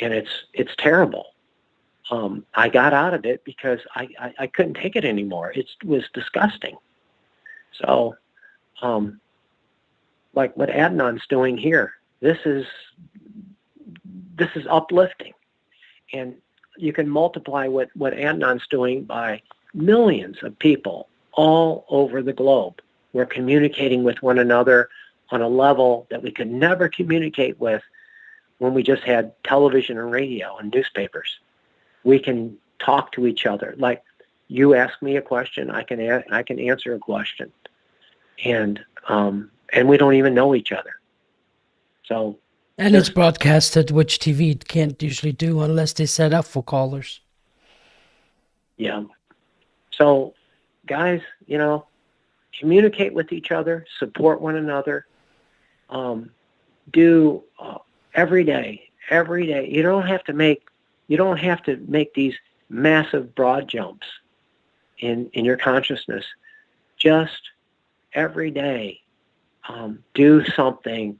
and it's terrible. I got out of it because I couldn't take it anymore. It was disgusting. So, like what Adnan's doing here, this is uplifting, and you can multiply what Adnan's doing by millions of people all over the globe. We're communicating with one another on a level that we could never communicate with when we just had television and radio and newspapers. We can talk to each other. Like, you ask me a question, I can answer a question, and we don't even know each other. So, and it's broadcasted, which TV can't usually do unless they set up for callers. Yeah. So, guys, communicate with each other, support one another. Do every day. Every day. You don't have to make these massive broad jumps in your consciousness. Just every day, do something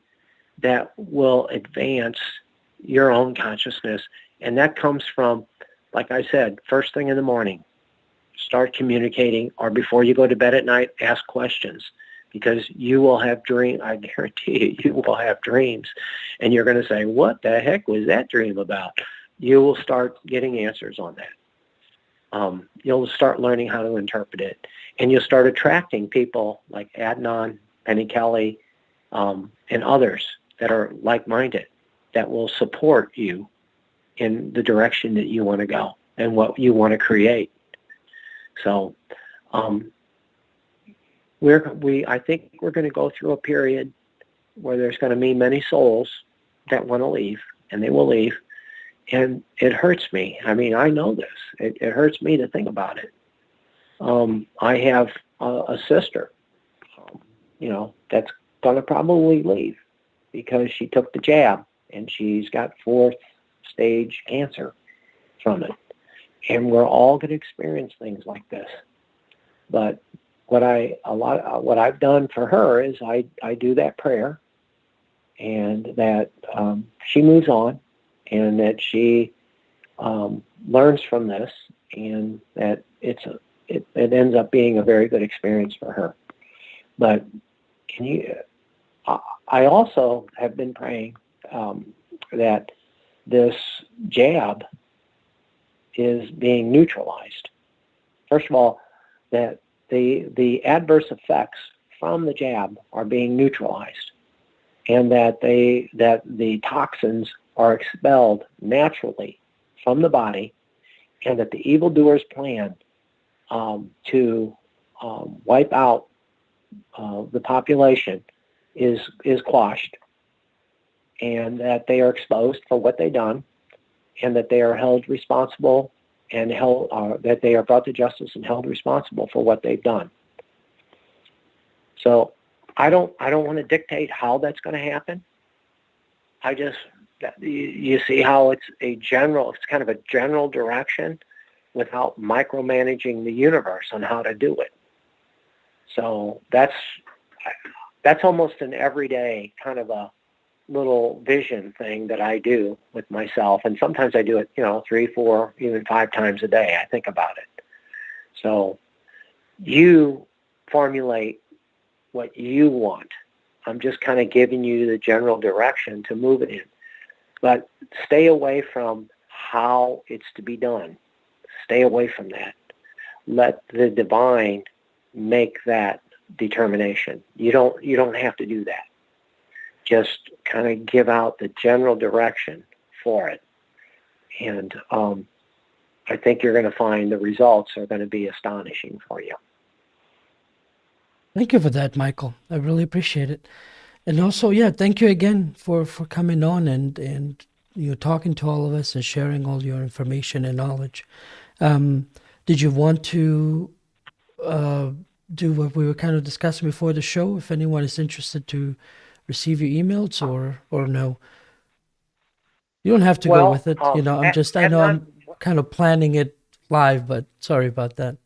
that will advance your own consciousness. And that comes from, like I said, first thing in the morning, start communicating, or before you go to bed at night, ask questions, because you will have dreams. I guarantee you will have dreams, and you're going to say, what the heck was that dream about? You will start getting answers on that. You'll start learning how to interpret it, and you'll start attracting people like Adnan, Penny Kelly, and others that are like-minded, that will support you in the direction that you want to go and what you want to create. So, I think we're going to go through a period where there's going to be many souls that want to leave, and they will leave. And it hurts me. I mean, I know this. It hurts me to think about it. I have a sister, that's going to probably leave because she took the jab, and she's got 4th stage cancer from it. And we're all going to experience things like this. But what I've done for her is I do that prayer, and that she moves on, and that she learns from this, and that it ends up being a very good experience for her. But I also have been praying that this jab is being neutralized. First of all, that the adverse effects from the jab are being neutralized, and that the toxins are expelled naturally from the body, and that the evildoers' plan to wipe out the population is quashed, and that they are exposed for what they've done, and that they are held responsible, and that they are brought to justice and held responsible for what they've done. So I don't want to dictate how that's going to happen. You see how it's kind of a general direction without micromanaging the universe on how to do it. So that's almost an everyday kind of a little vision thing that I do with myself. And sometimes I do it, 3, 4, even 5 times a day. I think about it. So you formulate what you want. I'm just kind of giving you the general direction to move it in. But stay away from how it's to be done. Stay away from that. Let the divine make that determination. You don't have to do that. Just kind of give out the general direction for it. And I think you're going to find the results are going to be astonishing for you. Thank you for that, Michael. I really appreciate it. And also, thank you again for coming on and talking to all of us and sharing all your information and knowledge. Did you want to do what we were kind of discussing before the show? If anyone is interested to receive your emails, or no? You don't have to go with it. I know I'm kind of planning it live, but sorry about that.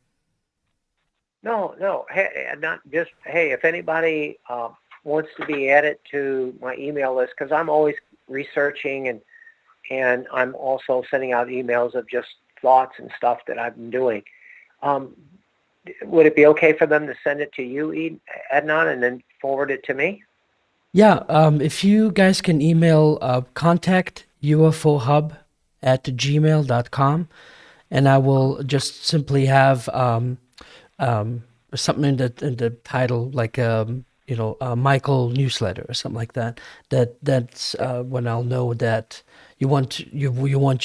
No. Hey, if anybody wants to be added to my email list, because I'm always researching and I'm also sending out emails of just thoughts and stuff that I've been doing. Would it be okay for them to send it to you, Adnan, and then forward it to me? Yeah, if you guys can email contact ufohub@gmail.com, and I will just simply have something in the title, like Michael newsletter or something like that. That's when I'll know that you want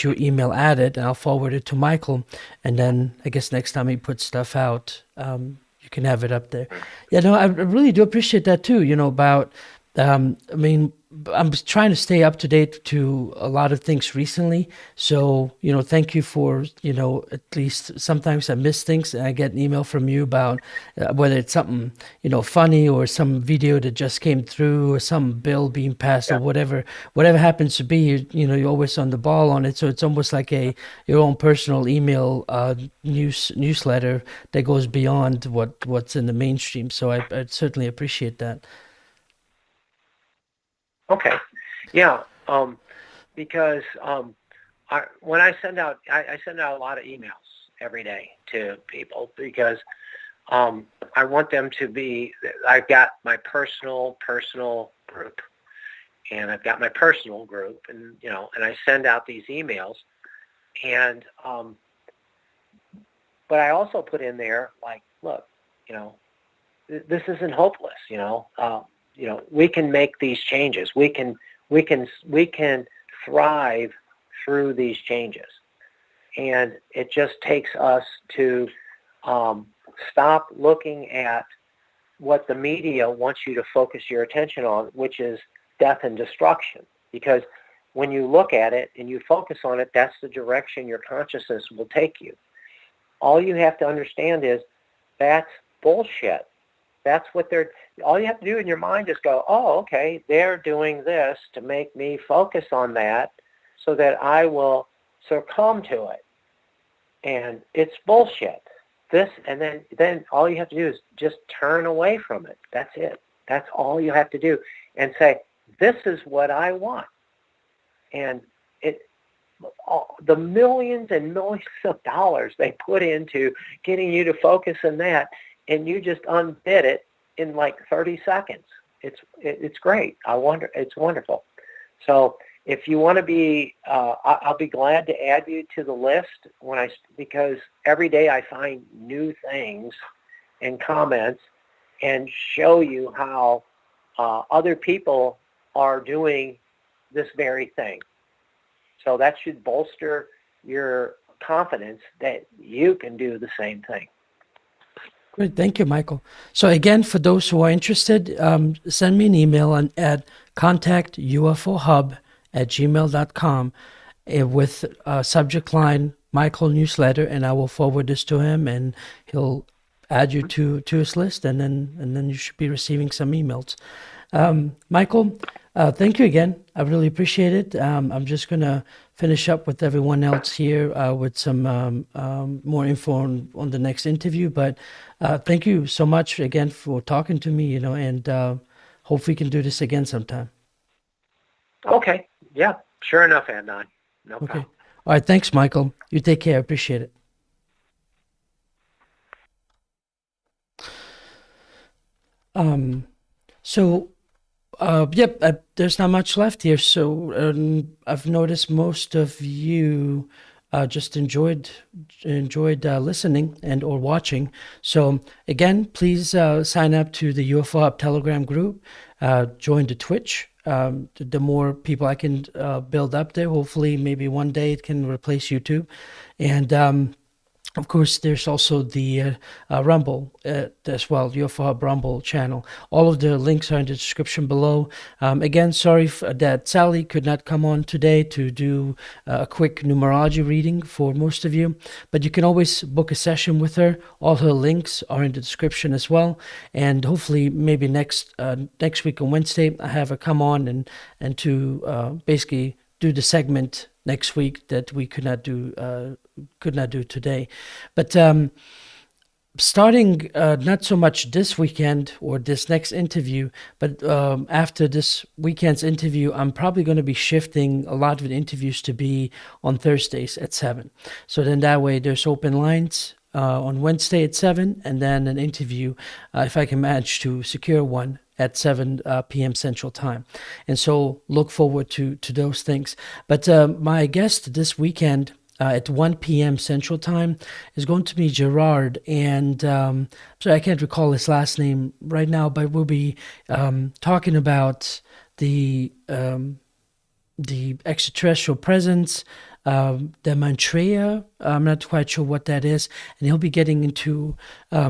your email added, and I'll forward it to Michael, and then I guess next time he puts stuff out, you can have it up there. I really do appreciate that too. About I mean, I'm trying to stay up to date to a lot of things recently. So, thank you for, at least sometimes I miss things and I get an email from you about whether it's something, funny or some video that just came through or some bill being passed or Yeah. whatever happens to be, you're always on the ball on it. So it's almost like your own personal email newsletter that goes beyond what's in the mainstream. So I certainly appreciate that. Okay. Yeah. Because when I send out, I send out a lot of emails every day to people because I want them to be. I've got my personal group, and I've got my personal group, and and I send out these emails, and but I also put in there like, look, this isn't hopeless. We can make these changes. We can thrive through these changes, and it just takes us to stop looking at what the media wants you to focus your attention on, which is death and destruction. Because when you look at it and you focus on it, that's the direction your consciousness will take you. All you have to understand is that's bullshit. That's what all you have to do in your mind is go, oh, okay, they're doing this to make me focus on that so that I will succumb to it. And it's bullshit. And then all you have to do is just turn away from it. That's it. That's all you have to do. And say, this is what I want. And the millions and millions of dollars they put into getting you to focus on that, and you just undid it in like 30 seconds. It's great. It's wonderful. So if you want to be, I'll be glad to add you to the list because every day I find new things and comments and show you how other people are doing this very thing. So that should bolster your confidence that you can do the same thing. Great. Thank you, Michael. So again, for those who are interested, send me an email at contactufohub@gmail.com with subject line Michael newsletter, and I will forward this to him, and he'll add you to his list, and then you should be receiving some emails. Michael, thank you again. I really appreciate it. I'm just going to finish up with everyone else here with some more info on the next interview. But thank you so much again for talking to me, and hope we can do this again sometime. Okay. Yeah, sure enough, Adnan. No problem. All right. Thanks, Michael. You take care. I appreciate it. There's not much left here. So I've noticed most of you just enjoyed listening and or watching. So again, please sign up to the UFO Hub Telegram group. Join the Twitch. The more people I can build up there, hopefully maybe one day it can replace YouTube. And of course, there's also the Rumble as well, UFO Hub Rumble channel. All of the links are in the description below. Again, sorry that Sally could not come on today to do a quick numerology reading for most of you, but you can always book a session with her. All her links are in the description as well. And hopefully, maybe next week on Wednesday, I have her come on and to basically do the segment next week that we could not do today. But starting not so much this weekend or this next interview, but after this weekend's interview, I'm probably going to be shifting a lot of the interviews to be on Thursdays at 7. So then that way there's open lines on Wednesday at 7, and then an interview, if I can manage to secure one, at 7 p.m. Central Time. And so look forward to those things. But my guest this weekend at 1 p.m. Central Time is going to be Gerard. And so I can't recall his last name right now, but we'll be talking about the extraterrestrial presence, the Maitreya. I'm not quite sure what that is, and he'll be getting into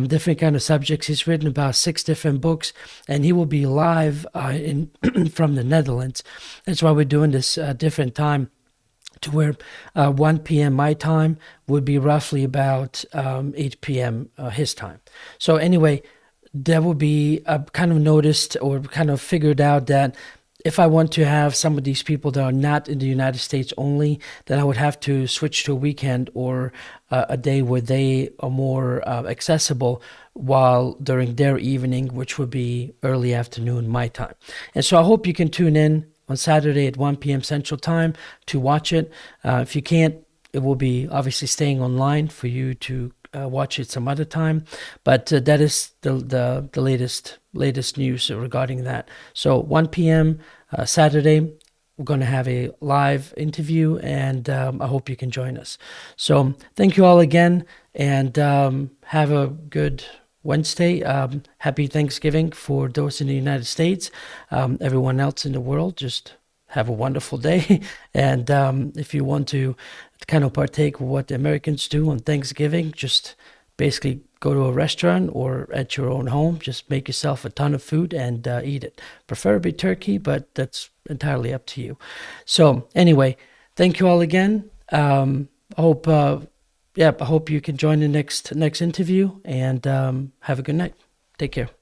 different kind of subjects. He's written about 6 different books, and he will be live in from the Netherlands. That's why we're doing this different time, to where 1 p.m. my time would be roughly about 8 p.m. His time. So anyway, that would be kind of noticed or kind of figured out that if I want to have some of these people that are not in the United States only, then I would have to switch to a weekend or a day where they are more accessible, while during their evening, which would be early afternoon my time. And so I hope you can tune in on Saturday at 1 p.m. Central Time to watch it. If you can't, it will be obviously staying online for you to watch it some other time. But that is the latest news regarding that. So 1 p.m. Saturday, we're going to have a live interview, and I hope you can join us. So thank you all again, and have a good Wednesday. Happy Thanksgiving for those in the United States. Everyone else in the world, just have a wonderful day. And if you want to kind of partake of what the Americans do on Thanksgiving, just basically go to a restaurant or at your own home, just make yourself a ton of food and eat it. Preferably turkey, but that's entirely up to you. So anyway, thank you all again. I hope you can join the next interview, and have a good night. Take care.